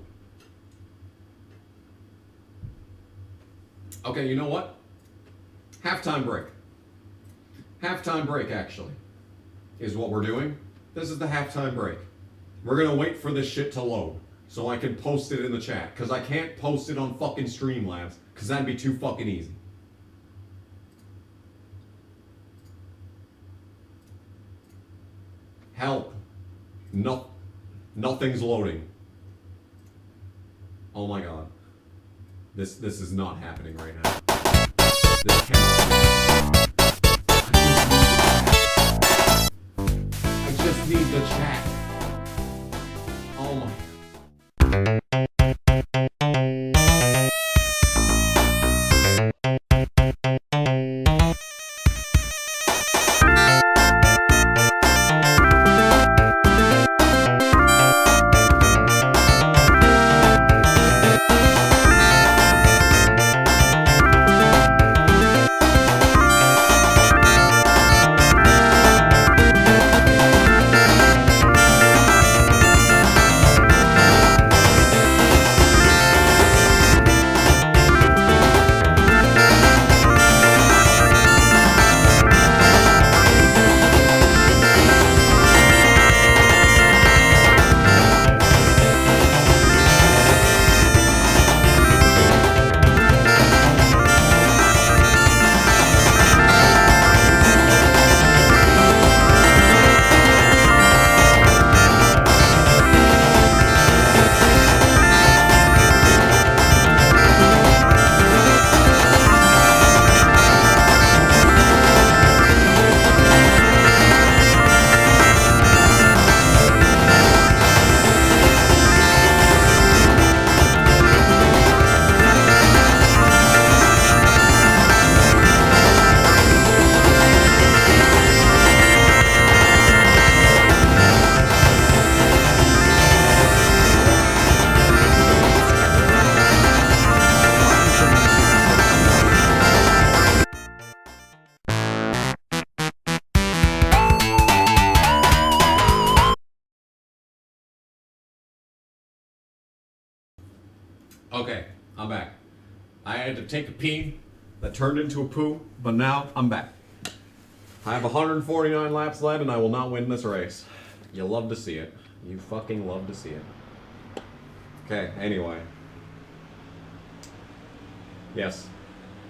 Okay, you know what? Halftime break. Halftime break, actually, is what we're doing. This is the halftime break. We're gonna wait for this shit to load so I can post it in the chat, because I can't post it on fucking Streamlabs, because that'd be too fucking easy. Help. No, nothing's loading. Oh my god. This is not happening right now. This cannot be. I just need the chat. Oh my. Okay, I'm back. I had to take a pee that turned into a poo, but now I'm back. I have 149 laps left and I will not win this race. You love to see it. You fucking love to see it. Okay, anyway. Yes.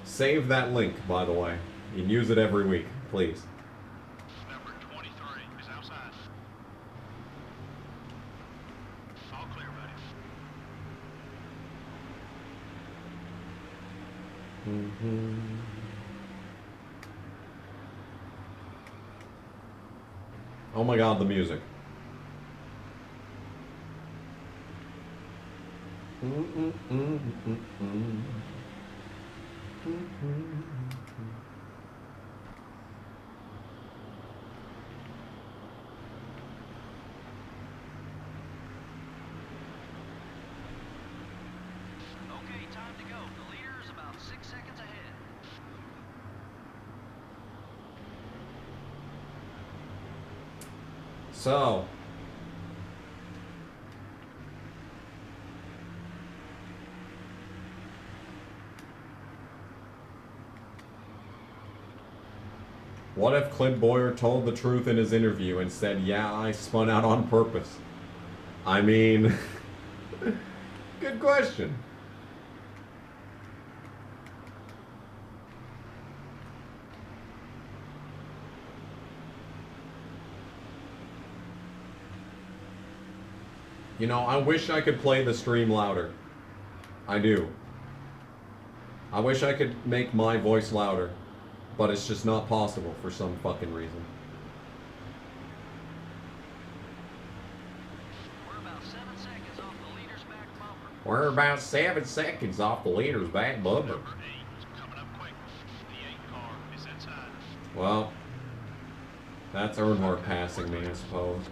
Save that link, by the way. You can use it every week, please. Number 23 is outside. All clear, buddy. Oh my god, the music. Okay, time to go. The leader is about 6 seconds ahead. So. What if Clint Boyer told the truth in his interview and said, yeah, I spun out on purpose? I mean, good question. You know, I wish I could play the stream louder. I do. I wish I could make my voice louder, but it's just not possible for some fucking reason. We're about 7 seconds off the leader's back bumper. We're about 7 seconds off the leader's back bumper. Number 8 is coming up quick. The 8 car is inside. Well, that's Earnhardt passing me, I suppose.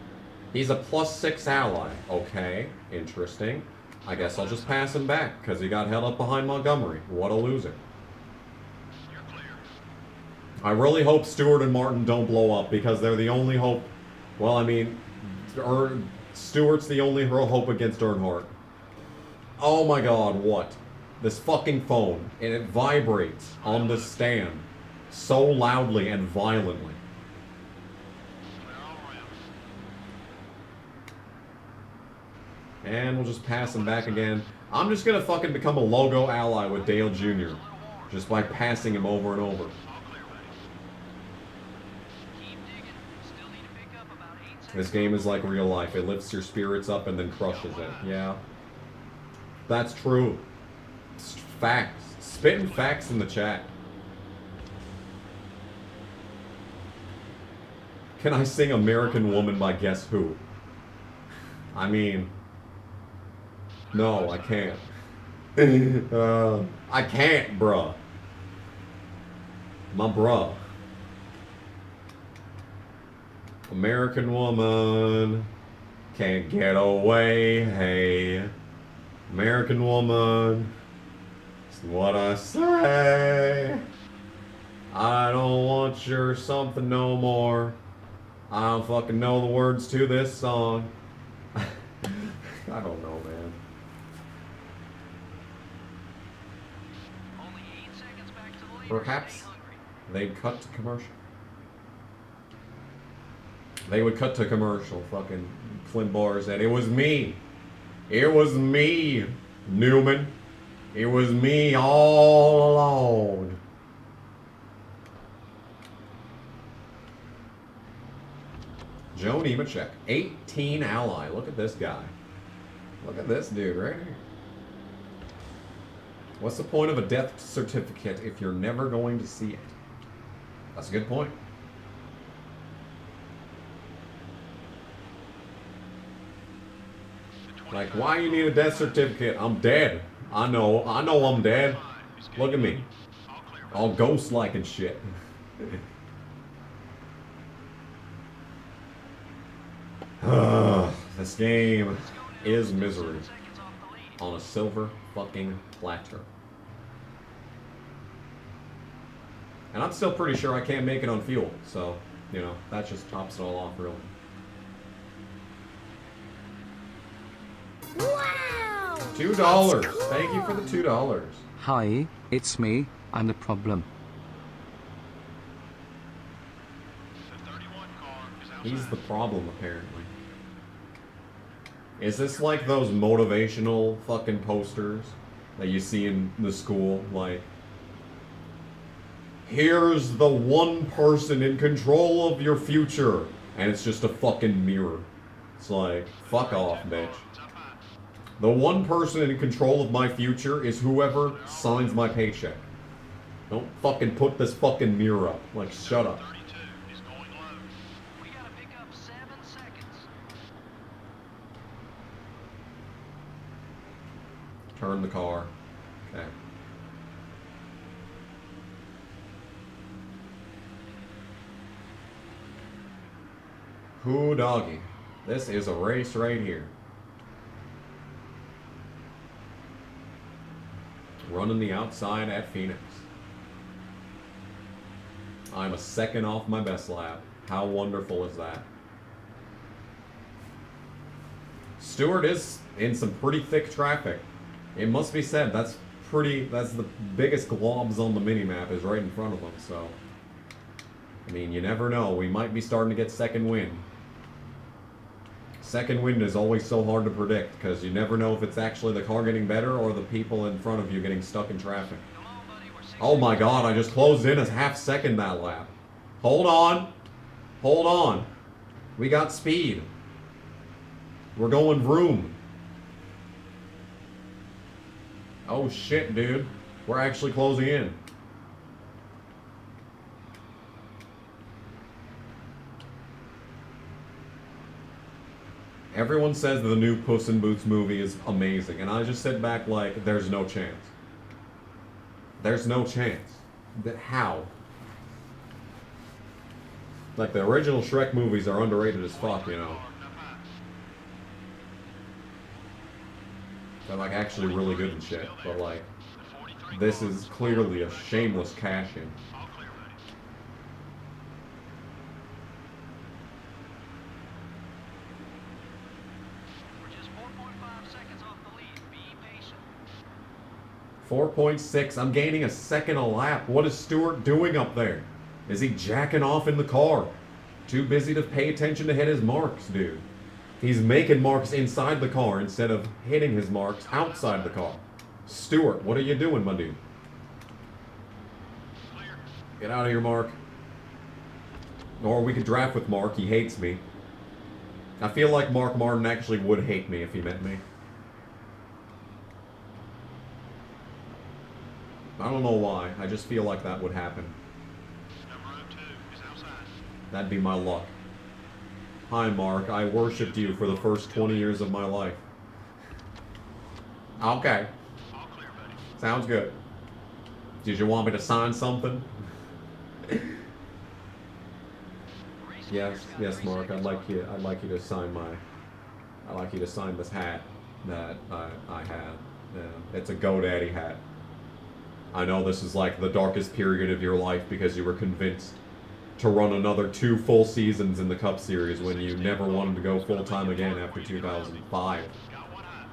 He's a +6 ally. Okay, interesting. I guess I'll just pass him back, because he got held up behind Montgomery. What a loser. You're clear. I really hope Stewart and Martin don't blow up, because they're the only hope. Well, I mean, Stewart's the only real hope against Earnhardt. Oh my god, what? This fucking phone, and it vibrates on the stand so loudly and violently. Clear all around. And we'll just pass him back again. I'm just gonna fucking become a logo ally with Dale Jr. just by passing him over and over. All clear, buddy. Keep digging. Still need to pick up about 8 seconds. This game is like real life. It lifts your spirits up and then crushes it. Yeah. That's true. It's facts. Spitting facts in the chat. Can I sing American Woman by Guess Who? I mean... No, I can't. I can't, bruh. My bruh. American Woman can't get away, hey. American Woman, it's what I say. I don't want your something no more. I don't fucking know the words to this song. I don't know, man. Only 8 seconds back to the leader. Perhaps Stay hungry. they'd cut to commercial. They would cut to commercial. Fucking Clint Barr said, "It was me. It was me, Newman. It was me all along." Joe Nemechek, 18 ally. Look at this guy. Look at this dude right here. What's the point of a death certificate if you're never going to see it? That's a good point. Like, why you need a death certificate? I'm dead. I know I'm dead. Look at me. All clear. All ghost-like and shit. This game is misery Seconds off the lead. on a silver fucking platter. And I'm still pretty sure I can't make it on fuel, so, you know, that just tops it all off, really. Wow! $2. Thank you for the $2. Hi, it's me, I'm the problem. The 31 car is outside. He's the problem, apparently. Is this like those motivational fucking posters that you see in the school? Like, here's the one person in control of your future. And it's just a fucking mirror. It's like, fuck off, bitch. It's up high. The one person in control of my future is whoever signs my paycheck. Don't fucking put this fucking mirror up. Like, shut up. 32 is going low. We gotta pick up 7 seconds. Turn the car. Okay. Who doggy? This is a race right here. Running the outside at Phoenix. I'm a second off my best lap. How wonderful is that? Stewart is in some pretty thick traffic. It must be said, that's the biggest globs on the minimap is right in front of him, so. I mean, you never know. We might be starting to get second wind. Second wind is always so hard to predict, because you never know if it's actually the car getting better or the people in front of you getting stuck in traffic. Come on, buddy. We're 6 Oh my god, I just closed in a half second that lap. Hold on. Hold on. We got speed. We're going vroom. Oh shit, dude. We're actually closing in. Everyone says the new Puss in Boots movie is amazing, and I just sit back like, there's no chance. There's no chance. How? Like, the original Shrek movies are underrated as fuck, you know. They're like actually really good and shit, but like, this is clearly a shameless cash-in. All clear, buddy. We're just 4.5 seconds off the lead. Be patient. 4.6. I'm gaining a second a lap. What is Stewart doing up there? Is he jacking off in the car? Too busy to pay attention to hit his marks, dude. He's making marks inside the car instead of hitting his marks outside the car. Stewart, what are you doing, my dude? Clear. Get out of here, Mark. Or we could draft with Mark. He hates me. I feel like Mark Martin actually would hate me if he met me. I don't know why. I just feel like that would happen. Number 02 is outside. That'd be my luck. Hi, Mark. I worshipped you for the first 20 years of my life. Okay. All clear, buddy. Sounds good. Did you want me to sign something? Yes, Mark. I'd like you to sign this hat that I have. Yeah, it's a GoDaddy hat. I know this is like the darkest period of your life because you were convinced to run another 2 full seasons in the Cup Series when you never wanted to go full-time again after 2005. Got one high.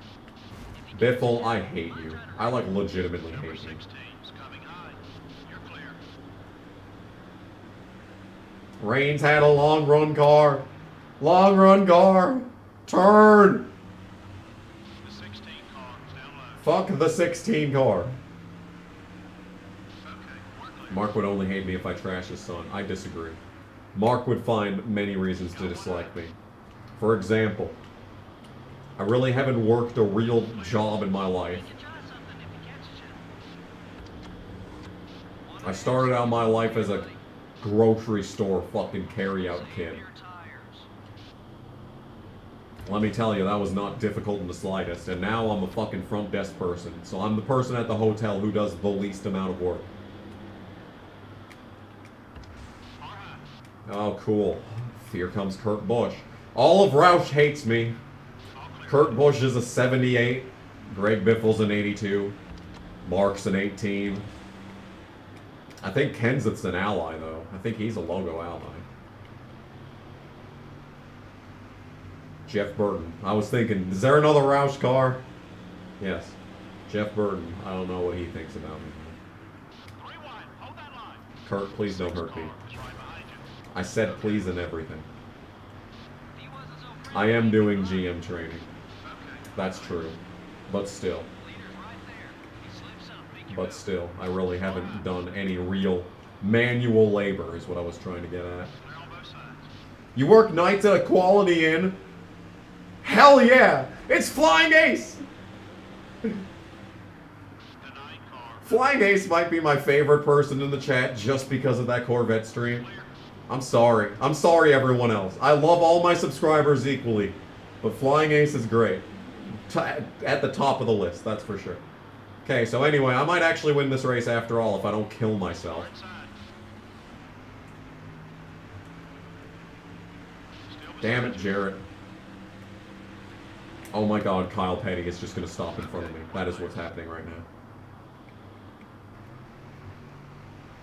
Biffle, I hate you. I like legitimately Number hate you. 16's coming high. You're clear. Reigns had a long run car. Long run car. Turn. The 16 car is down low. Fuck the 16 car. Okay, we're clear. Mark would only hate me if I trash his son. I disagree. Mark would find many reasons to dislike me. For example, I really haven't worked a real job in my life. You try something if he catches you. I started out my life as a grocery store fucking carry-out kid. Your tires. Let me tell you, that was not difficult in the slightest. And now I'm a fucking front desk person. So I'm the person at the hotel who does the least amount of work. All right. Oh, cool. Here comes Kurt Busch. All of Roush hates me. All clear. Kurt Busch is a 78. Greg Biffle's an 82. Mark's an 18. I think Kenseth's an ally, though. I think he's a logo ally. Jeff Burton. I was thinking, is there another Roush car? Yes. Jeff Burton. I don't know what he thinks about me. 3 wide. Hold that line. Kurt, please don't hurt me. Car is right behind you. I said please and everything. He wasn't so free. I am doing GM training. Okay. That's true. But still. Leader's right there. He slips up. Be But still, I really haven't done any real manual labor, is what I was trying to get at. Clear on both sides. You work nights at a Quality Inn? Hell yeah! It's Flying Ace! The 9 car. Flying Ace might be my favorite person in the chat just because of that Corvette stream. I'm sorry. I'm sorry, everyone else. I love all my subscribers equally. But Flying Ace is great. At the top of the list, that's for sure. Okay, so anyway, I might actually win this race after all if I don't kill myself. Inside. Still Damn beside it, you. Jarrett. Oh my god, Kyle Petty is just going to stop in front of me. That is what's happening right now.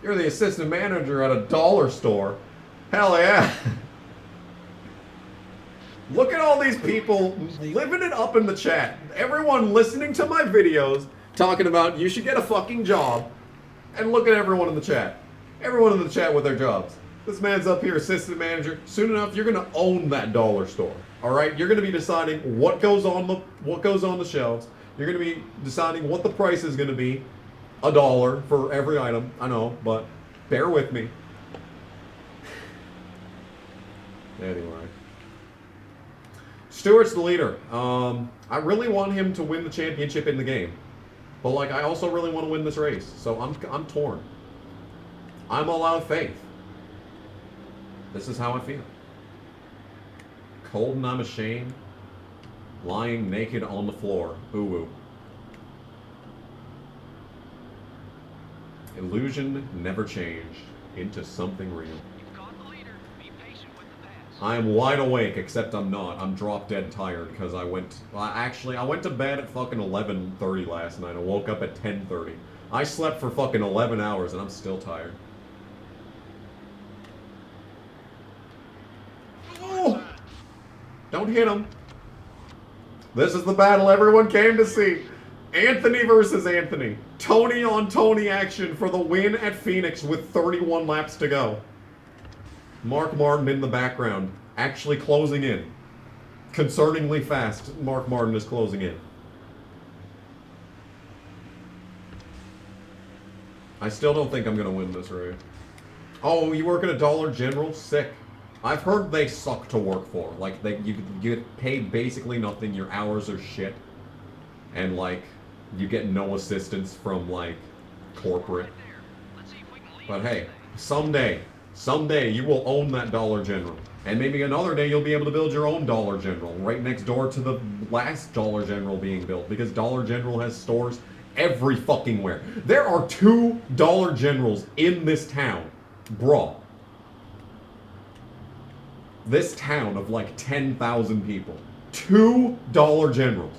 You're the assistant manager at a dollar store. Hell yeah. Look at all these people living it up in the chat. Everyone listening to my videos talking about you should get a fucking job. And look at everyone in the chat. Everyone in the chat with their jobs. This man's up here, assistant manager. Soon enough, you're gonna own that dollar store. All right, you're gonna be deciding what goes on the shelves. You're gonna be deciding what the price is gonna be. $1 for every item. I know, but bear with me. Anyway, Stewart's the leader. I really want him to win the championship in the game, but like I also really want to win this race. So I'm torn. I'm all out of faith. This is how I feel. Cold and I'm ashamed. Lying naked on the floor. Ooh woo. Illusion never changed into something real. You've caught the leader. Be patient with the pass. I am wide awake, except I'm not. I'm drop dead tired because I went... Actually, I went to bed at fucking 11:30 last night. I woke up at 10:30. I slept for fucking 11 hours and I'm still tired. Oh! Don't hit him. This is the battle everyone came to see. Anthony versus Anthony. Tony on Tony action for the win at Phoenix with 31 laps to go. Mark Martin in the background, actually closing in. Concerningly fast, Mark Martin is closing in. I still don't think I'm going to win this race. Oh, you work at a Dollar General? Sick. I've heard they suck to work for. Like, you get paid basically nothing, your hours are shit. And, like, you get no assistance from, like, corporate. But hey, someday you will own that Dollar General. And maybe another day you'll be able to build your own Dollar General right next door to the last Dollar General being built. Because Dollar General has stores every fucking where. There are 2 Dollar Generals in this town. Bruh. This town of like 10,000 people. 2 Dollar Generals.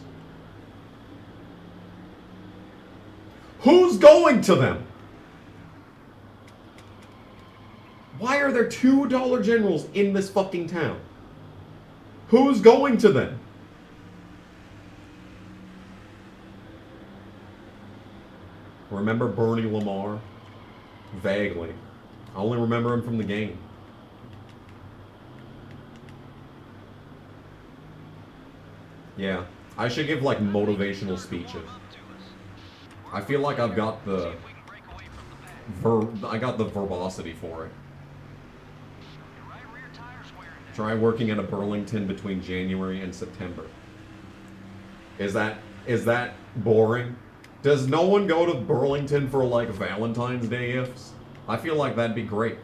Who's going to them? Why are there 2 Dollar Generals in this fucking town? Who's going to them? Remember Bernie Lamar? Vaguely. I only remember him from the game. Yeah, I should give like motivational speeches. I feel like I've got the verbosity for it. Try working at a Burlington between January and September. Is that boring? Does no one go to Burlington for like Valentine's Day gifts? I feel like that'd be great.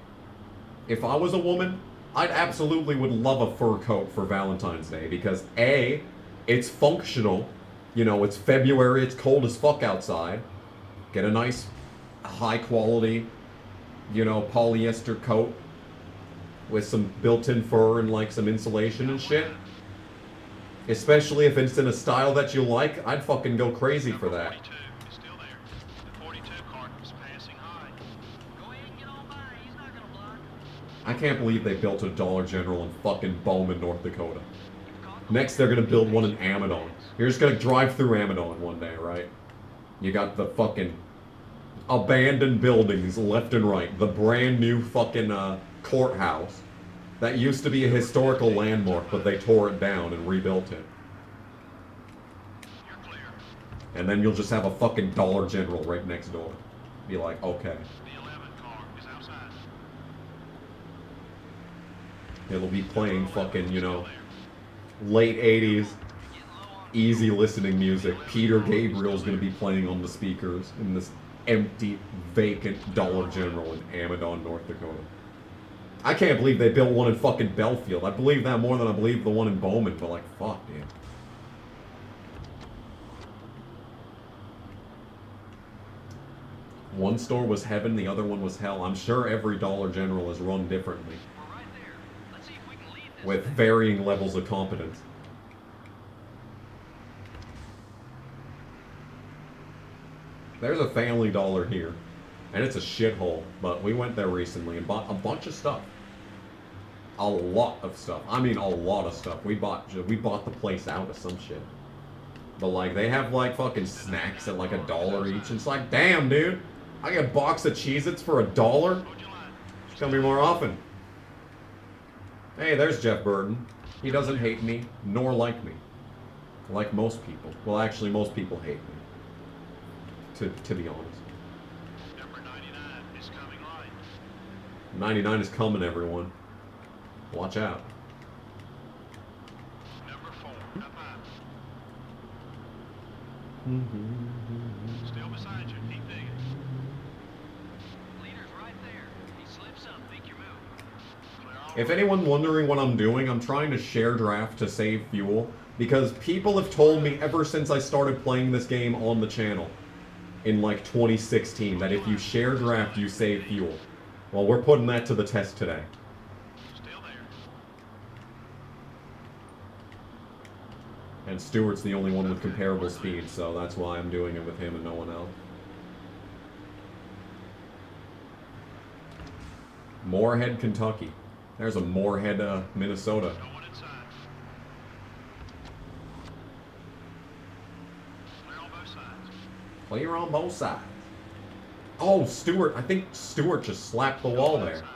If I was a woman, I'd absolutely would love a fur coat for Valentine's Day because A, it's functional. You know, it's February, it's cold as fuck outside. Get a nice, high quality, you know, polyester coat with some built-in fur and like some insulation and shit. Especially if it's in a style that you like, I'd fucking go crazy for that. I can't believe they built a Dollar General in fucking Bowman, North Dakota. Next, they're gonna build one in Amadon. You're just gonna drive through Amadon one day, right? You got the fucking abandoned buildings left and right. The brand new fucking courthouse that used to be a historical landmark, but they tore it down and rebuilt it. And then you'll just have a fucking Dollar General right next door. Be like, okay. It'll be playing fucking, you know, late 80s, easy listening music. Peter Gabriel's gonna be playing on the speakers in this empty, vacant Dollar General in Amadon, North Dakota. I can't believe they built one in fucking Belfield. I believe that more than I believe the one in Bowman, but like, fuck, dude. One store was heaven, the other one was hell. I'm sure every Dollar General is run differently. With varying levels of competence. There's a Family Dollar here. And it's a shithole, but we went there recently and bought a bunch of stuff. A lot of stuff. I mean, a lot of stuff. We bought the place out of some shit. But like, they have like fucking snacks at like $1 each. And it's like, damn, dude. I get a box of Cheez-Its for $1. It's gonna be more often. Hey, there's Jeff Burton. He doesn't hate me, nor like me. Like most people. Well, actually, most people hate me. To be honest. Number 99 is coming light. 99 is coming, everyone. Watch out. Number 4, up high. Still beside you. Keep digging. Leader's right there. He slips up. Make your move. If anyone's wondering what I'm doing, I'm trying to share draft to save fuel. Because people have told me ever since I started playing this game on the channel in like 2016 that if you share draft, you save fuel. Well, we're putting that to the test today. Still there. And Stewart's the only one with comparable speed, so that's why I'm doing it with him and no one else. Moorhead, Kentucky. There's a Moorhead, Minnesota. Going inside. Clear on both sides. Clear on both sides. Oh, Stewart. I think Stewart just slapped the wall there. Outside.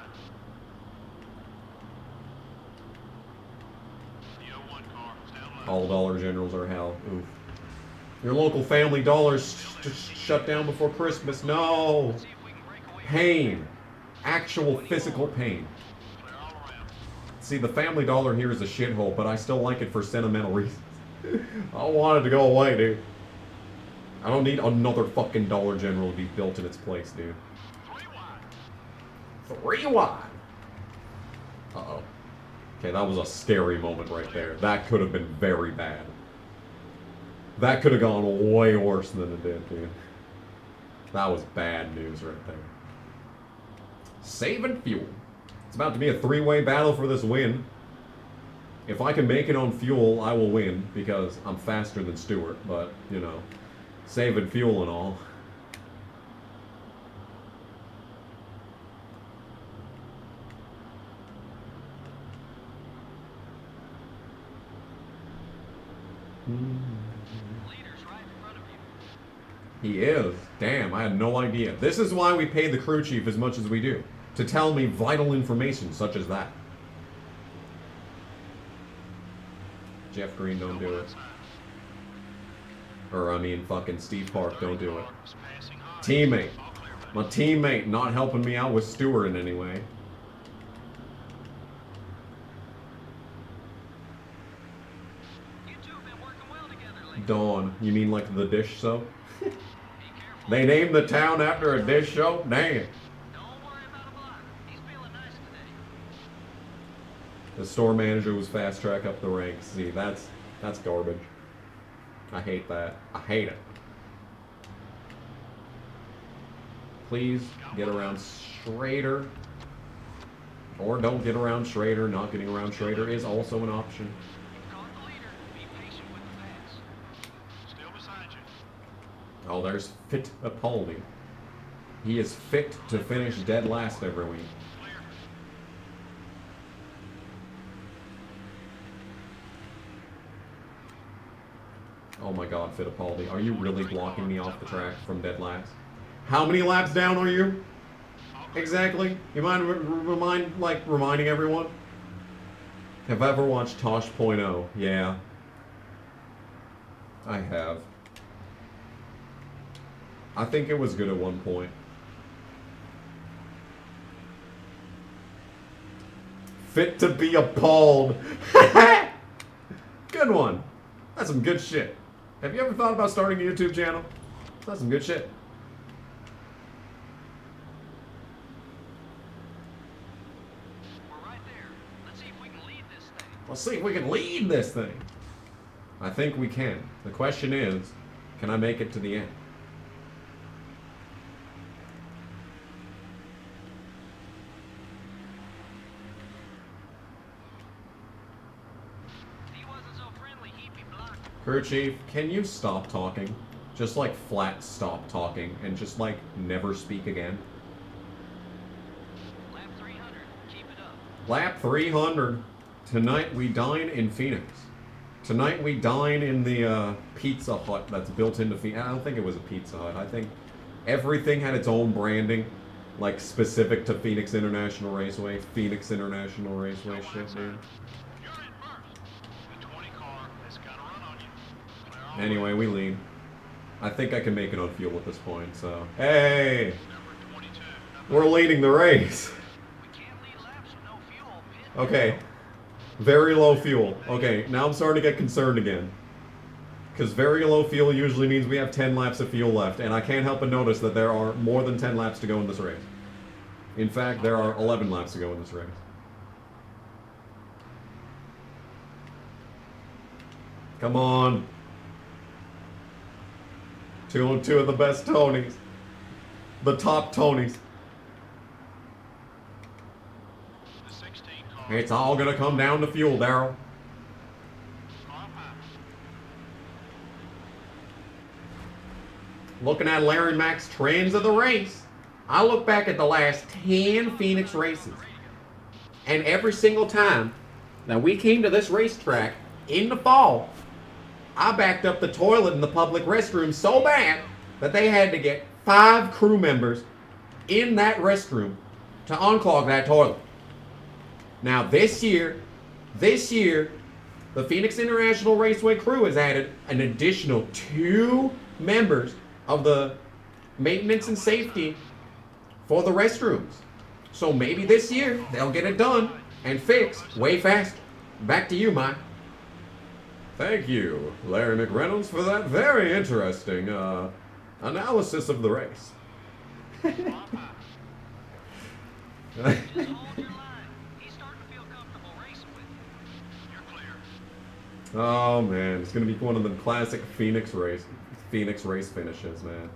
The 01 car is down low. All Dollar Generals are hell. Oof. Your local Family Dollar's just shut down before Christmas. No. See if we can break away. Pain. Actual physical pain. Clear all around. See, the Family Dollar here is a shithole, but I still like it for sentimental reasons. I want it to go away, dude. I don't need another fucking Dollar General to be built in its place, dude. 3 wide. 3 wide. Uh-oh. Okay, that was a scary moment right there. That could have been very bad. That could have gone way worse than it did, dude. That was bad news right there. Saving fuel. It's about to be a 3-way battle for this win. If I can make it on fuel, I will win, because I'm faster than Stewart, but, you know, saving fuel and all. Leader's right in front of you. He is. Damn, I had no idea. This is why we pay the crew chief as much as we do. To tell me vital information such as that. Jeff Green, don't do it. Or, I mean, fucking Steve Park, don't do it. Is passing high. Teammate. All clear, buddy. My teammate not helping me out with Stewart in any way. You two have been working well together lately. Dawn. You mean like the dish soap? Be careful. They named the town after a dish soap? Damn. Don't worry about a block. He's feeling nice today. The store manager was fast track up the ranks. See, that's garbage. I hate that. I hate it. Please get around Schrader. Or don't get around Schrader. Not getting around Schrader is also an option. Caught the leader. Be patient with the pass. Still beside you. Oh, there's Fittipaldi. He is fit to finish dead last every week. Clear. Oh my god, Fittipaldi. Are you really blocking me off the track from dead last? How many laps down are you? Exactly. You mind reminding everyone? Have I ever watched Tosh.0? Yeah. I have. I think it was good at one point. Fit to be appalled. Good one. That's some good shit. Have you ever thought about starting a YouTube channel? That's some good shit. We're right there. Let's see if we can lead this thing. Let's see if we can lead this thing. I think we can. The question is, can I make it to the end? If he wasn't so friendly, he'd be blocked. Crew chief, can you stop talking? Just like flat stop talking and just like never speak again. Lap 300. Keep it up. Lap 300. Tonight we dine in Phoenix. Tonight we dine in the Pizza Hut that's built into Phoenix. I don't think it was a Pizza Hut. I think everything had its own branding, like specific to Phoenix International Raceway. Phoenix International Raceway shit, dude. You're in first. The 20 car has got a run on you. Clear all Anyway, we lead. I think I can make it on fuel at this point, so. Hey! Number 22. We're leading the race! We can't lead laps with no fuel. Pit. Okay. Very low fuel. Okay, now I'm starting to get concerned again. Because very low fuel usually means we have 10 laps of fuel left, and I can't help but notice that there are more than 10 laps to go in this race. In fact, there are 11 laps to go in this race. Come on. 2 of the best Tonys. The top Tonys. The 16 car. It's all gonna come down to fuel, Daryl. Car high. looking at Larry Mack's trends of the race, I look back at the last 10 Phoenix races. And every single time that we came to this racetrack in the fall, I backed up the toilet in the public restroom so bad that they had to get 5 crew members in that restroom to unclog that toilet. Now this year, the Phoenix International Raceway crew has added an additional 2 members of the maintenance and safety for the restrooms. So maybe this year they'll get it done and fixed way faster. Back to you, Mike. Thank you, Larry McReynolds, for that very interesting analysis of the race. Just hold your line. He's starting to feel comfortable racing with you. You're clear. Oh man, it's gonna be one of the classic Phoenix race finishes, man.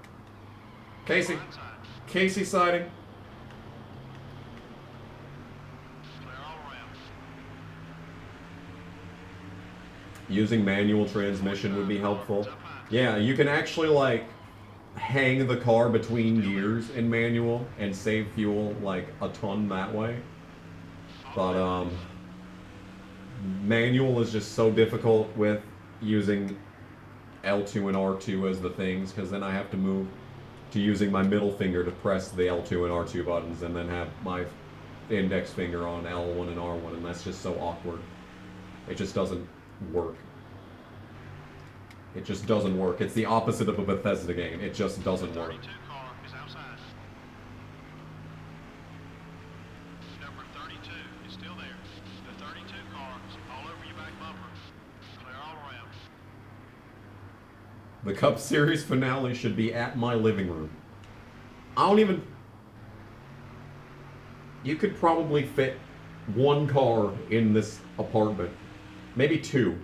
Casey sighting. Clear all around. Using manual transmission would be helpful. Yeah, you can actually like hang the car between gears in manual and save fuel like a ton that way. But manual is just so difficult with using L2 and R2 as the things, because then I have to move to using my middle finger to press the L2 and R2 buttons and then have my index finger on L1 and R1, and that's just so awkward. It just doesn't work. It just doesn't work. It's the opposite of a Bethesda game. It just doesn't work. 32 car is outside. Number 32 is still there. The 32 car is all over your back bumper. Clear all around. The Cup Series finale should be at my living room. I don't even... You could probably fit 1 car in this apartment. Maybe 2.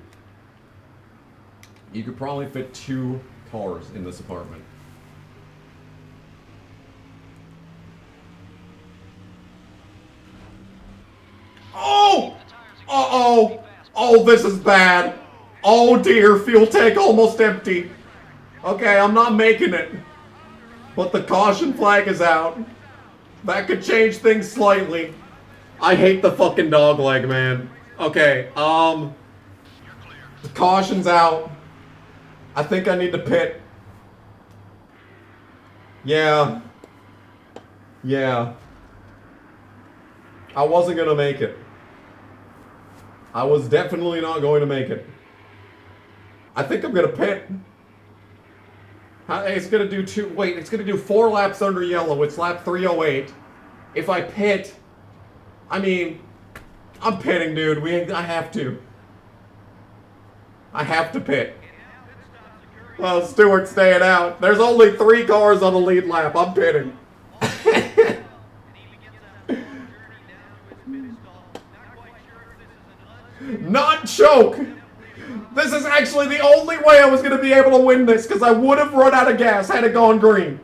You could probably fit 2 cars in this apartment. Oh! Uh-oh! Oh, this is bad. Oh dear, fuel tank almost empty. Okay, I'm not making it. But the caution flag is out. That could change things slightly. I hate the fucking dog leg, man. Okay, the caution's out. I think I need to pit. Yeah. I wasn't gonna make it. I was definitely not going to make it. I think I'm gonna pit. It's gonna do it's gonna do 4 laps under yellow. It's lap 308. If I pit, I mean, I'm pitting, dude. I have to. I have to pit. Well, Stewart's staying out. There's only 3 cars on the lead lap. I'm pitting. Not choke. This is actually the only way I was going to be able to win this, because I would have run out of gas had it gone green.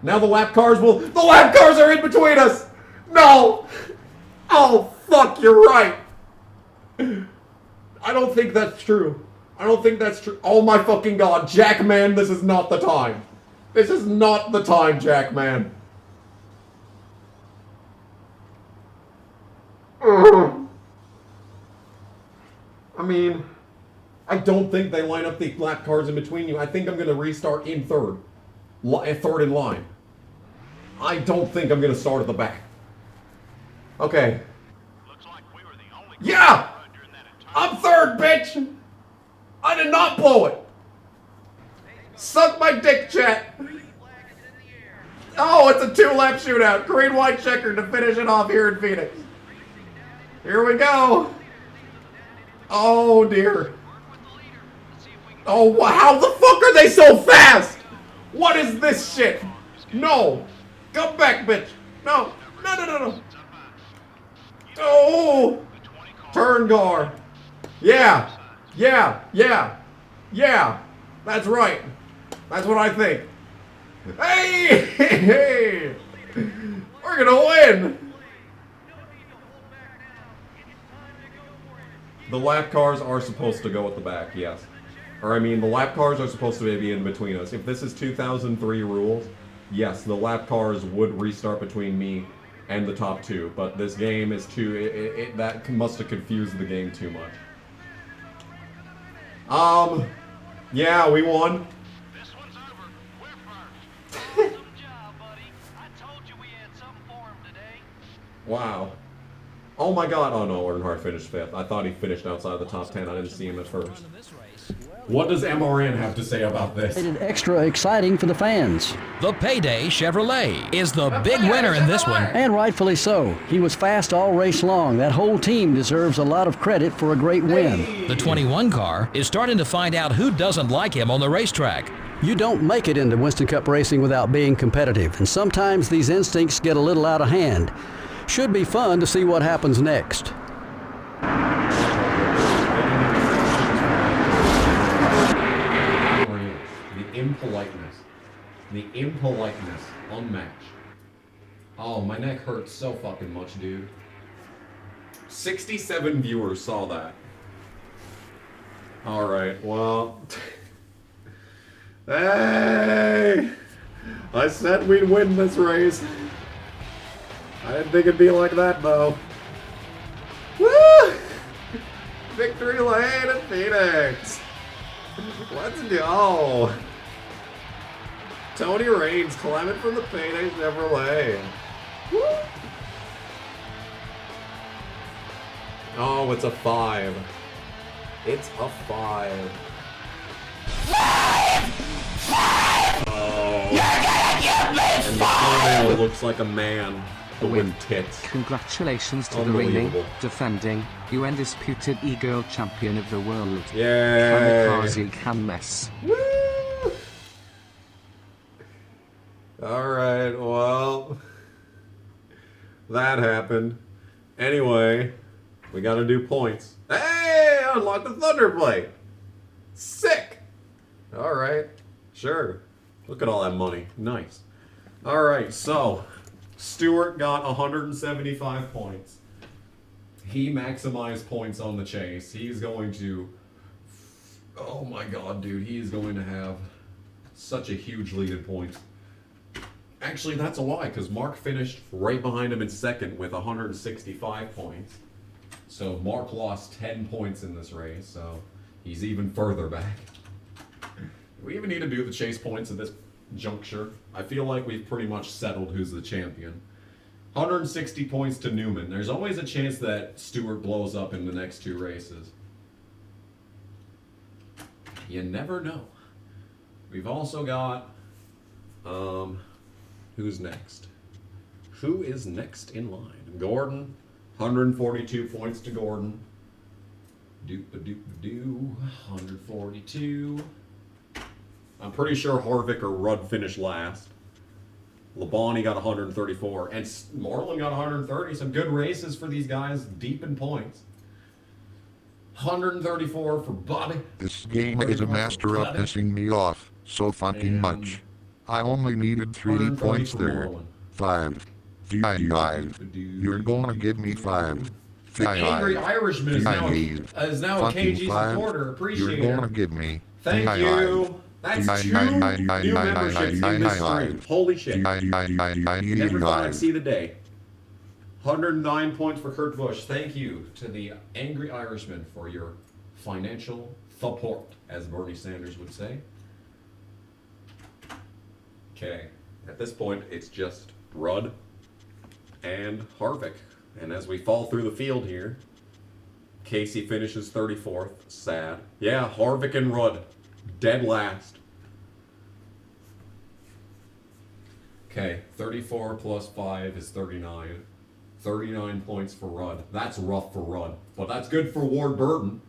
Now the lap cars are in between us. No. Oh, fuck, you're right. I don't think that's true. Oh my fucking god, Jackman, this is not the time. This is not the time, Jackman. I mean, I don't think they line up the lap cars in between you. I think I'm going to restart in third in line. I don't think I'm going to start at the back. Okay. Looks like we were the only Yeah! car during that entire I'm third, bitch! I did not blow it! Suck my dick, chat! Oh, it's a 2-lap shootout. Green, white, checker to finish it off here in Phoenix. Here we go. Oh, dear. Oh, how the fuck are they so fast? What is this shit? No. Come back, bitch. No. No. Oh. Turn car. Yeah. That's right. That's what I think. Hey! We're gonna win! The lap cars are supposed to go at the back, yes. Or I mean, the lap cars are supposed to be in between us. If this is 2003 rules, yes, the lap cars would restart between me and the top two. But this game is too... that must have confused the game too much. Yeah, we won. This one's over. We're first. Awesome job, buddy. I told you we had something for him today. Wow. Oh my god. Oh no, Earnhardt finished 5th. I thought he finished outside the top 10. I didn't see him at first. What does MRN have to say about this? Made it extra exciting for the fans. The Payday Chevrolet is the big winner in this one. And rightfully so. He was fast all race long. That whole team deserves a lot of credit for a great win. The 21 car is starting to find out who doesn't like him on the racetrack. You don't make it into Winston Cup racing without being competitive, and sometimes these instincts get a little out of hand. Should be fun to see what happens next. The impoliteness, unmatched. Oh, my neck hurts so fucking much, dude. 67 viewers saw that. Alright, well... Hey! I said we'd win this race. I didn't think it'd be like that, though. Woo! Victory lane at Phoenix! Let's go! Tony Raines climbing from the Payday Chevrolet. Woo! Oh, it's a 5. It's a 5. Oh. You're gonna give me and 5! The looks like a man. The with tits. Congratulations to the reigning, defending, undisputed e-girl champion of the world. Yay! Kamikaze Canmess. Woo! Alright, well, that happened. Anyway, we gotta do points. Hey, I unlocked the Thunder Plate! Sick! Alright, sure. Look at all that money. Nice. Alright, so, Stewart got 175 points. He maximized points on the chase. He's going to... Oh my god, dude, he is going to have such a huge lead in points. Actually, that's a lie, because Mark finished right behind him in second with 165 points. So Mark lost 10 points in this race, so he's even further back. Do we even need to do the chase points at this juncture? I feel like we've pretty much settled who's the champion. 160 points to Newman. There's always a chance that Stewart blows up in the next 2 races. You never know. We've also got... who's next? Who is next in line? Gordon. 142 points to Gordon. Doop-a-doop-a-doo. 142. I'm pretty sure Harvick or Rudd finished last. Labonte got 134. And Moreland got 130. Some good races for these guys. Deep in points. 134 for Bobby. This game is a master of pissing me off so fucking much. I only needed 3 points there. 5. You're gonna give me 5. The Angry Irishman is now a KG supporter. Appreciate it. You're gonna give me. Thank you. That's 2 new memberships in this stream. Holy shit. Never thought I'd see the day. 109 points for Kurt Busch. Thank you to the Angry Irishman for your financial support, as Bernie Sanders would say. Okay, at this point, it's just Rudd and Harvick. And as we fall through the field here, Casey finishes 34th. Sad. Yeah, Harvick and Rudd, dead last. Okay, 34 plus 5 is 39. 39 points for Rudd. That's rough for Rudd, but that's good for Ward Burton.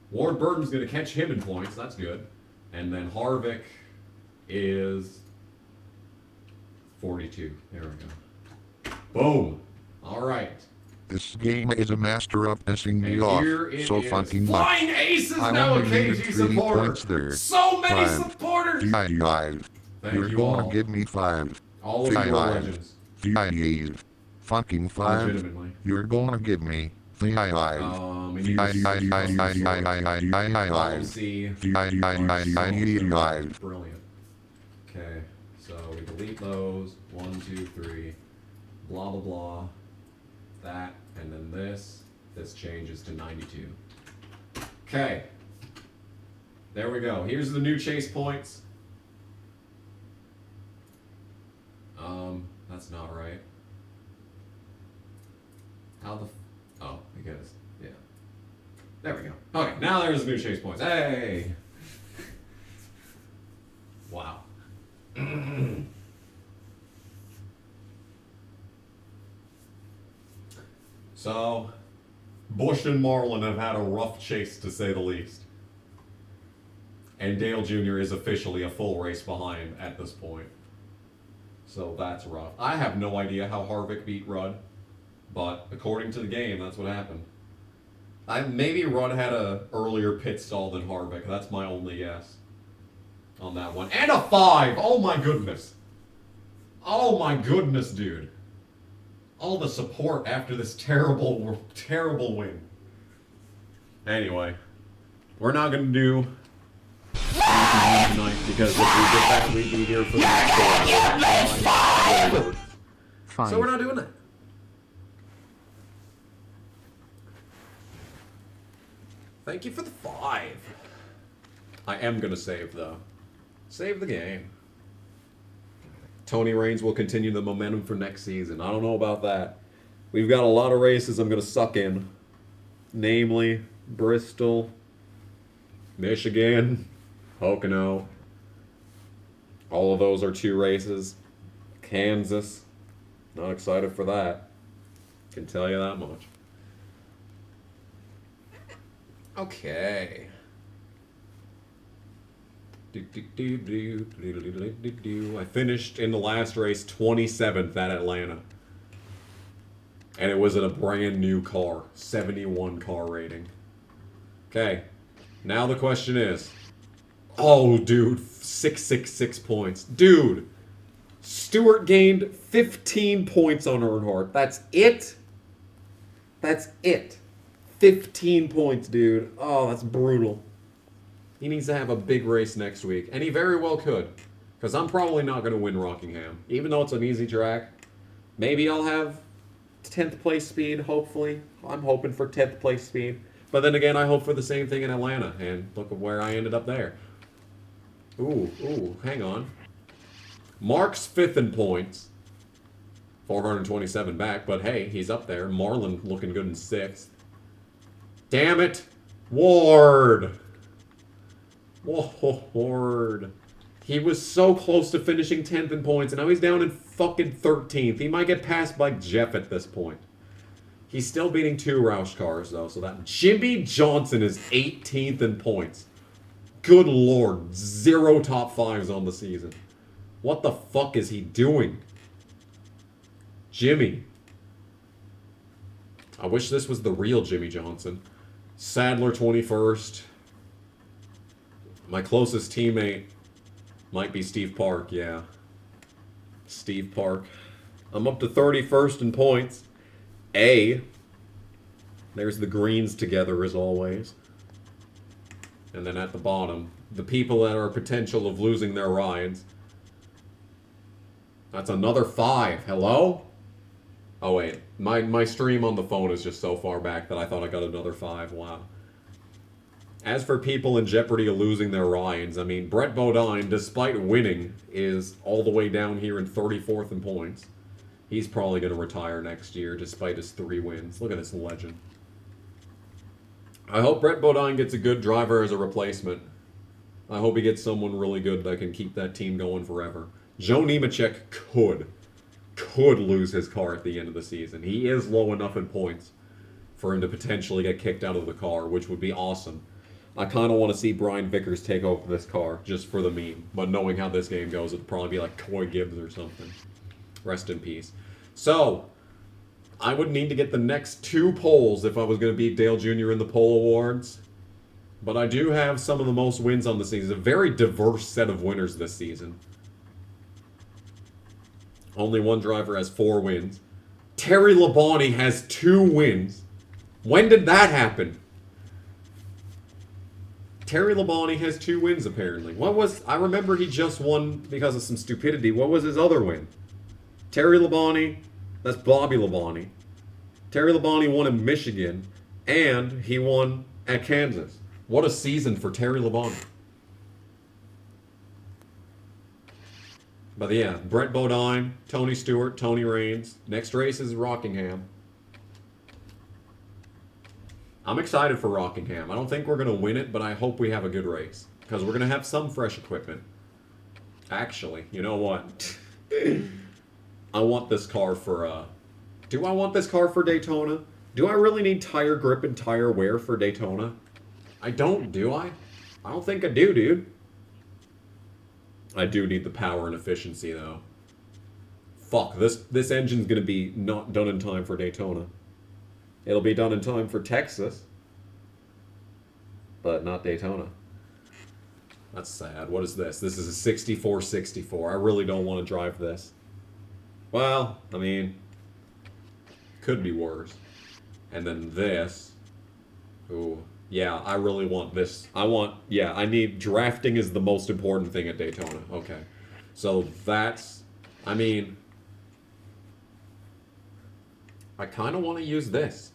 Ward Burton's going to catch him in points. That's good. And then Harvick is 42. There we go. Boom. All right. This game is a master of pissing me And off here it so is. fucking Flying much. Ace is I now a only needed KG 3 supporter. points there. So many 5. supporters. Thank You're you gonna all. give me 5. All of your legends. Fucking 5. Legitimately. You're gonna give me Brilliant. Okay, so we delete those. 1, 2, 3. Blah, blah, blah. That, and then this. This changes to 92. Okay. There we go. Here's the new chase points. That's not right. How the... Oh, because... Yeah. There we go. Okay, now there's the new chase points. Hey! Wow. So, Bush and Marlin have had a rough chase, to say the least. And Dale Jr. is officially a full race behind at this point. So that's rough. I have no idea how Harvick beat Rudd, but according to the game, that's what happened. Maybe Rudd had a earlier pit stall than Harvick. That's my only guess on that one. And a 5! Oh my goodness. Oh my goodness, dude. All the support after this terrible, terrible win. Anyway, we're not going to do tonight because if we get back, we'd be here for the next 4 hours. Fine. So we're not doing that. Thank you for the 5. I am going to save, though. Save the game. Tony Raines will continue the momentum for next season. I don't know about that. We've got a lot of races I'm going to suck in. Namely, Bristol, Michigan, Pocono. All of those are 2 races. Kansas. Not excited for that. Can tell you that much. Okay. I finished in the last race 27th at Atlanta. And it was in a brand new car. 71 car rating. Okay. Now the question is... Oh, dude. 666 points. Dude. Stewart gained 15 points on Earnhardt. That's it? That's it. 15 points, dude. Oh, that's brutal. He needs to have a big race next week. And he very well could. Because I'm probably not going to win Rockingham. Even though it's an easy track. Maybe I'll have 10th place speed, hopefully. I'm hoping for 10th place speed. But then again, I hope for the same thing in Atlanta. And look at where I ended up there. Ooh, hang on. Mark's 5th in points. 427 back, but hey, he's up there. Marlin looking good in 6th. Damn it! Ward! Ward. He was so close to finishing 10th in points, and now he's down in fucking 13th. He might get passed by Jeff at this point. He's still beating 2 Roush cars, though, so that... Jimmy Johnson is 18th in points. Good lord. 0 top 5s on the season. What the fuck is he doing? Jimmy. I wish this was the real Jimmy Johnson. Sadler 21st. My closest teammate might be Steve Park, yeah. Steve Park. I'm up to 31st in points. A. There's the greens together as always. And then at the bottom, the people that are potential of losing their rides. That's another 5. Hello? Oh wait, my stream on the phone is just so far back that I thought I got another 5. Wow. As for people in jeopardy of losing their rides, I mean, Brett Bodine, despite winning, is all the way down here in 34th in points. He's probably going to retire next year, despite his 3 wins. Look at this legend. I hope Brett Bodine gets a good driver as a replacement. I hope he gets someone really good that can keep that team going forever. Joe Nemechek could lose his car at the end of the season. He is low enough in points for him to potentially get kicked out of the car, which would be awesome. I kind of want to see Brian Vickers take over this car, just for the meme. But knowing how this game goes, it'd probably be like Coy Gibbs or something. Rest in peace. So, I would need to get the next 2 poles if I was going to beat Dale Jr. in the pole awards. But I do have some of the most wins on the season. A very diverse set of winners this season. Only one driver has 4 wins. Terry Labonte has 2 wins. When did that happen? Terry Labonte has 2 wins, apparently. I remember he just won because of some stupidity. What was his other win? Terry Labonte, that's Bobby Labonte. Terry Labonte won in Michigan, and he won at Kansas. What a season for Terry Labonte. But yeah, Brent Bodine, Tony Stewart, Tony Raines. Next race is Rockingham. I'm excited for Rockingham. I don't think we're going to win it, but I hope we have a good race. Because we're going to have some fresh equipment. Actually, you know what? I want this car for, do I want this car for Daytona? Do I really need tire grip and tire wear for Daytona? I don't, do I? I don't think I do, dude. I do need the power and efficiency, though. Fuck, this engine's going to be not done in time for Daytona. It'll be done in time for Texas, but not Daytona. That's sad. What is this? This is a 6464. I really don't want to drive this. Well, I mean, could be worse. And then this. Ooh, yeah, I really want this. I need, drafting is the most important thing at Daytona. Okay. So that's, I mean, I kind of want to use this.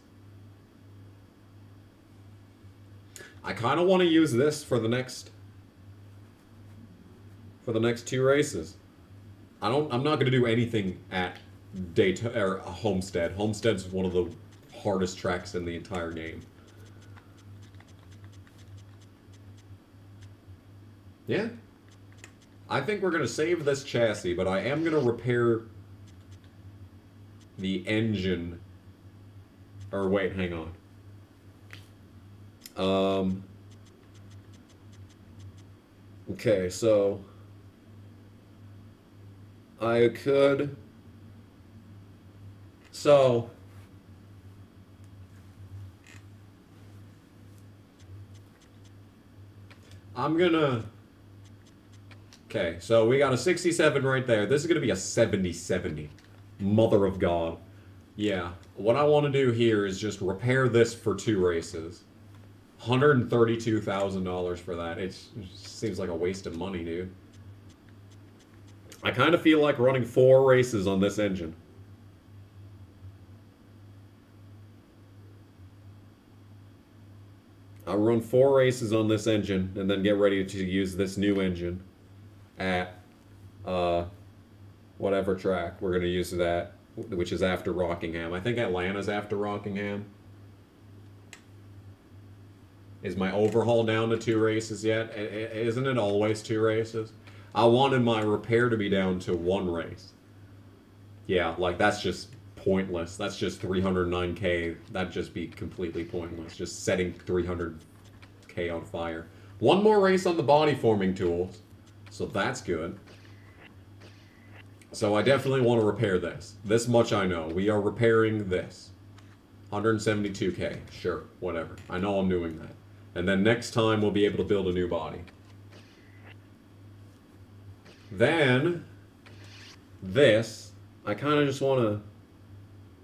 I kind of want to use this for the next 2 races. I'm not going to do anything at Daytona or Homestead. Homestead's one of the hardest tracks in the entire game. Yeah. I think we're going to save this chassis, but I am going to repair the engine. Or wait, hang on. Okay, so I could, so I'm gonna, okay, so we got a 67 right there. This is gonna be a 70-70. Mother of God. Yeah, what I want to do here is just repair this for 2 races. $132,000 for that. It seems like a waste of money, dude. I kind of feel like running 4 races on this engine. I'll run 4 races on this engine and then get ready to use this new engine at whatever track we're going to use that, which is after Rockingham. I think Atlanta's after Rockingham. Is my overhaul down to 2 races yet? Isn't it always 2 races? I wanted my repair to be down to 1 race. Yeah, like that's just pointless. That's just 309K. That'd just be completely pointless. Just setting 300K on fire. 1 more race on the body forming tools. So that's good. So I definitely want to repair this. This much I know. We are repairing this. 172K. Sure, whatever. I know I'm doing that. And then next time we'll be able to build a new body. Then, this, I kind of just want to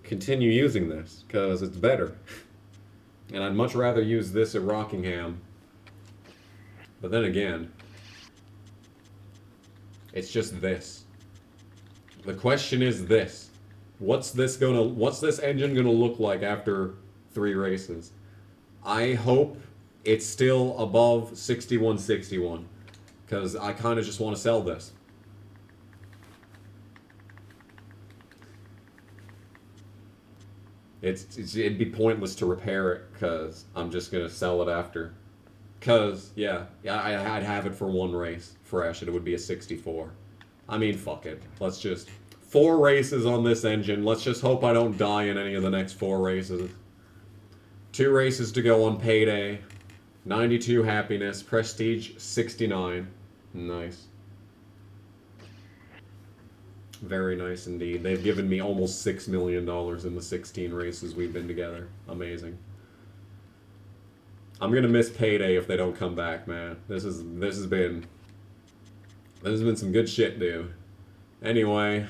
continue using this, because it's better. And I'd much rather use this at Rockingham. But then again, it's just this. The question is this. What's this engine gonna look like after 3 races? I hope it's still above 6161, because I kind of just want to sell this. It'd be pointless to repair it, because I'm just gonna sell it after. Because yeah, I'd have it for 1 race fresh, and it would be a 64. I mean, fuck it. Let's just 4 races on this engine. Let's just hope I don't die in any of the next 4 races. 2 races to go on payday. 92 happiness. Prestige 69. Nice. Very nice indeed. They've given me almost $6 million in the 16 races we've been together. Amazing. I'm gonna miss payday if they don't come back, man. This has been some good shit, dude. Anyway,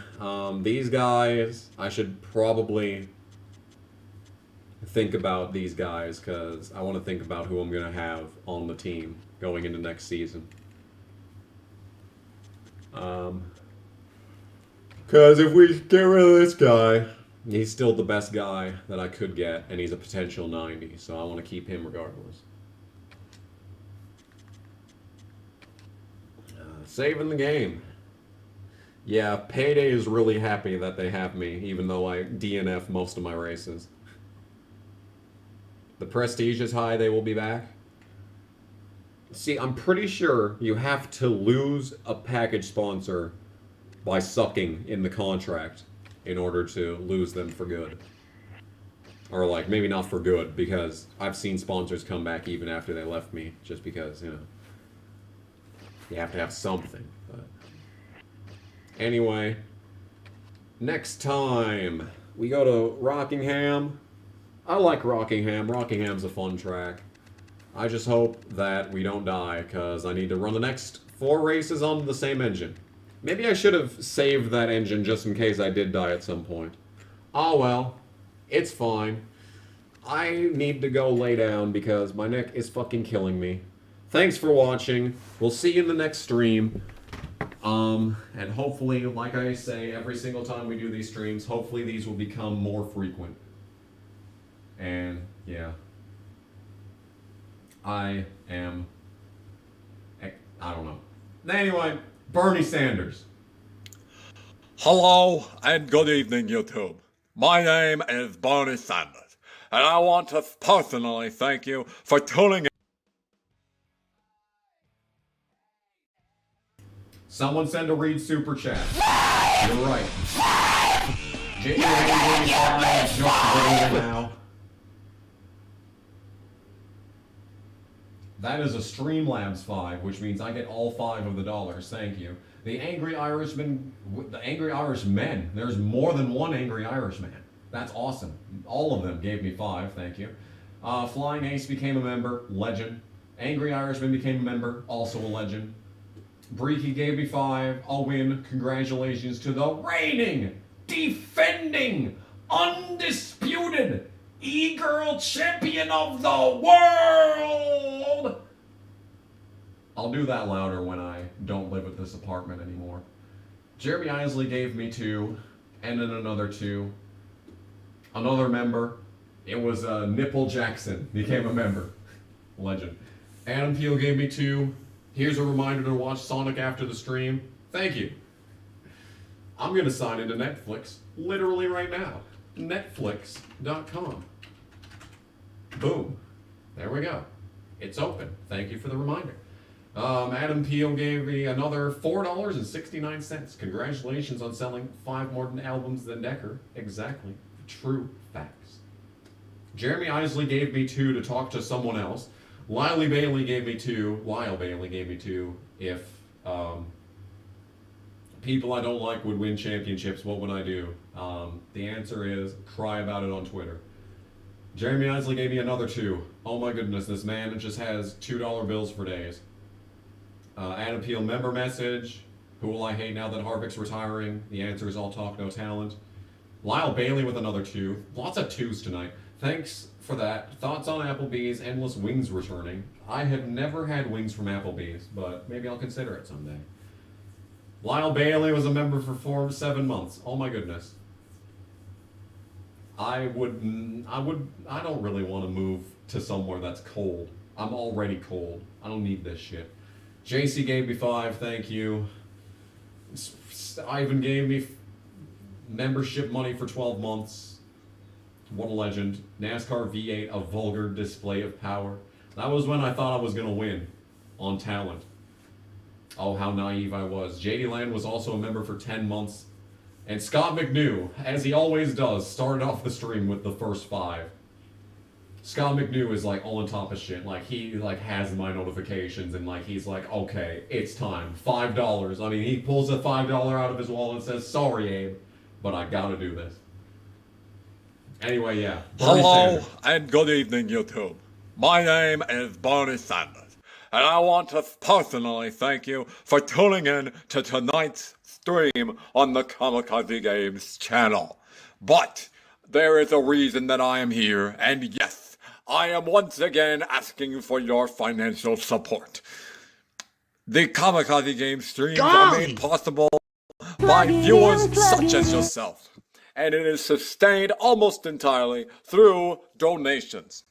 these guys, I should probably think about these guys because I want to think about who I'm going to have on the team going into next season. Because if we get rid of this guy, he's still the best guy that I could get, and he's a potential 90, so I want to keep him regardless. Saving the game. Yeah, Payday is really happy that they have me, even though I DNF most of my races. The prestige is high, they will be back. See, I'm pretty sure you have to lose a package sponsor by sucking in the contract in order to lose them for good. Or like, maybe not for good, because I've seen sponsors come back even after they left me, just because, you know, you have to have something. But anyway, next time we go to Rockingham. I like Rockingham. Rockingham's a fun track. I just hope that we don't die, because I need to run the next 4 races on the same engine. Maybe I should have saved that engine just in case I did die at some point. Oh well, it's fine. I need to go lay down because my neck is fucking killing me. Thanks for watching. We'll see you in the next stream. And hopefully, like I say every single time we do these streams, hopefully these will become more frequent. And yeah, I don't know. Anyway, Bernie Sanders. Hello and good evening, YouTube. My name is Bernie Sanders, and I want to personally thank you for tuning in. Someone send a Reed super chat. You're right. J85 just available now. That is a Streamlabs 5, which means I get all 5 of the dollars. Thank you. The Angry Irishman, the Angry Irishmen. There's more than one Angry Irishman. That's awesome. All of them gave me 5. Thank you. Flying Ace became a member. Legend. Angry Irishman became a member. Also a legend. Breaky gave me 5. I'll win. Congratulations to the reigning, defending, undisputed E-Girl champion of the world! I'll do that louder when I don't live at this apartment anymore. Jeremy Isley gave me 2, and then another 2. Another member. It was Nipple Jackson became a member. Legend. Adam Peel gave me 2. Here's a reminder to watch Sonic after the stream. Thank you. I'm going to sign into Netflix literally right now. Netflix.com. Boom. There we go. It's open. Thank you for the reminder. Adam Peel gave me another $4.69. Congratulations on selling 5 more albums than Decker. Exactly. True facts. Jeremy Isley gave me 2 to talk to someone else. Lyle Bailey gave me 2 if people I don't like would win championships, what would I do? The answer is cry about it on Twitter. Jeremy Isley gave me another 2. Oh my goodness, this man just has $2 bills for days. Adam Peel member message. Who will I hate now that Harvick's retiring? The answer is all talk, no talent. Lyle Bailey with another 2. Lots of 2s tonight. Thanks for that. Thoughts on Applebee's Endless Wings returning? I have never had wings from Applebee's, but maybe I'll consider it someday. Lyle Bailey was a member for 7 months. Oh my goodness. I don't really want to move to somewhere that's cold. I'm already cold. I don't need this shit. JC gave me 5, thank you. Ivan gave me membership money for 12 months. What a legend. NASCAR V8, a vulgar display of power. That was when I thought I was going to win on talent. Oh, how naive I was. JD Land was also a member for 10 months. And Scott McNew, as he always does, started off the stream with the first 5. Scott McNew is like all on top of shit. Like he like has my notifications and like he's like, okay, it's time. $5. I mean, he pulls a $5 out of his wallet and says, sorry, Abe, but I gotta do this. Anyway, yeah. Hello and good evening, YouTube. My name is Bernie Sanders, and I want to personally thank you for tuning in to tonight's stream on the Kamikaze Games channel. But there is a reason that I am here, and yes, I am once again asking for your financial support. The Kamikaze Game streams are made possible by viewers such as yourself, and it is sustained almost entirely through donations.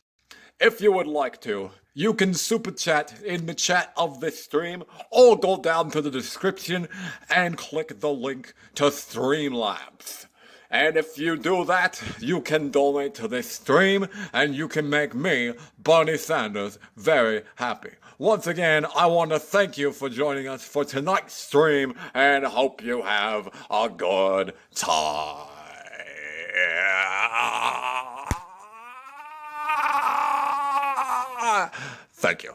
If you would like to, you can super chat in the chat of this stream, or go down to the description and click the link to Streamlabs. And if you do that, you can donate to this stream, and you can make me, Bernie Sanders, very happy. Once again, I want to thank you for joining us for tonight's stream, and hope you have a good time. Thank you.